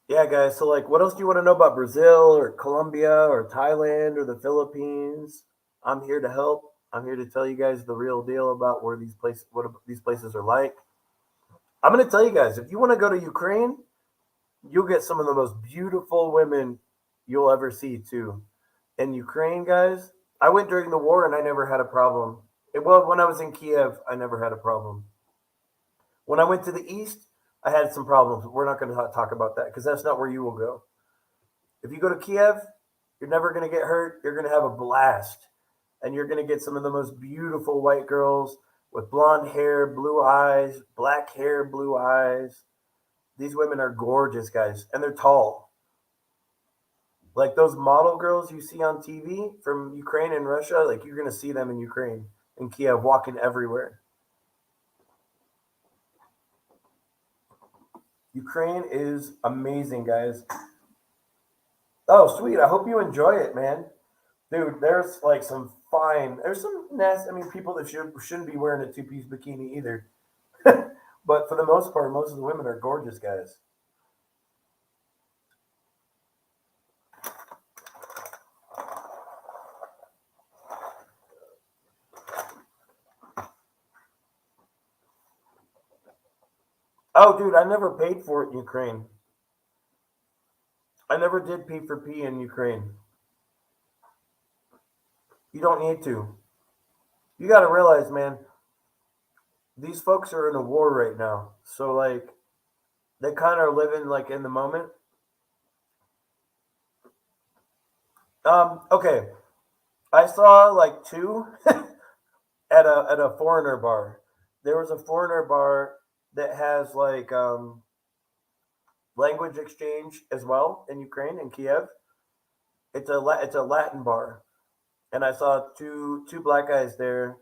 Yeah, guys. So, like, what else do you want to know about Brazil or Colombia or Thailand or the Philippines? I'm here to help. I'm here to tell you guys the real deal about what these places are like. I'm going to tell you guys, if you want to go to Ukraine, you'll get some of the most beautiful women you'll ever see too. In Ukraine, guys, I went during the war and I never had a problem. Well, when I was in Kiev, I never had a problem. When I went to the east, I had some problems. We're not going to talk about that because that's not where you will go. If you go to Kiev, you're never going to get hurt. You're going to have a blast. And you're going to get some of the most beautiful white girls with blonde hair, blue eyes, black hair, blue eyes. These women are gorgeous, guys, and they're tall. Like those model girls you see on TV from Ukraine and Russia, like you're going to see them in Ukraine and Kiev walking everywhere. Ukraine is amazing, guys. Oh, sweet. I hope you enjoy it, man. Dude, there's like there's some nasty, I mean, people that shouldn't be wearing a two-piece bikini either. But for the most part, most of the women are gorgeous, guys. Oh, dude, I never paid for it in Ukraine. I never did P for P in Ukraine. You don't need to. You got to realize, man, these folks are in a war right now. So, like, they kind of are living, like, in the moment. Okay. I saw, like, two at a foreigner bar. There was a foreigner bar that has, like, language exchange as well in Ukraine, in Kiev. It's a Latin bar. And I saw two black guys there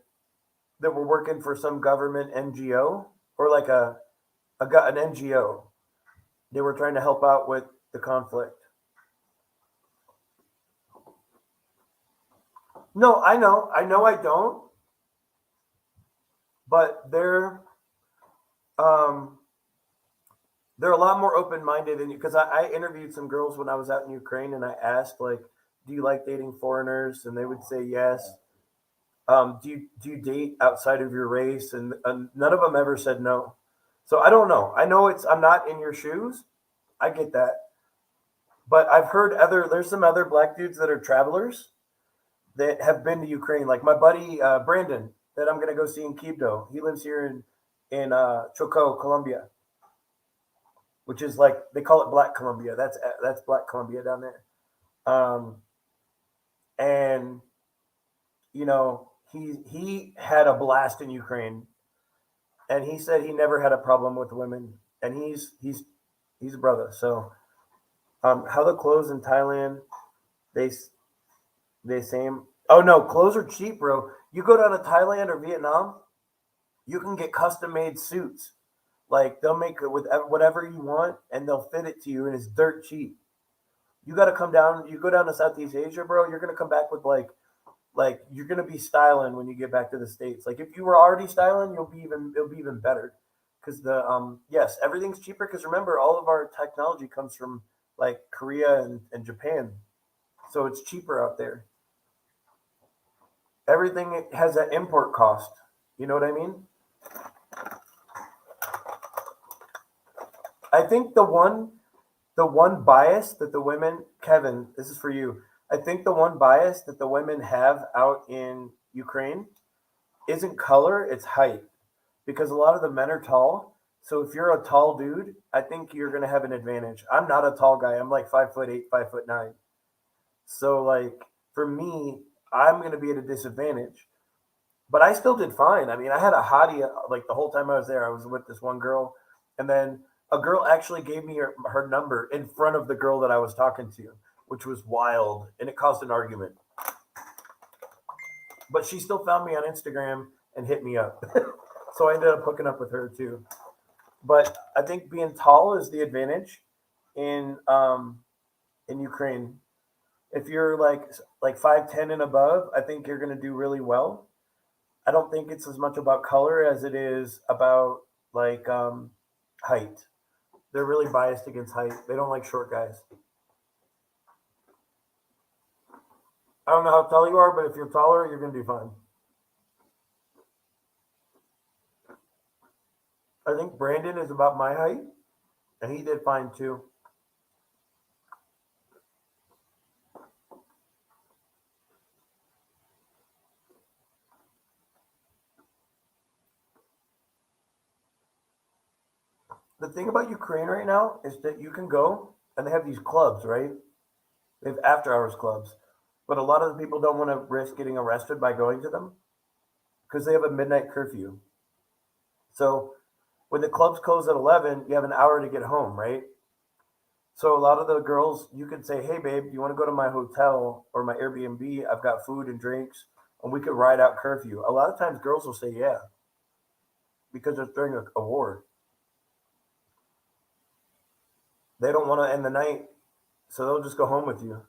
that were working for some government NGO or like an NGO. They were trying to help out with the conflict. No, I know, I don't, but um, they're a lot more open minded than you. Because I interviewed some girls when I was out in Ukraine, and I asked like, "Do you like dating foreigners?" And they would say yes. Do you date outside of your race? And none of them ever said no. So I don't know. I know I'm not in your shoes. I get that. But I've heard there's some other black dudes that are travelers that have been to Ukraine. Like my buddy Brandon, that I'm gonna go see in Quibdó. He lives here in Choco, Colombia, which is like they call it Black Colombia. That's Black Colombia down there. Um, and you know he had a blast in Ukraine, and he said he never had a problem with women, and he's a brother. So how the clothes in Thailand they they same. Oh no, clothes are cheap, bro. You go down to Thailand or Vietnam, you can get custom made suits. Like they'll make it with whatever you want, and they'll fit it to you, and it's dirt cheap. You got to come down. You go down to Southeast Asia, bro. You're gonna come back with like you're gonna be styling when you get back to the States. Like if you were already styling, it'll be even better. Because the yes, everything's cheaper. Because remember, all of our technology comes from like Korea and Japan, so it's cheaper out there. Everything has that import cost. You know what I mean? I think the one bias that the women, Kevin, this is for you. I think the one bias that the women have out in Ukraine isn't color, it's height. Because a lot of the men are tall. So if you're a tall dude, I think you're gonna have an advantage. I'm not a tall guy. I'm like 5'8", 5'9". So like for me, I'm gonna be at a disadvantage. But I still did fine. I mean, I had a hottie like the whole time I was there. I was with this one girl, and then a girl actually gave me her number in front of the girl that I was talking to, which was wild, and it caused an argument. But she still found me on Instagram and hit me up, so I ended up hooking up with her too. But I think being tall is the advantage in Ukraine. If you're like 5'10" and above, I think you're gonna do really well. I don't think it's as much about color as it is about like height. They're really biased against height. They don't like short guys. I don't know how tall you are, but if you're taller, you're gonna do fine. I think Brandon is about my height, and he did fine too. The thing about Ukraine right now is that you can go and they have these clubs, right? They have after hours clubs. But a lot of the people don't want to risk getting arrested by going to them because they have a midnight curfew. So when the clubs close at 11, you have an hour to get home, right? So a lot of the girls, you could say, "Hey, babe, do you want to go to my hotel or my Airbnb? I've got food and drinks, and we could ride out curfew." A lot of times, girls will say, "Yeah," because it's during a war. They don't want to end the night, so they'll just go home with you.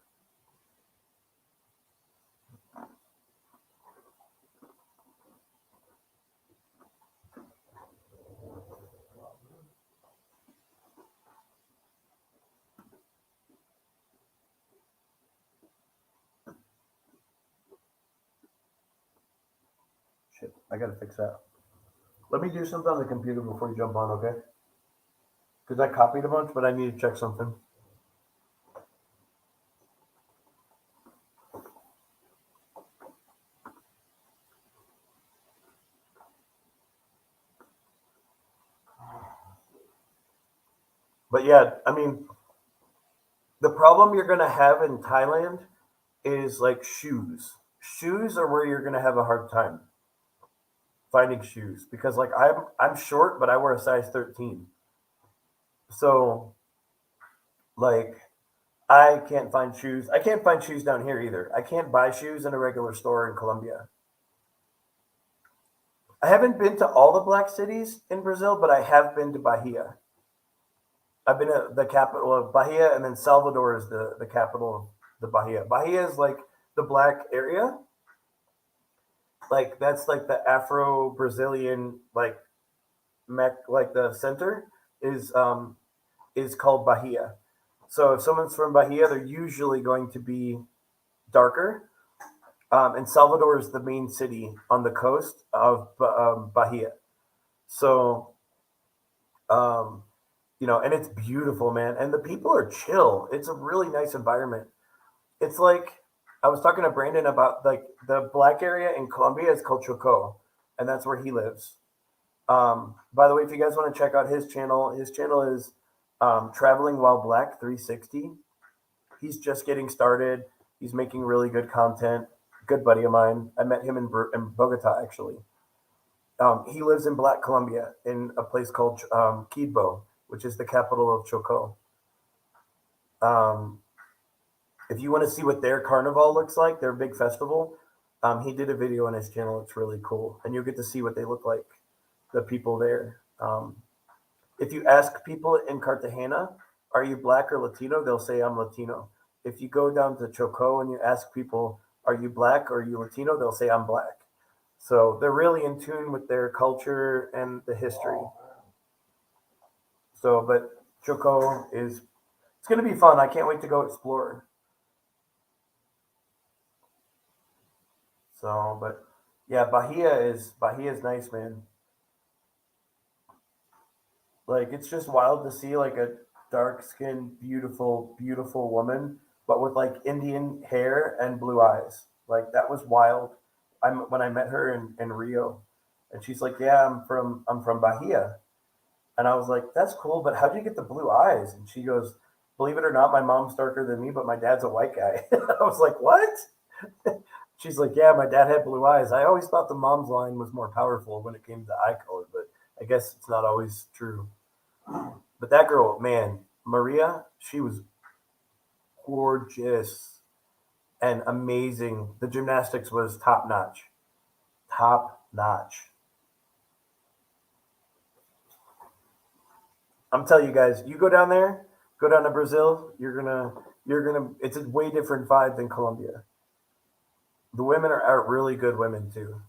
Shit, I gotta fix that. Let me do something on the computer before you jump on, okay? Because I copied a bunch, but I need to check something. But yeah, I mean, the problem you're gonna have in Thailand is like shoes. Shoes are where you're gonna have a hard time finding shoes because like I'm short, but I wear a size 13. So like I can't find shoes. I can't find shoes down here either. I can't buy shoes in a regular store in Colombia. I haven't been to all the black cities in Brazil, but I have been to Bahia. I've been to the capital of Bahia, and then Salvador is the capital of the Bahia. Bahia is like the black area. Like that's like the Afro Brazilian like the center is is called Bahia. So if someone's from Bahia, they're usually going to be darker. And Salvador is the main city on the coast of Bahia. So um, and it's beautiful, man. And the people are chill. It's a really nice environment. It's like I was talking to Brandon about like the black area in Colombia is called Choco, and that's where he lives. By the way, if you guys want to check out his channel is Traveling While Black 360. He's just getting started. He's making really good content. Good buddy of mine. I met him in Bogota actually. He lives in Black Colombia in a place called Quibdó, which is the capital of Choco. Um, if you want to see what their carnival looks like, their big festival, he did a video on his channel. It's really cool, and you'll get to see what they look like, the people there. If you ask people in Cartagena, "Are you black or Latino?" They'll say, "I'm Latino." If you go down to Choco and you ask people, "Are you black or are you Latino?" They'll say, "I'm black." So they're really in tune with their culture and the history. So, but Choco is it's going to be fun. I can't wait to go explore. So, but yeah, Bahia is nice, man. Like it's just wild to see like a dark skinned, beautiful, beautiful woman, but with like Indian hair and blue eyes. Like that was wild. I'm when I met her in Rio, and she's like, "Yeah, I'm from Bahia," and I was like, "That's cool, but how'd you get the blue eyes?" And she goes, "Believe it or not, my mom's darker than me, but my dad's a white guy." I was like, "What?" She's like, "Yeah, my dad had blue eyes." I always thought the mom's line was more powerful when it came to eye color, but I guess it's not always true. But that girl, man, Maria, she was gorgeous and amazing. The gymnastics was top notch. Top notch. I'm telling you guys, you go down to Brazil, you're gonna it's a way different vibe than Colombia. The women are really good women too.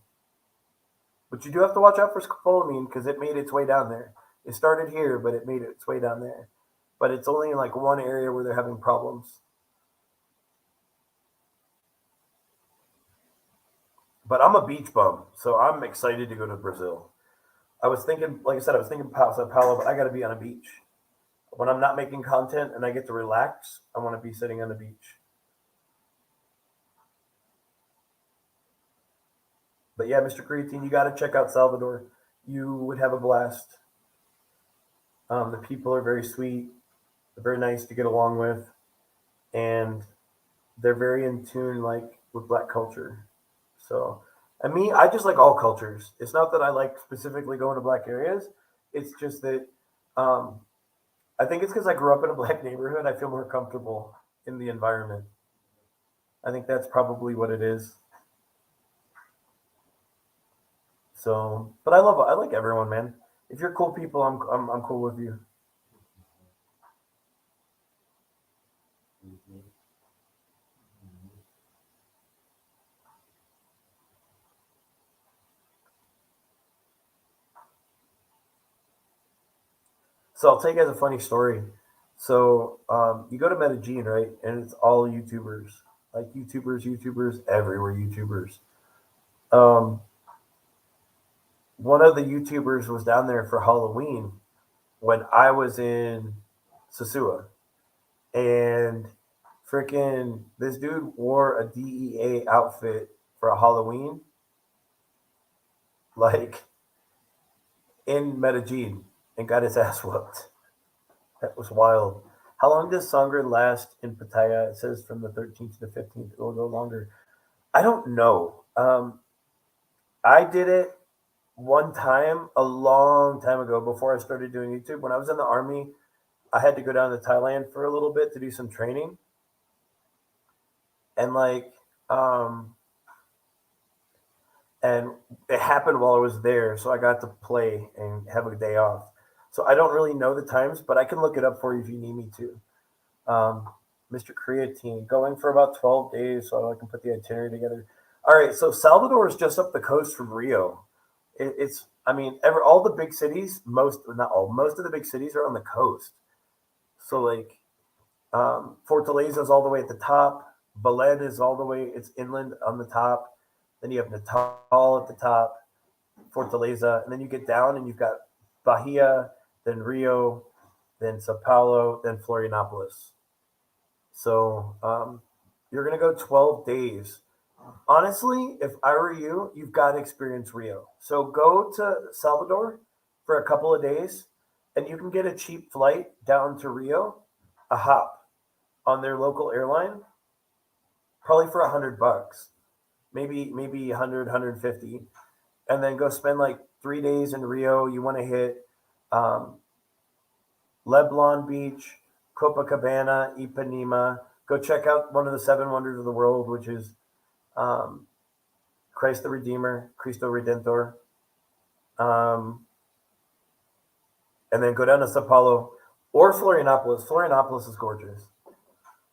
But you do have to watch out for scopolamine because it made its way down there. It started here, but it made its way down there. But it's only in like one area where they're having problems. But I'm a beach bum, so I'm excited to go to Brazil. I was thinking, like I said, I was thinking Sao Paulo, but I got to be on a beach. When I'm not making content and I get to relax, I want to be sitting on the beach. But yeah, Mr. Creatine, you got to check out Salvador. You would have a blast. The people are very sweet. They're very nice to get along with, and they're very in tune, like with Black culture. So, I just like all cultures. It's not that I like specifically going to Black areas. It's just that um, I think it's because I grew up in a Black neighborhood. I feel more comfortable in the environment. I think that's probably what it is. So, but I like everyone, man. If you're cool people, I'm cool with you. So I'll tell you guys a funny story. So you go to Medellin, right? And it's all YouTubers, like YouTubers everywhere, YouTubers. Um, One of the YouTubers was down there for Halloween when I was in Sosua, and freaking this dude wore a DEA outfit for a Halloween, like in Medellin, and got his ass whooped. That was wild. How long does songkran last in Pattaya? It says from the 13th to the 15th. It will go longer. I don't know. I did it one time a long time ago before I started doing YouTube. When I was in the army, I had to go down to Thailand for a little bit to do some training, and um, and it happened while I was there, so I got to play and have a day off. So I don't really know the times, but I can look it up for you if you need me to. Um, Mr. Creatine, going for about 12 days so I can put the itinerary together. All right, so Salvador is just up the coast from Rio. All the big cities, not all, most of the big cities are on the coast. So, like, Fortaleza is all the way at the top. Beled is all the way, it's inland on the top. Then you have Natal at the top, Fortaleza. And then you get down and you've got Bahia, then Rio, then Sao Paulo, then Florianopolis. So you're going to go 12 days. Honestly, if I were you, you've got to experience Rio. So go to Salvador for a couple of days, and you can get a cheap flight down to Rio, a hop on their local airline, probably for $100, maybe 100, and then go spend like 3 days in Rio. You want to hit um, Leblon Beach, Copacabana, Ipanema. Go check out one of the seven wonders of the world, which is um, Christ the Redeemer, Cristo Redentor. Um, and then go down to Sao Paulo or Florianopolis. Florianopolis is gorgeous.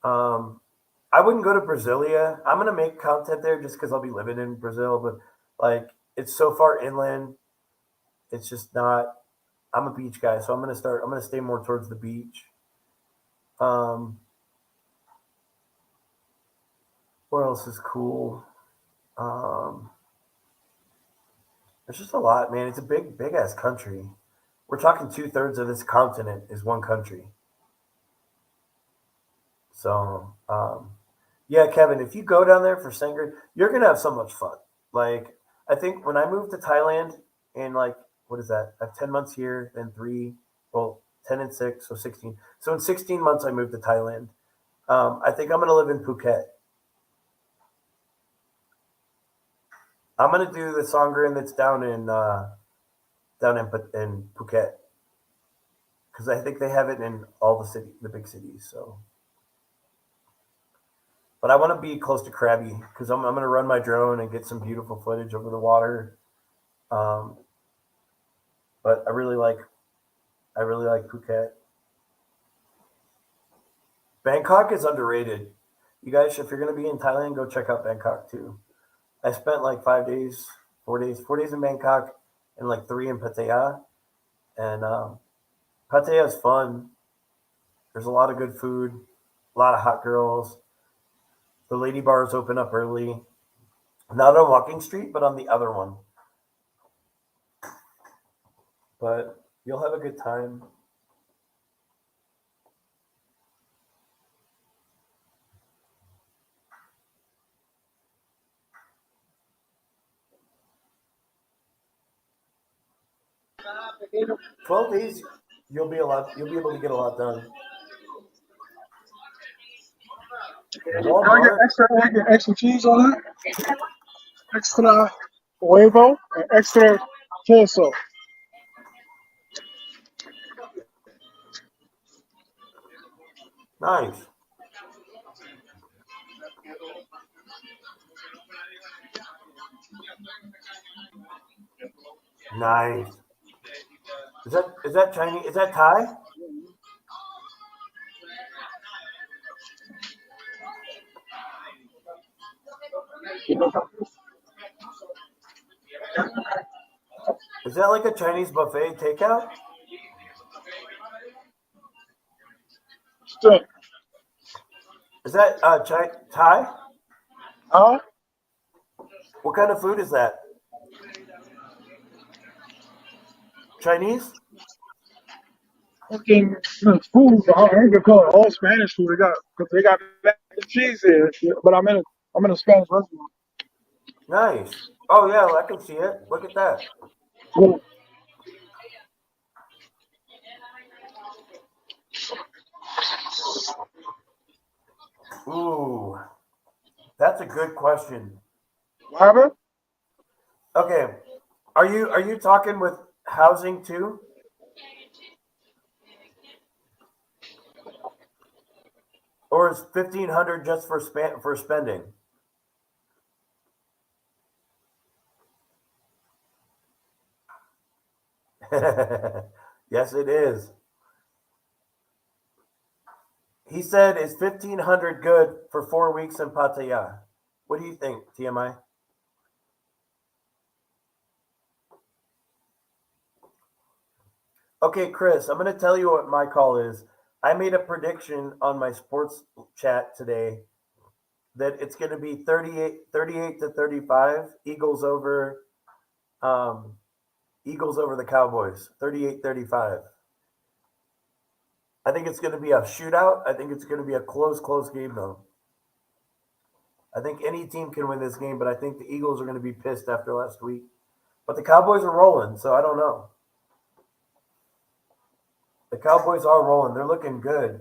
Um, I wouldn't go to Brasilia. I'm gonna make content there just because I'll be living in Brazil, but like it's so far inland. It's just not. I'm a beach guy, so I'm gonna stay more towards the beach. Um, what else is cool? Um, there's just a lot, man. It's a big ass country. We're talking 2/3 of this continent is one country. So, yeah, Kevin, if you go down there for Sangre, you're gonna have so much fun. Like, I think when I moved to Thailand in like what is that? I have 10 months here, then three, well, 10 and 6, so 16. So in 16 months, I moved to Thailand. I think I'm gonna live in Phuket. I'm gonna do the Songkran that's down in Phuket because I think they have it in all the big cities. So, but I want to be close to Krabi because I'm gonna run my drone and get some beautiful footage over the water. Um, but I really like Phuket. Bangkok is underrated. You guys, if you're gonna be in Thailand, go check out Bangkok too. I spent like 5 days, 4 days in Bangkok, and like three in Pattaya. And Pattaya is fun. There's a lot of good food, a lot of hot girls. The lady bars open up early, not on Walking Street, but on the other one. But you'll have a good time. 12 days. You'll be able to get a lot done. Can I Walmart. get extra egg and extra cheese on that? Extra huevo and extra queso. Nice. Nice. Is that Chinese? Is that Thai? Is that like a Chinese buffet takeout? Still, Is that Thai? huh? What kind of food is that? Chinese? Fucking food. I ain't gonna call it all Spanish food. They got mac and cheese here. But I'm in a Spanish restaurant. Nice. Oh yeah, I can see it. Look at that. Well, Ooh, that's a good question. what happened? Okay, are you talking with housing too, or is 1,500 just for spending? Yes, it is. He said, "Is 1,500 good for 4 weeks in Pattaya?" What do you think, TMI? Okay, Chris, I'm going to tell you what my call is. I made a prediction on my sports chat today that it's going to be 38 to 35, um, Eagles over the Cowboys, 38-35. I think it's going to be a shootout. I think it's going to be a close game, though. I think any team can win this game, but I think the Eagles are going to be pissed after last week. But the Cowboys are rolling, so I don't know. The Cowboys are rolling. They're looking good.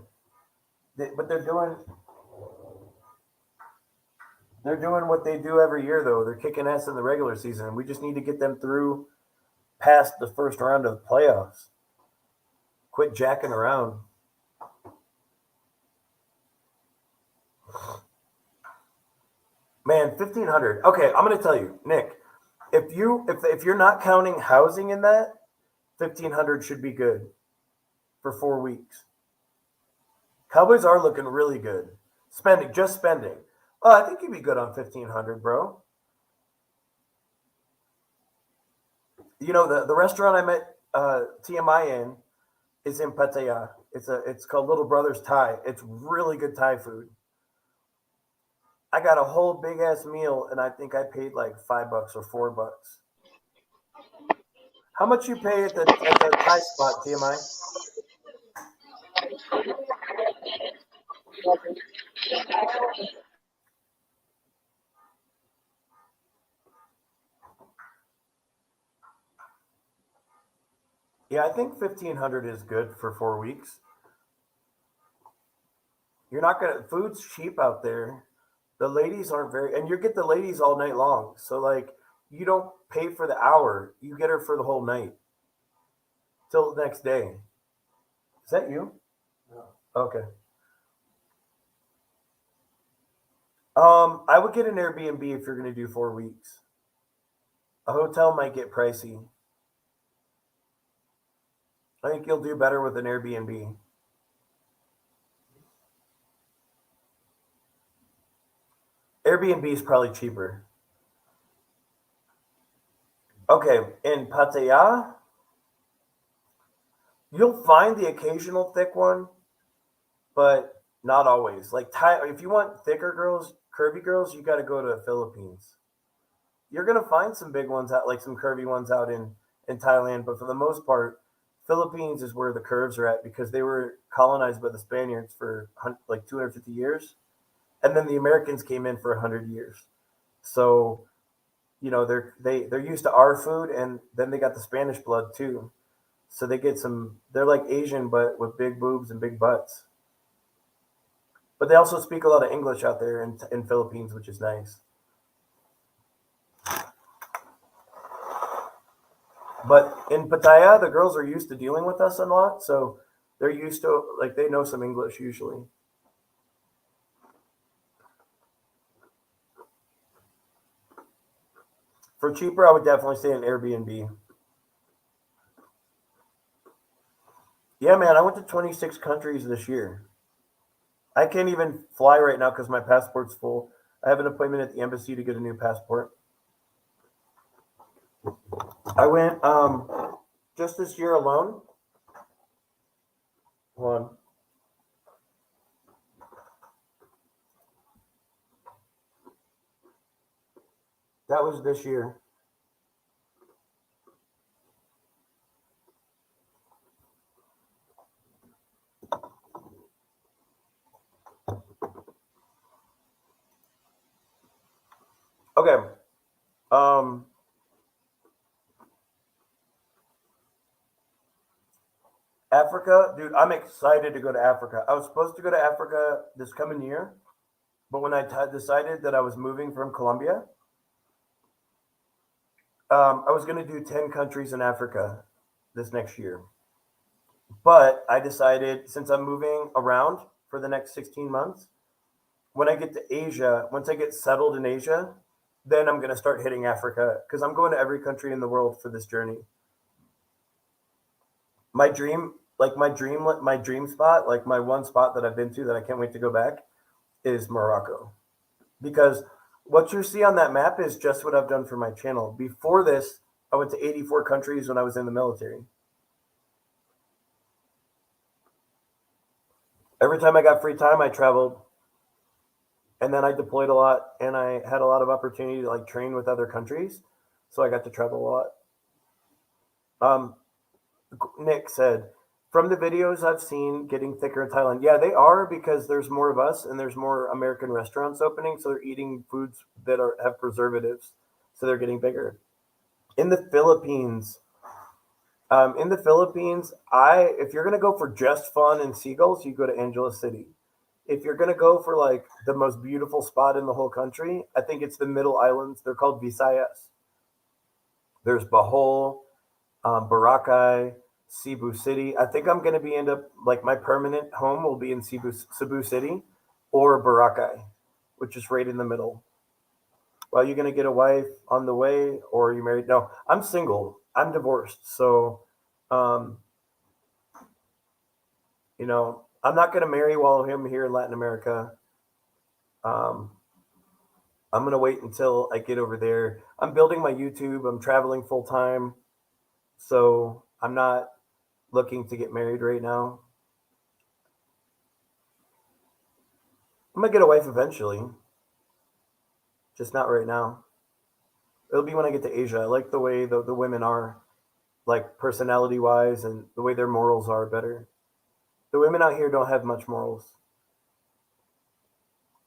But they're doing what they do every year, though. They're kicking ass in the regular season. We just need to get them through past the first round of the playoffs. Quit jacking around. Man, 1,500. Okay, I'm gonna tell you, Nick. If you're not counting housing in that, 1,500 should be good for 4 weeks. Cowboys are looking really good. Spending. Oh, I think you'd be good on 1,500, bro. You know the restaurant I met T.M.I in is in Pattaya. It's called Little Brothers Thai. It's really good Thai food. I got a whole big ass meal, and I think I paid like $5 or $4. How much you pay at the Thai spot, TMI? Yeah, I think 1,500 is good for 4 weeks. You're not gonna food's cheap out there. The ladies aren't very, and you get the ladies all night long. So like, you don't pay for the hour. You get her for the whole night till the next day. Is that you? Okay. I would get an Airbnb if you're gonna do 4 weeks. A hotel might get pricey. I think you'll do better with an Airbnb. Airbnb is probably cheaper. Okay, in Pattaya, you'll find the occasional thick one, but not always. Like Thai, if you want thicker girls, curvy girls, you got to go to the Philippines. You're gonna find some big ones out, like some curvy ones out in Thailand, but for the most part, Philippines is where the curves are at because they were colonized by the Spaniards for like 250 years, and then the Americans came in for 100 years. So they're used to our food, and then they got the Spanish blood too. So they get some. They're like Asian, but with big boobs and big butts. But they also speak a lot of English out there in Philippines, which is nice. But in Pattaya, the girls are used to dealing with us a lot, so they're used to like they know some English usually. For cheaper, I would definitely stay in Airbnb. Yeah, man, I went to 26 countries this year. I can't even fly right now because my passport's full. I have an appointment at the embassy to get a new passport. I went just this year alone. Hold on. That was this year. Okay. Um, Africa, dude, I'm excited to go to Africa. I was supposed to go to Africa this coming year, but when I decided that I was moving from Colombia, I was going to do 10 countries in Africa this next year. But I decided since I'm moving around for the next 16 months, when I get to Asia, once I get settled in Asia, then I'm going to start hitting Africa because I'm going to every country in the world for this journey. My dream, my dream spot, like my one spot that I've been to that I can't wait to go back is Morocco. Because what you see on that map is just what I've done for my channel. Before this, I went to 84 countries when I was in the military. Every time I got free time, I traveled, and then I deployed a lot, and I had a lot of opportunity to like train with other countries, so I got to travel a lot. Um, Nick said, from the videos I've seen, getting thicker in Thailand. Yeah, they are because there's more of us and there's more American restaurants opening, so they're eating foods that have preservatives, so they're getting bigger. In the Philippines, I if you're gonna go for just fun and seagulls, you go to Angeles City. If you're gonna go for like the most beautiful spot in the whole country, I think it's the Middle Islands. They're called Visayas. There's Bohol, Boracay, Cebu City. I think I'm gonna be end up like my permanent home will be in Cebu City or Boracay, which is right in the middle. Well, you're gonna get a wife on the way, or you married? No, I'm single. I'm divorced, so um, I'm not gonna marry while I'm here in Latin America. Um, I'm gonna wait until I get over there. I'm building my YouTube. I'm traveling full time, so I'm not looking to get married right now. I'm gonna get a wife eventually, just not right now. It'll be when I get to Asia. I like the way the women are, like personality wise, and the way their morals are better. The women out here don't have much morals.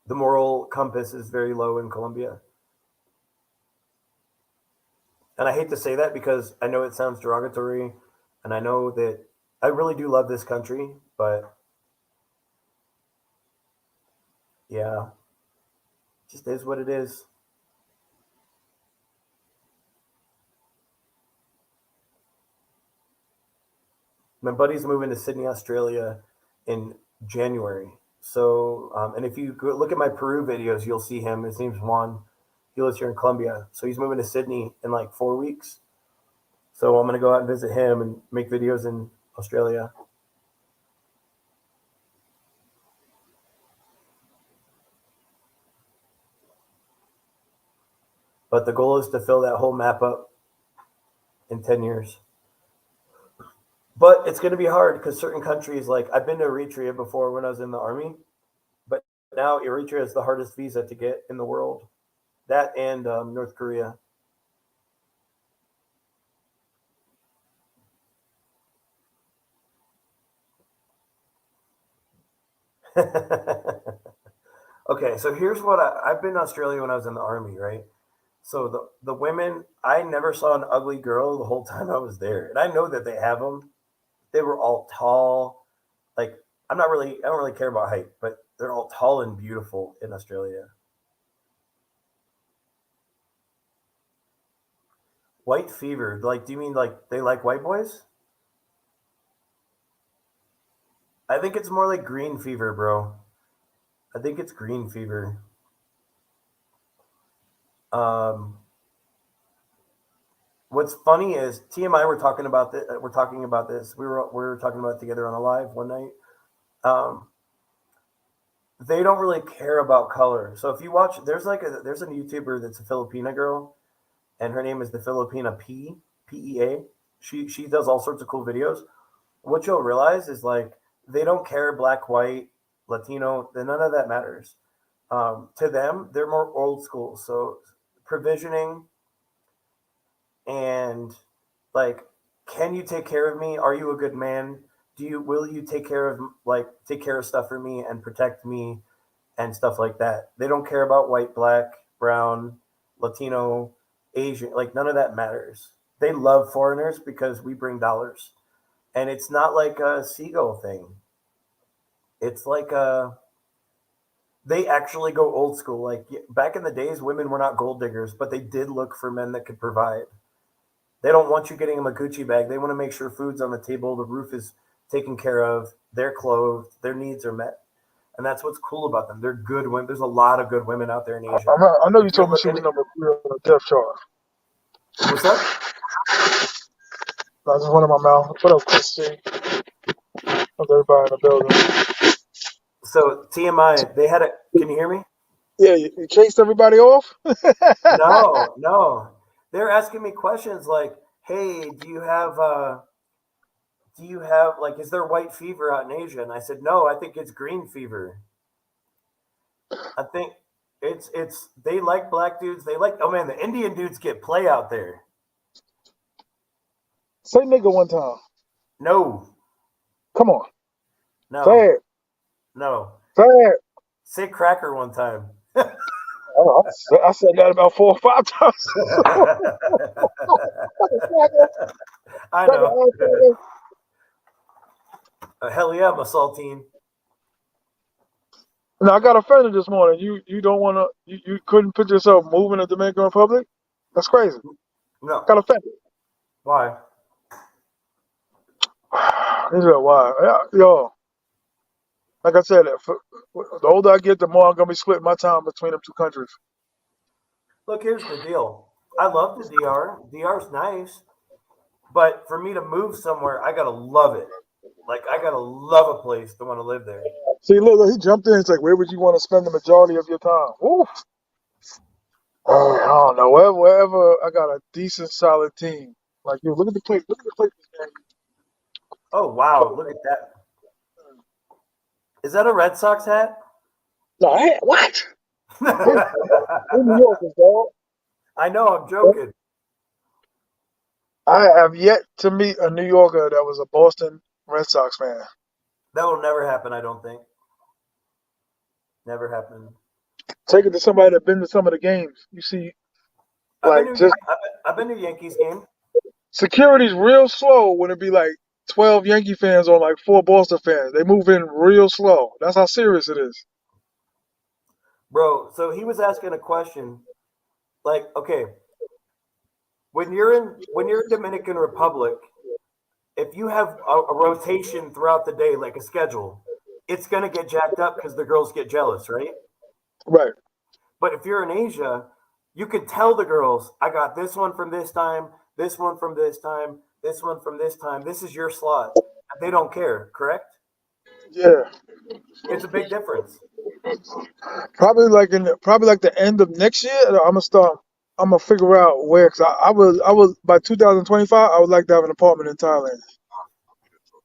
The moral compass is very low in Colombia. And I hate to say that because I know it sounds derogatory, and I know that I really do love this country, but yeah, it just is what it is. My buddy's moving to Sydney, Australia in January. So, and if you look at my Peru videos, you'll see him. His name's Juan. He lives here in Colombia. So he's moving to Sydney in like 4 weeks. So I'm going to go out and visit him and make videos in Australia. But the goal is to fill that whole map up in 10 years. But it's going to be hard because certain countries, like I've been to Eritrea before when I was in the army, but now Eritrea is the hardest visa to get in the world. That and North Korea. Okay, so here's what I've been to Australia when I was in the army, right? So the women, I never saw an ugly girl the whole time I was there, and I know that they have them. They were all tall. Like I don't really care about height, but they're all tall and beautiful in Australia. White fever, like, do you mean like they like white boys? I think it's more like green fever, bro. I think it's green fever. Um, what's funny is TMI. We're talking about this. We're talking about this. We were talking about it together on a live one night. Um, they don't really care about color. So if you watch, there's a YouTuber that's a Filipina girl, and her name is the Filipina Pea. She does all sorts of cool videos. What you'll realize is like they don't care black, white, Latino. None of that matters. To them, they're more old school. So provisioning and like, can you take care of me? Are you a good man? Will you take care of stuff for me and protect me and stuff like that? They don't care about white, black, brown, Latino, Asian. Like none of that matters. They love foreigners because we bring dollars, and it's not like a seagull thing. It's like a they actually go old school. Like back in the days, women were not gold diggers, but they did look for men that could provide. They don't want you getting them a Gucci bag. They want to make sure food's on the table, the roof is taken care of, they're clothed, their needs are met. And that's what's cool about them. They're good women. There's a lot of good women out there in Asia. I know you If you're told me she was looking, number 3 on the depth chart. what's that? I just wanted my mouth. What up, Christy? How's everybody in the building? So TMI, they had a. Can you hear me? Yeah, you chased everybody off? No, no. They're asking me questions like, "Hey, do you have like, is there white fever out in Asia?" And I said, "No, I think it's green fever. I think it's they like black dudes. They like oh man, the Indian dudes get play out there. Say nigga one time. No, Come on. Say no, it. no. Say it. Say cracker one time. Oh, I said that about 4 or 5 times. I know. Hell yeah, I'm a saltine. Now I got offended this morning. You don't want to. You couldn't put yourself moving in the Dominican Republic. That's crazy. No. Got offended. Why? He said, "Why, yo?" Like I said, the older I get, the more I'm gonna be splitting my time between them two countries. Look, here's the deal. I love the DR. DR's nice, but for me to move somewhere, I gotta love it. Like I gotta love a place to want to live there. See, look, he jumped in. It's like, where would you want to spend the majority of your time? Woo. I don't know. Wherever I got a decent, solid team. Like you, look at the plate. Look at the plate. Oh wow, look at that. Is that a Red Sox hat? No, what? We're New Yorkers, dog. I know, I'm joking. I have yet to meet a New Yorker that was a Boston Red Sox fan. That will never happen, I don't think. Never happen. Take it to somebody that's been to some of the games. You see, like I've been to Yankees game. security's real slow when it be like 12 Yankee fans or like 4 Boston fans. They move in real slow. That's how serious it is. Bro, so he was asking a question like, okay, when you're in Dominican Republic, if you have a rotation throughout the day, like a schedule, it's gonna get jacked up because the girls get jealous, right? Right. But if you're in Asia, you could tell the girls, I got this one from this time, this one from this time, this one from this time. This is your slot. They don't care, correct? Yeah. It's a big difference. Probably like the end of next year. I'm gonna figure out where. Cause I was by 2025. I would like to have an apartment in Thailand.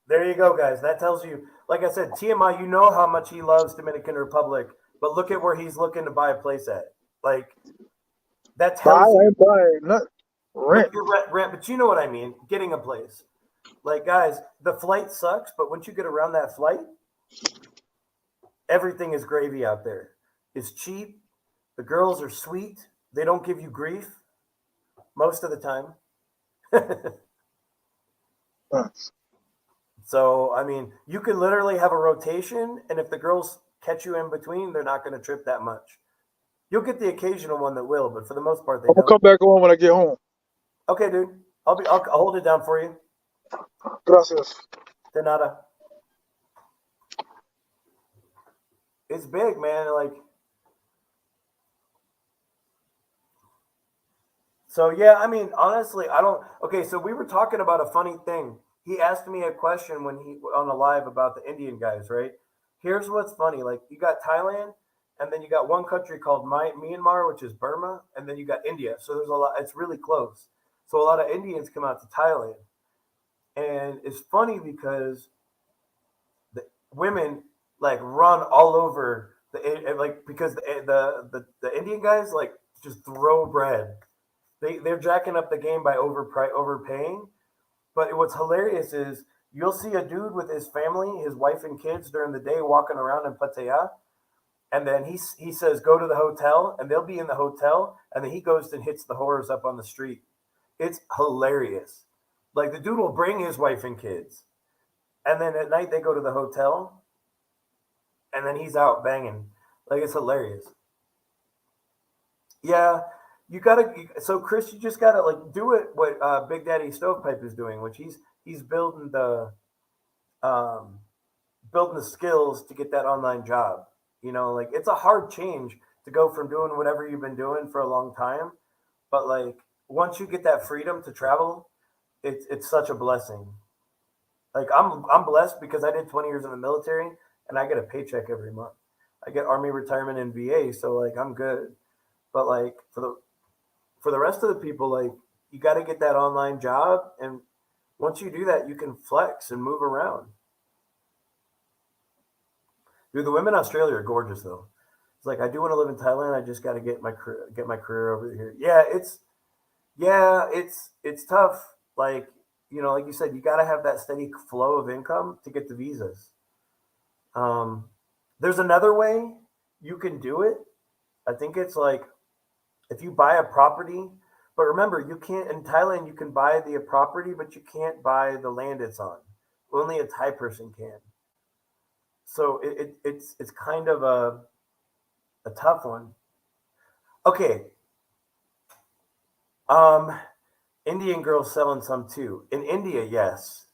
There you go, guys. That tells you, like I said, TMI, you know how much he loves Dominican Republic, but look at where he's looking to buy a place at. Like, that tells you. ain't buying nothing. Rent. You're rent, but you know what I mean. Getting a place. Like, guys, the flight sucks, but once you get around that flight, everything is gravy out there. It's cheap. The girls are sweet. They don't give you grief most of the time. Facts. So, I mean, you can literally have a rotation, and if the girls catch you in between, they're not going to trip that much. You'll get the occasional one that will, but for the most part, they I'm gonna don't. come back on when I get home. Okay, dude. I'll hold it down for you. Gracias. De nada. It's big, man. Like, so yeah, I mean, honestly, I don't. Okay, so we were talking about a funny thing. He asked me a question when he on a live about the Indian guys, right? Here's what's funny: like, you got Thailand, and then you got one country called Myanmar, which is Burma, and then you got India. So there's a lot. It's really close. So a lot of Indians come out to Thailand, and it's funny because the women like run all over like because the Indian guys like just throw bread. They're jacking up the game by overpaying. But what's hilarious is you'll see a dude with his family, his wife and kids during the day walking around in Pattaya, and then he says go to the hotel, and they'll be in the hotel, and then he goes and hits the whores up on the street. It's hilarious. Like the dude will bring his wife and kids, and then at night they go to the hotel, and then he's out banging. Like it's hilarious. Yeah, you gotta. So Chris, you just gotta like do it. What Big Daddy Stovepipe is doing, which he's um, building the skills to get that online job. You know, like it's a hard change to go from doing whatever you've been doing for a long time, but like once you get that freedom to travel, it's such a blessing. Like I'm blessed because I did 20 years in the military and I get a paycheck every month. I get Army retirement and VA, so like I'm good. But like for the rest of the people, like you got to get that online job, and once you do that, you can flex and move around. Dude, the women in Australia are gorgeous though. It's like I do want to live in Thailand. I just got to get my career over here. Yeah, it's tough. Like like you said, you got to have that steady flow of income to get the visas. Um, there's another way you can do it. I think it's like if you buy a property, but remember, you can't in Thailand. You can buy the property, but you can't buy the land it's on. Only a Thai person can. So it's kind of a tough one. Okay, um, Indian girls selling some too in India. Yes,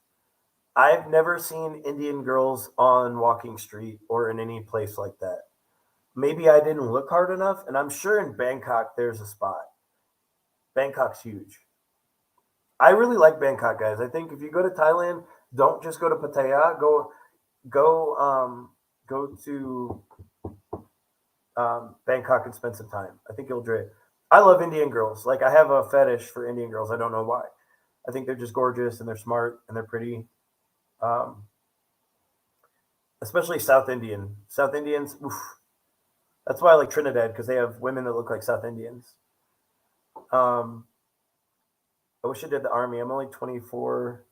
I've never seen Indian girls on Walking Street or in any place like that. Maybe I didn't look hard enough, and I'm sure in Bangkok there's a spot. Bangkok's huge. I really like Bangkok, guys. I think if you go to Thailand, don't just go to Pattaya. Go go to Bangkok and spend some time. I think you'll enjoy it. I love Indian girls. Like I have a fetish for Indian girls. I don't know why. I think they're just gorgeous and they're smart and they're pretty. Um, Especially South Indian. South Indians. Oof. That's why I like Trinidad because they have women that look like South Indians. Um, I wish I did the army. I'm only 24.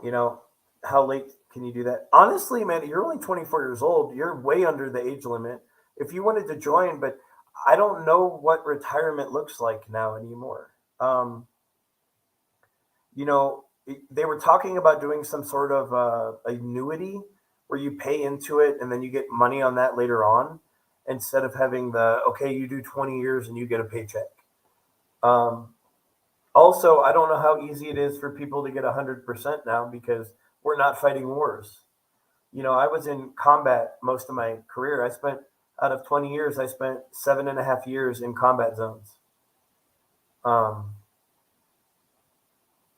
You know, how late can you do that? Honestly, man, you're only 24 years old. You're way under the age limit. If you wanted to join, but I don't know what retirement looks like now anymore. Um, they were talking about doing some sort of annuity where you pay into it and then you get money on that later on instead of having okay, you do 20 years and you get a paycheck. Um, Also, I don't know how easy it is for people to get 100% now because we're not fighting wars. I was in combat most of my career. Out of 20 years, I spent 7.5 years in combat zones. Um,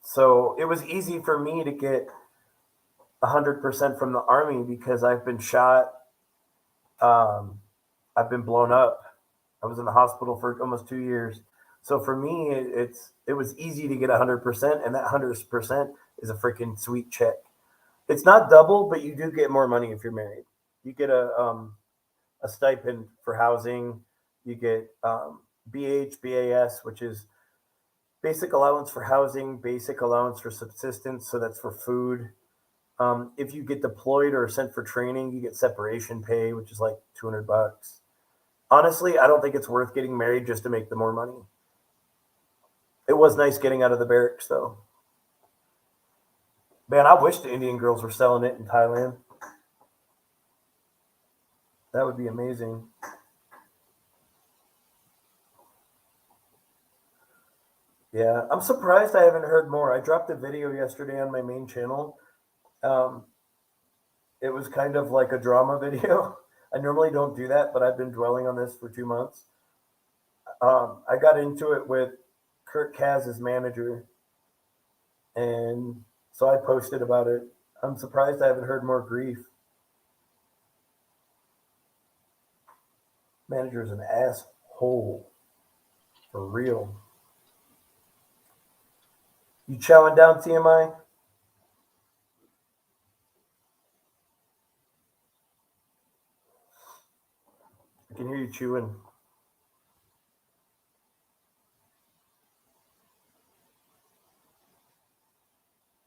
so it was easy for me to get 100% from the army because I've been shot. Um, I've been blown up. I was in the hospital for almost 2 years. So for me, it was easy to get 100%, and that 100% is a freaking sweet check. It's not double, but you do get more money if you're married. You get a stipend for housing. You get BAS, which is basic allowance for housing, basic allowance for subsistence. So that's for food. If you get deployed or sent for training, you get separation pay, which is like $200. Honestly, I don't think it's worth getting married just to make the more money. It was nice getting out of the barracks, though. Man, I wish the Indian girls were selling it in Thailand. That would be amazing. Yeah, I'm surprised I haven't heard more. I dropped a video yesterday on my main channel. Um, it was kind of like a drama video. I normally don't do that, but I've been dwelling on this for 2 months. I got into it with Kurt Kaz's manager, and so I posted about it. I'm surprised I haven't heard more grief. Manager's an asshole. For real. You chowing down, TMI? I can hear you chewing.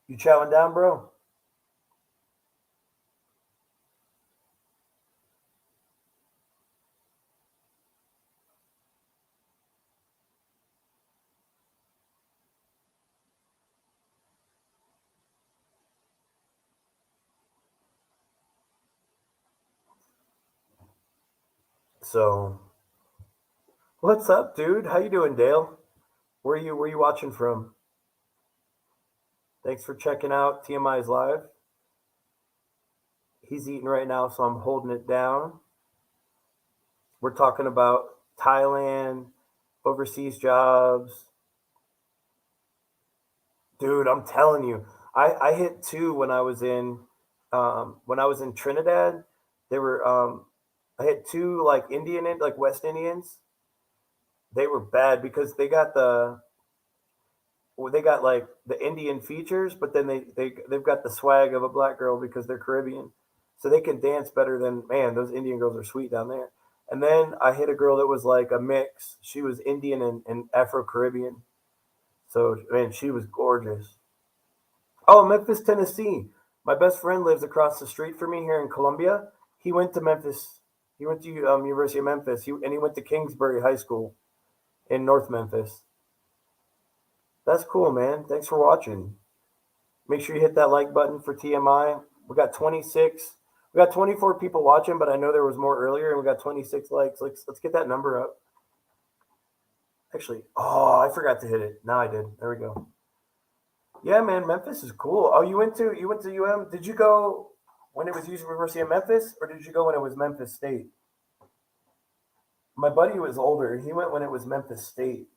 You chowing down, bro? So, what's up, dude? How you doing, Dale? Where you watching from? Thanks for checking out TMI's live. He's eating right now, so I'm holding it down. We're talking about Thailand, overseas jobs. Dude, I'm telling you, I hit two when I was in Trinidad. They were I had two like like West Indians. They were bad because they got like the Indian features, but then they've got the swag of a black girl because they're Caribbean, so they can dance better than man. Those Indian girls are sweet down there. And then I hit a girl that was like a mix. She was Indian and Afro Caribbean, so man, she was gorgeous. Oh, Memphis, Tennessee. My best friend lives across the street from me here in Columbia. He went to Memphis. He went to University of Memphis. He went to Kingsbury High School in North Memphis. That's cool, man. Thanks for watching. Make sure you hit that like button for TMI. We got 26. We got 24 people watching, but I know there was more earlier, and we got 26 likes. Let's get that number up. Actually, oh, I forgot to hit it. Now I did. There we go. Yeah, man, Memphis is cool. Oh, you went to UM? Did you go when it was University of Memphis, or did you go when it was Memphis State? My buddy was older. He went when it was Memphis State.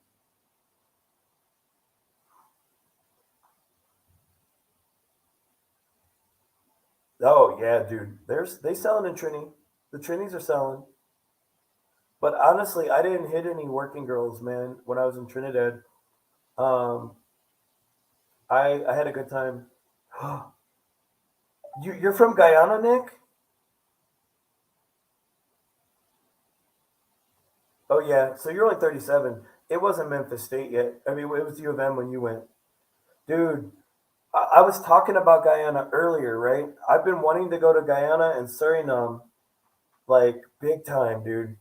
Oh yeah, dude. They selling in Trini. The Trinis are selling. But honestly, I didn't hit any working girls, man, when I was in Trinidad. Um, I had a good time. You're from Guyana, Nick? Oh yeah. So you're only 37. It wasn't Memphis State yet. I mean, it was U of M when you went, dude. I was talking about Guyana earlier, right? I've been wanting to go to Guyana and Suriname like big time, dude.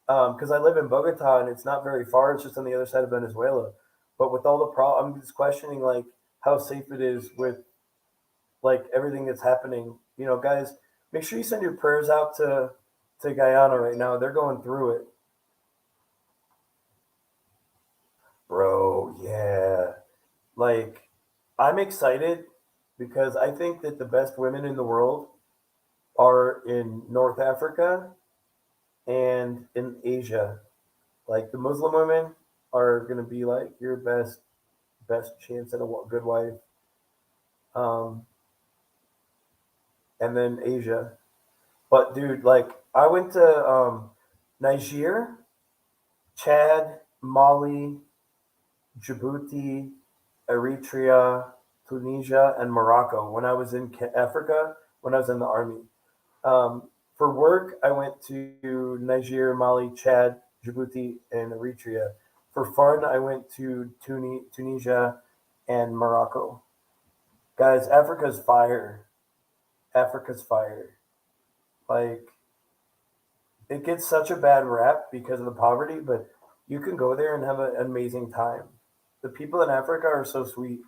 Because I live in Bogota and it's not very far. It's just on the other side of Venezuela. But with all the I'm just questioning like how safe it is with like everything that's happening. You know, guys, make sure you send your prayers out to Guyana right now. They're going through it, bro. Yeah, like I'm excited because I think that the best women in the world are in North Africa and in Asia. Like the Muslim women are gonna be like your best chance at a good wife. Um, and then Asia. But dude, like I went to Niger, Chad, Mali, Djibouti, Eritrea, Tunisia, and Morocco when I was in Africa when I was in the army. For work, I went to Niger, Mali, Chad, Djibouti, and Eritrea. For fun, I went to Tunisia and Morocco. Guys, Africa's fire. Africa's fire. Like it gets such a bad rap because of the poverty, but you can go there and have an amazing time. The people in Africa are so sweet.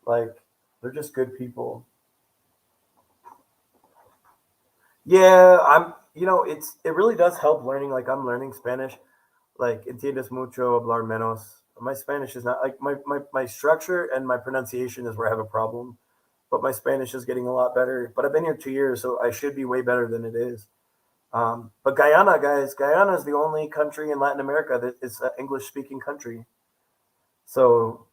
Like, they're just good people. Yeah, it really does help learning. Like, I'm learning Spanish. Like, entiendes mucho hablar menos. My Spanish is not like my structure and my pronunciation is where I have a problem. But my Spanish is getting a lot better. But I've been here 2 years, so I should be way better than it is. But Guyana, guys, Guyana is the only country in Latin America that is an English speaking country. So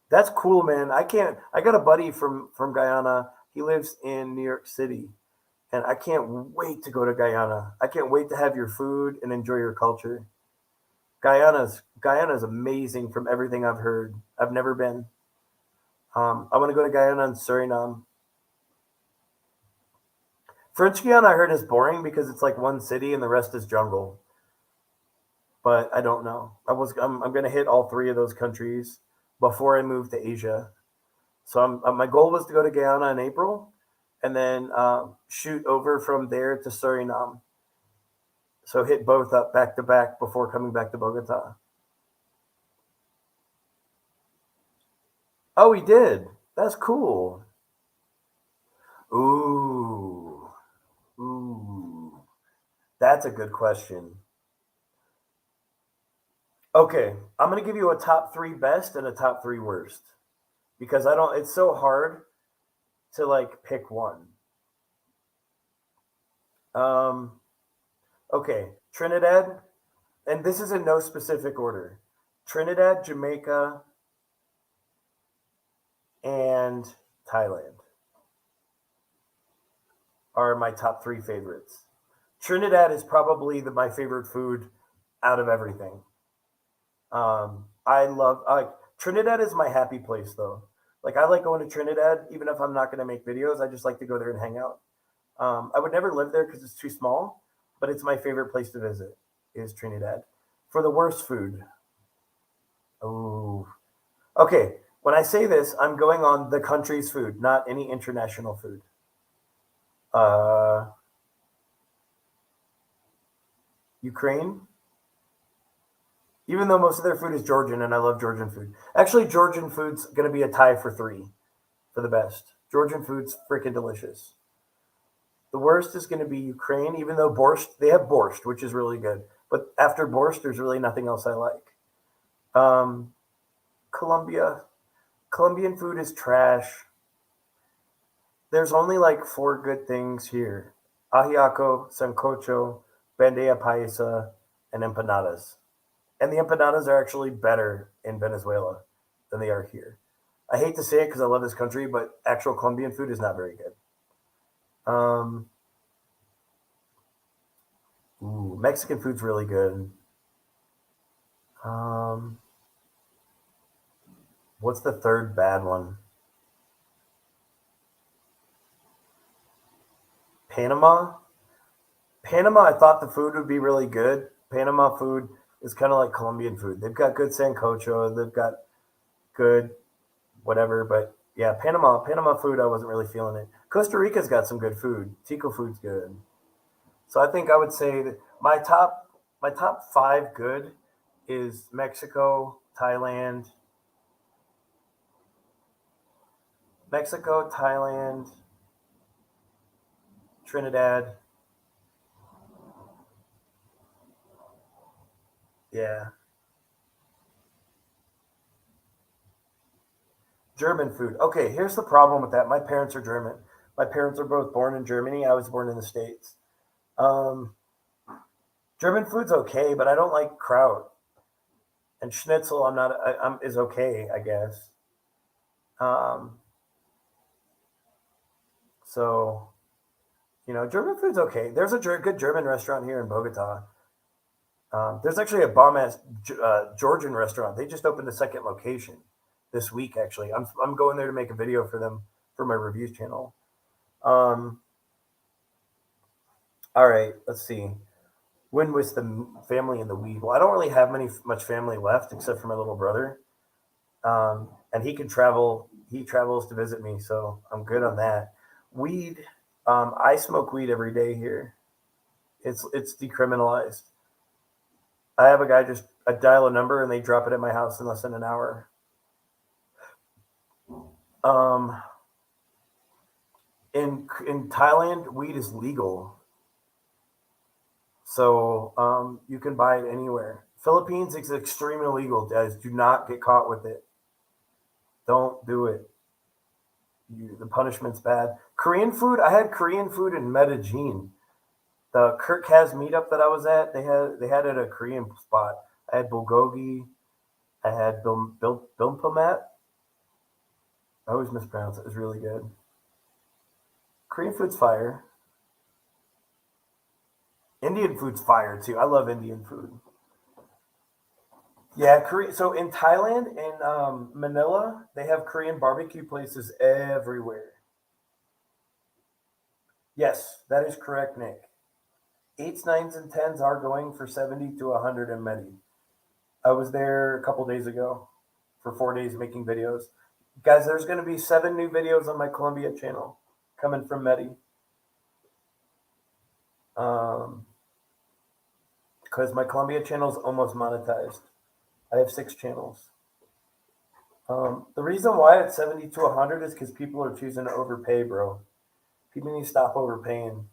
that's cool, man. I got a buddy from Guyana. He lives in New York City, and I can't wait to go to Guyana. I can't wait to have your food and enjoy your culture. Guyana's amazing from everything I've heard. I've never been. I want to go to Guyana and Suriname. French Guiana, I heard, is boring because it's like one city and the rest is jungle. But I don't know. I'm going to hit all three of those countries before I move to Asia. So my goal was to go to Guyana in April, and then shoot over from there to Suriname. So hit both up back to back before coming back to Bogota. Oh, he did. That's cool. Ooh, ooh, that's a good question. Okay, I'm gonna give you a top three best and a top three worst because I don't. It's so hard to like pick one. Um, okay, Trinidad, and this is in no specific order. Trinidad, Jamaica, and Thailand are my top three favorites. Trinidad is probably my favorite food out of everything. I love like Trinidad is my happy place though. Like I like going to Trinidad even if I'm not going to make videos. I just like to go there and hang out. I would never live there because it's too small, but it's my favorite place to visit is Trinidad. For the worst food, oh, okay. When I say this, I'm going on the country's food, not any international food. Uh, Ukraine, even though most of their food is Georgian, and I love Georgian food. Actually, Georgian food's going to be a tie for three for the best. Georgian food's freaking delicious. The worst is going to be Ukraine, even though borscht, they have borscht, which is really good. But after borscht, there's really nothing else I like. Um, Colombia, Colombian food is trash. There's only like four good things here: ajiaco, sancocho, bandeja paisa, and empanadas. And the empanadas are actually better in Venezuela than they are here. I hate to say it because I love this country, but actual Colombian food is not very good. Um, Mexican food's really good. Um, what's the third bad one? Panama. Panama, I thought the food would be really good. Panama food is kind of like Colombian food. They've got good sancocho. They've got good whatever. But yeah, Panama food, I wasn't really feeling it. Costa Rica's got some good food. Tico food's good. So I think I would say that my top five good is Mexico, Thailand, Trinidad. Yeah, German food. Okay, here's the problem with that. My parents are German. My parents are both born in Germany. I was born in the States. Um, German food's okay, but I don't like kraut and schnitzel. I'm is okay, I guess. Um, so German food's okay. There's a good German restaurant here in Bogota. There's actually a bomb ass Georgian restaurant. They just opened a second location this week. Actually, I'm going there to make a video for them for my reviews channel. Um, all right, let's see. When was the family in the weed? Well, I don't really have much family left except for my little brother, and he can travel. He travels to visit me, so I'm good on that. Weed. I smoke weed every day here It's decriminalized. I have a guy I dial a number and they drop it at my house in less than an hour. In Thailand, weed is legal, so you can buy it anywhere. Philippines is extremely illegal, guys. Do not get caught with it. Don't do it. The punishment's bad. Korean food. I had Korean food in Medellin. The Kurt Kaz meetup that I was at, they had it at a Korean spot. I had bulgogi. I had bilpamat. I always mispronounce it. It was really good. Korean food's fire. Indian food's fire too. I love Indian food. Yeah, Korea. So in Thailand, in Manila, they have Korean barbecue places everywhere. Yes, that is correct, Nick. Eights, nines, and tens are going for 70 to 100 in Medi. I was there a couple days ago for 4 days making videos. Guys, there's going to be 7 new videos on my Colombia channel coming from Medi. Because my Colombia channel is almost monetized. I have 6 channels. The reason why it's 70 to 100 is because people are choosing to overpay, bro. People need to stop overpaying.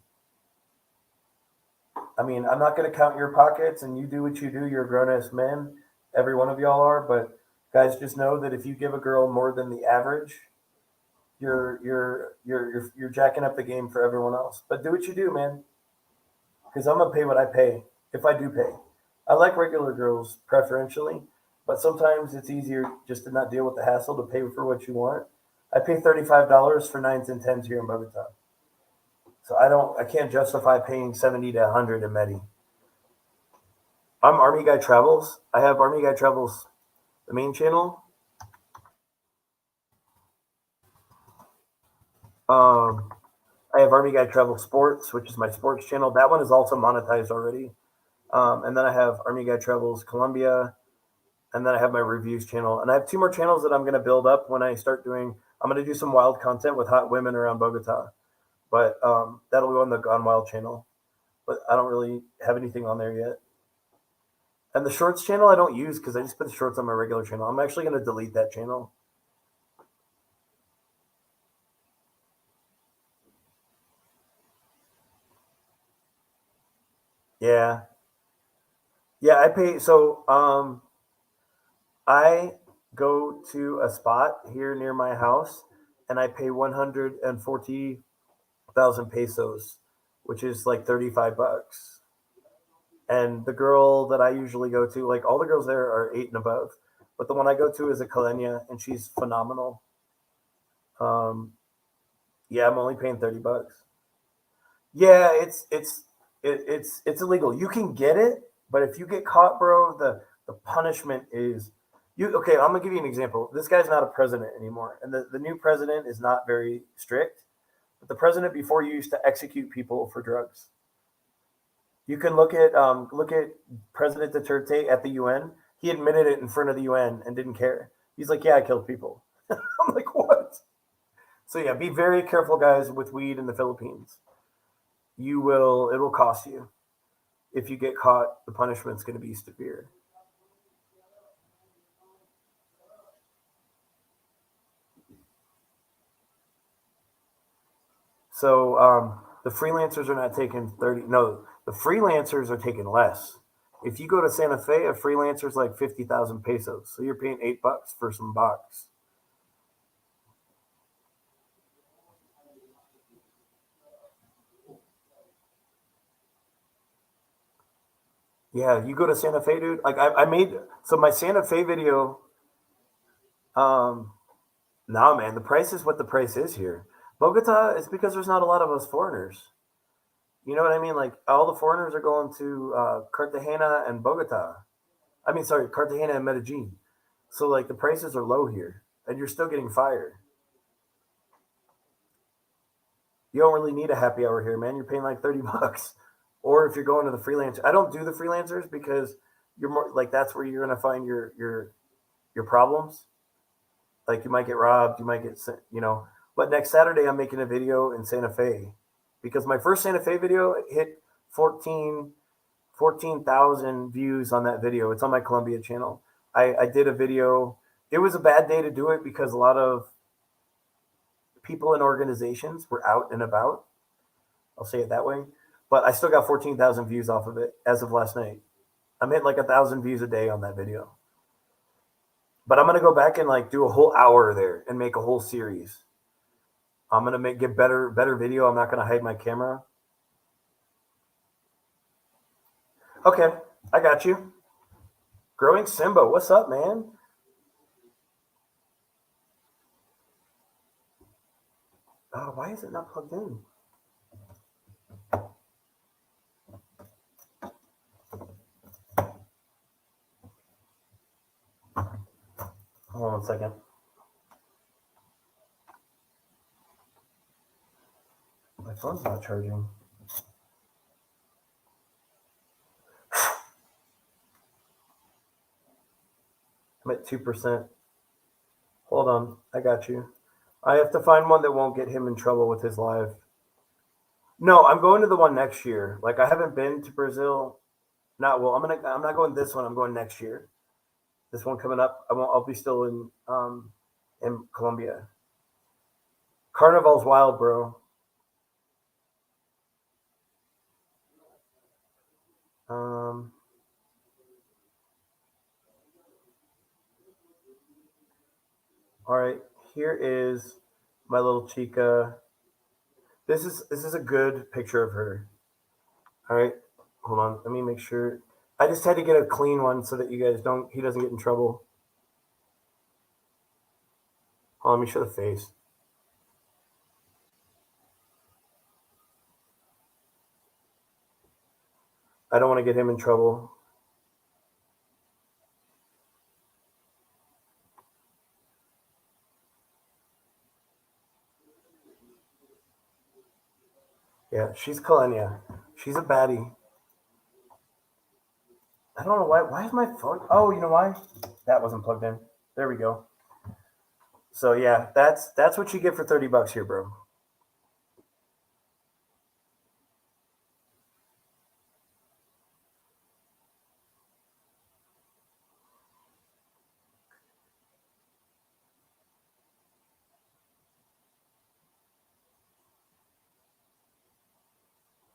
I mean, I'm not going to count your pockets, and you do what you do. You're a grown-ass man. Every one of y'all are. But guys, just know that if you give a girl more than the average, you're jacking up the game for everyone else. But do what you do, man. Because I'm gonna pay what I pay if I do pay. I like regular girls preferentially, but sometimes it's easier just to not deal with the hassle to pay for what you want. I pay $35 for nines and tens here in Bogota. So I can't justify paying 70 to 100 in Medi. I'm Army Guy Travels. I have Army Guy Travels, the main channel. I have Army Guy Travel Sports, which is my sports channel. That one is also monetized already. And then I have Army Guy Travels Colombia. And then I have my reviews channel. And I have 2 more channels that I'm going to build up when I start doing. I'm going to do some wild content with hot women around Bogota. But that'll go on the Gone Wild channel. But I don't really have anything on there yet. And the shorts channel I don't use because I just put the shorts on my regular channel. I'm actually going to delete that channel. Yeah. Yeah, I pay. So I go to a spot here near my house and I pay 140,000 pesos, which is like $35. And the girl that I usually go to, like all the girls there are 8 and above, but the one I go to is a Kalenia and she's phenomenal. Yeah, I'm only paying $30. Yeah, it's illegal. You can get it, but if you get caught, bro, the punishment is you. Okay, I'm gonna give you an example. This guy's not a president anymore, and the new president is not very strict. But the president before you used to execute people for drugs. You can look at President Duterte at the UN. He admitted it in front of the UN and didn't care. He's like, yeah, I killed people. I'm like, what? So yeah, be very careful, guys, with weed in the Philippines. It will cost you. If you get caught, the punishment's going to be severe. So the freelancers are not taking 30. No, the freelancers are taking less. If you go to Santa Fe, a freelancer's like 50,000 pesos. So you're paying $8 for some box. Yeah, you go to Santa Fe, dude. Like I made so my Santa Fe video. No, man, the price is what the price is here. Bogota is because there's not a lot of us foreigners. You know what I mean? Like all the foreigners are going to Cartagena and Bogota. I mean, sorry, Cartagena and Medellin. So like the prices are low here, and you're still getting fired. You don't really need a happy hour here, man. You're paying like $30. Or if you're going to the freelancer, I don't do the freelancers because you're more like that's where you're gonna find your problems. Like you might get robbed, you might get But next Saturday I'm making a video in Santa Fe because my first Santa Fe video hit 14,000 views on that video. It's on my Colombia channel. I did a video. It was a bad day to do it because a lot of people and organizations were out and about. I'll say it that way. But I still got 14,000 views off of it as of last night. I'm hitting like 1,000 views a day on that video. But I'm gonna go back and like do a whole hour there and make a whole series. I'm gonna get better video. I'm not gonna hide my camera. Okay, I got you. Growing Simba, what's up, man? Oh, why is it not plugged in? Hold on 1 second. My phone's not charging. I'm at 2%. Hold on, I got you. I have to find one that won't get him in trouble with his live. No, I'm going to the one next year. Like I haven't been to Brazil. I'm not going this one. I'm going next year. This one coming up. I'll be still in Colombia. Carnival's wild, bro. All right, here is my little chica. This is a good picture of her. All right, hold on. Let me make sure. I just had to get a clean one so that he doesn't get in trouble. Hold on, let me show the face. I don't want to get him in trouble. Yeah, she's Kalenia. She's a baddie. I don't know why. Why is my phone? Oh, you know why? That wasn't plugged in. There we go. So yeah, that's what you get for $30 here, bro.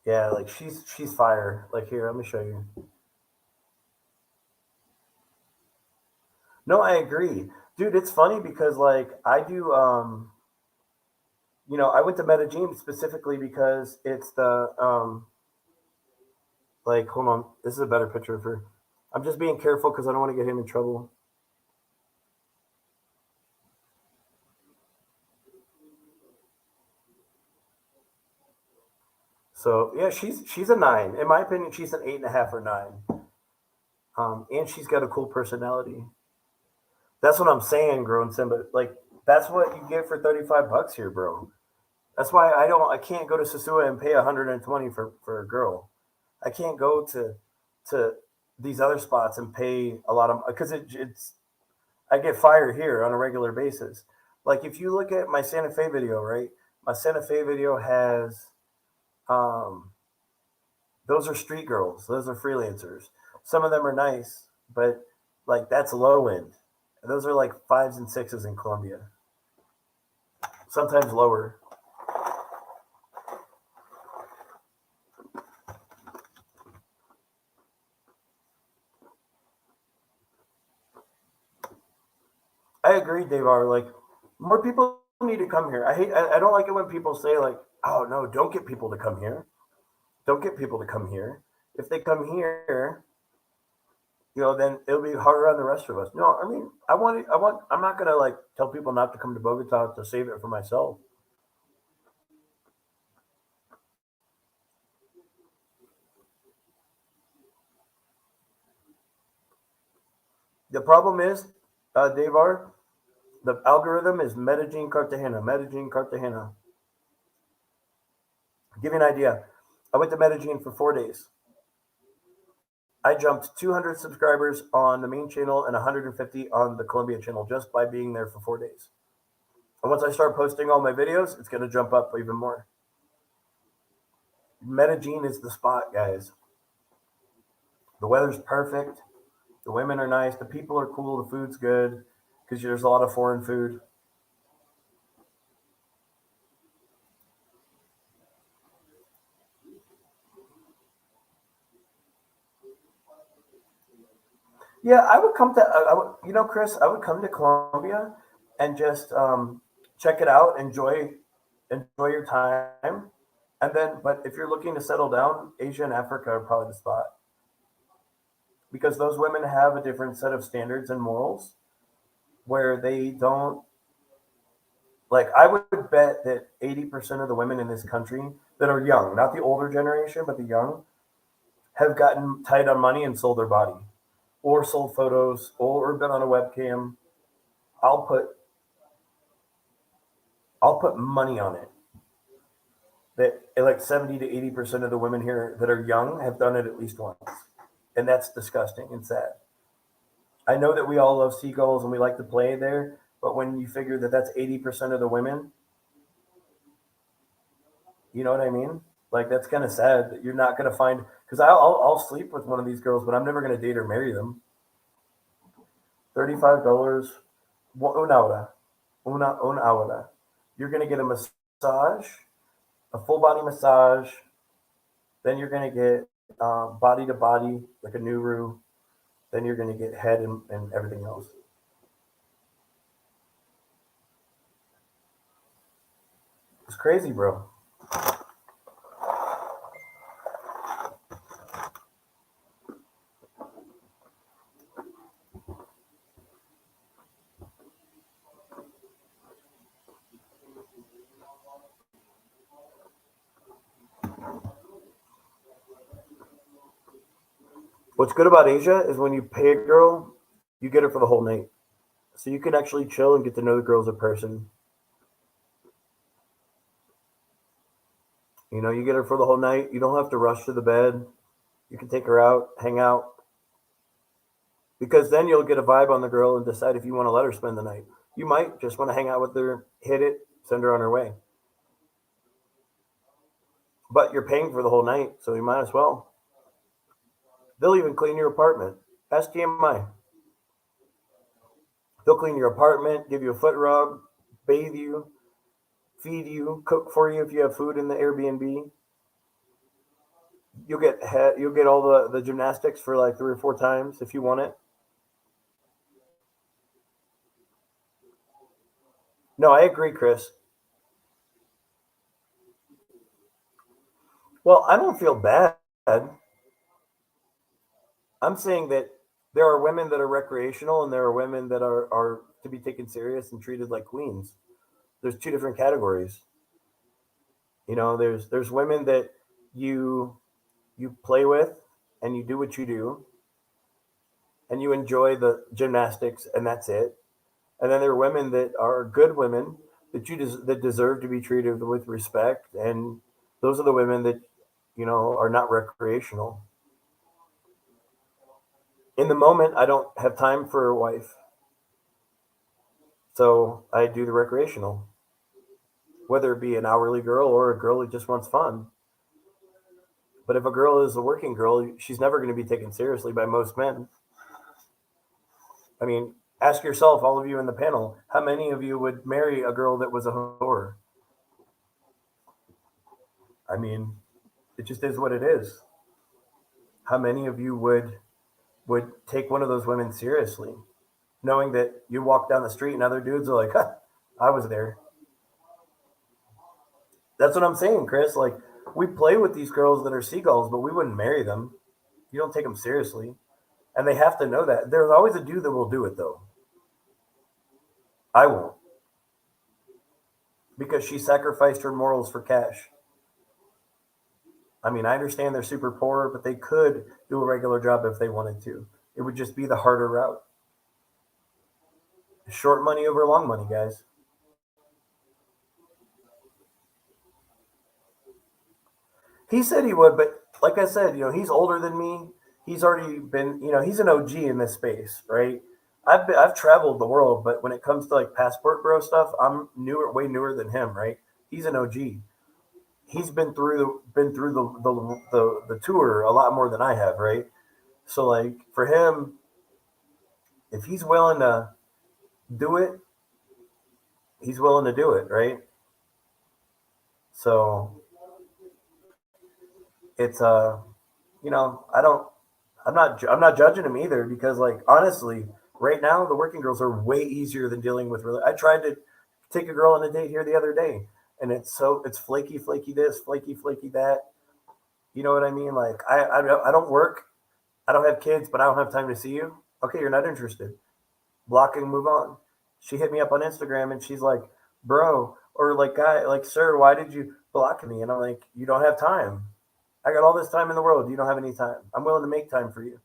Yeah, like she's fire. Like here, let me show you. No, I agree, dude. It's funny because like I do. I went to Medellin specifically because it's the like. Hold on, this is a better picture of her. I'm just being careful because I don't want to get him in trouble. So yeah, she's a 9. In my opinion, she's an 8.5 or 9. And she's got a cool personality. That's what I'm saying, grown Simba. Like that's what you get for $35 here, bro. That's why I can't go to Sosua and pay 120 for a girl. I can't go to these other spots and pay a lot of because it's I get fired here on a regular basis. Like if you look at my Santa Fe video, right? My Santa Fe video has um those are street girls. Those are freelancers. Some of them are nice, but like that's low end. Those are like 5s and 6s in Colombia. Sometimes lower. I agree, Devar. Like more people need to come here. I don't like it when people say like, "Oh no, don't get people to come here. Don't get people to come here." If they come here, then it'll be harder on the rest of us. No, I mean, I'm not gonna like tell people not to come to Bogota to save it for myself. The problem is, Devar, the algorithm is Medellin, Cartagena, Medellin, Cartagena. Give you an idea. I went to Medellin for 4 days. I jumped 200 subscribers on the main channel and 150 on the Colombia channel just by being there for 4 days. And once I start posting all my videos, it's going to jump up even more. Medellin is the spot, guys. The weather's perfect. The women are nice. The people are cool. The food's good because there's a lot of foreign food. Yeah, I would come to, Chris, I would come to Colombia and just check it out, enjoy your time, and then. But if you're looking to settle down, Asia and Africa are probably the spot because those women have a different set of standards and morals where they don't like. I would bet that 80% of the women in this country that are young, not the older generation, but the young, have gotten tight on money and sold their body, or sold photos, or been on a webcam. I'll put I'll put money on it that like 70 to 80% of the women here that are young have done it at least once. And that's disgusting and sad. I know that we all love seagulls and we like to play there, but when you figure that that's 80% of the women, you know what I mean? Like that's kind of sad that you're not going to find, because I'll sleep with one of these girls, but I'm never going to date or marry them. $35, una hora, una hora. You're going to get a massage, a full body massage. Then you're going to get body to body, like a Nuru. Then you're going to get head and everything else. It's crazy, bro. What's good about Asia is when you pay a girl, you get her for the whole night. So you can actually chill and get to know the girl as a person. You know, you get her for the whole night. You don't have to rush to the bed. You can take her out, hang out. Because then you'll get a vibe on the girl and decide if you want to let her spend the night. You might just want to hang out with her, hit it, send her on her way. But you're paying for the whole night, so you might as well. They'll even clean your apartment. Ask T.M.I. They'll clean your apartment, give you a foot rub, bathe you, feed you, cook for you if you have food in the Airbnb. You'll get all the gymnastics for like 3 or 4 times if you want it. No, I agree, Chris. Well, I don't feel bad. I'm saying that there are women that are recreational and there are women that are to be taken serious and treated like queens. There's two different categories. You know, there's women that you you play with and you do what you do and you enjoy the gymnastics and that's it. And then there are women that are good women that deserve to be treated with respect, and those are the women that are not recreational. In the moment, I don't have time for a wife, so I do the recreational, whether it be an hourly girl or a girl who just wants fun. But if a girl is a working girl, she's never going to be taken seriously by most men. I mean, ask yourself, all of you in the panel, how many of you would marry a girl that was a whore? I mean, it just is what it is. How many of you would take one of those women seriously, knowing that you walk down the street and other dudes are like, huh, I was there. That's what I'm saying, Chris. Like, we play with these girls that are seagulls, but we wouldn't marry them. You don't take them seriously. And they have to know that. There's always a dude that will do it, though. I won't. Because she sacrificed her morals for cash. I mean, I understand they're super poor, but they could do a regular job if they wanted to. It would just be the harder route. Short money over long money, guys. He said he would, but like I said, he's older than me. He's already been, he's an OG in this space, right? I've traveled the world, but when it comes to like passport bro stuff, I'm way newer than him, right? He's an OG. he's been through the tour a lot more than I have, right? So like for him, if he's willing to do it, he's willing to do it, right? So it's you know, I'm not judging him either because like honestly, right now the working girls are way easier than dealing with. I tried to take a girl on a date here the other day, and it's flaky, flaky this, flaky, flaky that. You know what I mean? Like I don't work, I don't have kids, but I don't have time to see you. Okay, you're not interested. Block and move on. She hit me up on Instagram and she's like, bro, or like guy, like sir, why did you block me? And I'm like, you don't have time. I got all this time in the world. You don't have any time. I'm willing to make time for you.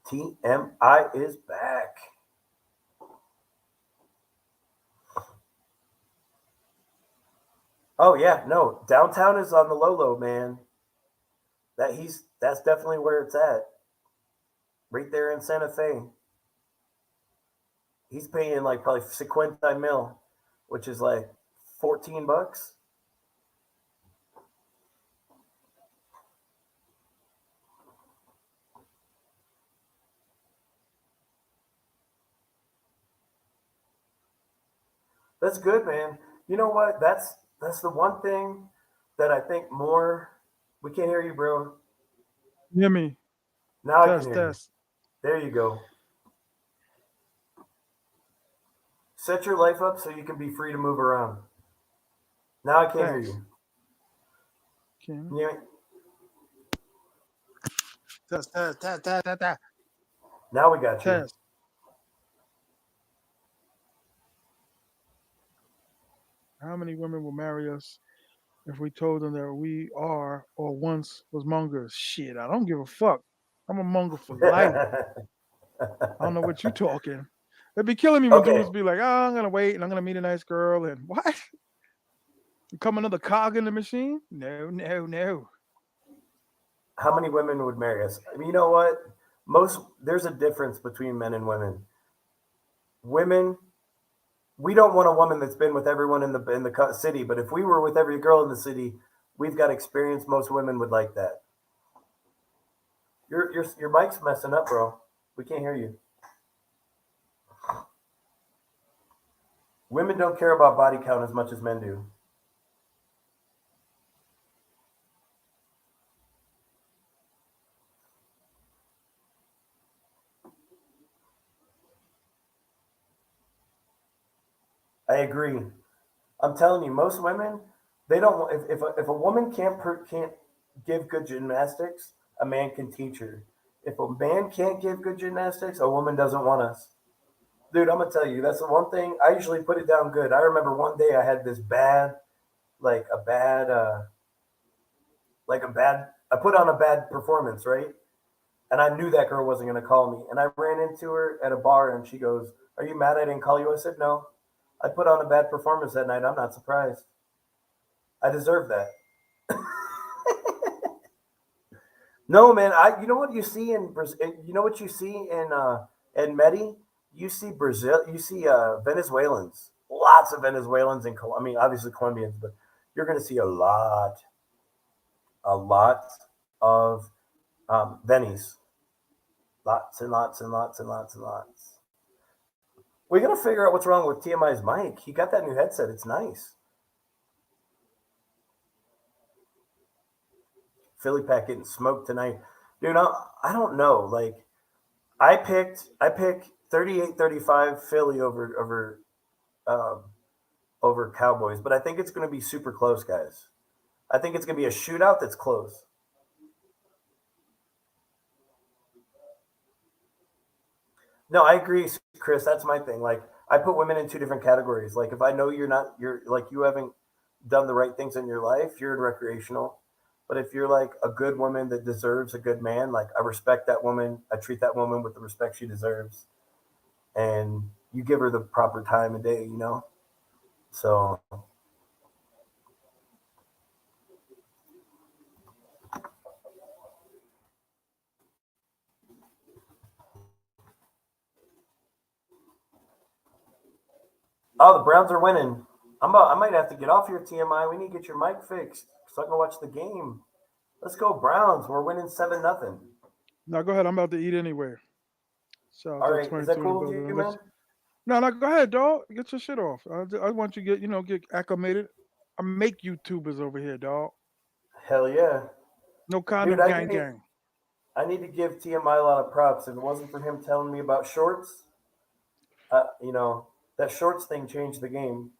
TMI is back. Oh yeah, no, downtown is on the low, man. That's definitely where it's at. Right there in Santa Fe. He's paying like probably 50 mil, which is like $14. That's good, man. You know what? That's the one thing that I think more. We can't hear you, bro. Hear me? Now I can Test, hear you. test. There you go. Set your life up so you can be free to move around. Now I can't hear Thanks. you. Can Can you hear me? test, test, test, test, test, test. Now we got you. Test. How many women will marry us if we told them that we are or once was mongers? Shit, I don't give a fuck. I'm a monger for life. I don't know what you talking. It'd be killing me when Okay. dudes be like, "Oh, I'm gonna wait and I'm gonna meet a nice girl." And what? Become another cog in the machine? No, no, no. How many women would marry us? I mean, you know what? Most there's a difference between men and women. Women, we don't want a woman that's been with everyone in the city, but if we were with every girl in the city, we've got experience. Most women would like that. Your mic's messing up, bro. We can't hear you. Women don't care about body count as much as men do. I agree. I'm telling you, most women they don't. If a woman can't give good gymnastics, a man can teach her. If a man can't give good gymnastics, a woman doesn't want us. Dude, I'm gonna tell you, that's the one thing. I usually put it down good. I remember one day I had this bad, like a bad, I put on a bad performance, right? And I knew that girl wasn't gonna call me. And I ran into her at a bar, and she goes, "Are you mad I didn't call you?" I said, "No. I put on a bad performance that night. I'm not surprised. I deserve that." No, man. You know what you see in Brazil. You know what you see in Medi. You see Brazil. You see Venezuelans. Lots of Venezuelans and I mean, obviously Colombians, but you're going to see a lot of Venis. Lots and lots and lots and lots and lots. We got to figure out what's wrong with TMI's mic. He got that new headset. It's nice. Philly Pack getting smoked tonight, dude. I don't know. Like I picked 38-35 Philly um, over Cowboys, but I think it's going to be super close, guys. I think it's going to be a shootout that's close. No, I agree, Chris. That's my thing. Like I put women in two different categories. Like if I know you're like you haven't done the right things in your life, you're in recreational. But if you're like a good woman that deserves a good man, like I respect that woman, I treat that woman with the respect she deserves, and you give her the proper time of day, you know. So oh, the Browns are winning. I might have to get off here, TMI. We need to get your mic fixed so I can watch the game. Let's go Browns. We're winning 7-0. Now go ahead. I'm about to eat anyway. Shout out All to right, is that 22 in the cool with building. you, man? No, go ahead, dog. Get your shit off. I want you to get acclimated. I make YouTubers over here, dog. Hell yeah, No dude. condom gang. I need to give TMI a lot of props. If it wasn't for him telling me about shorts, that shorts thing changed the game.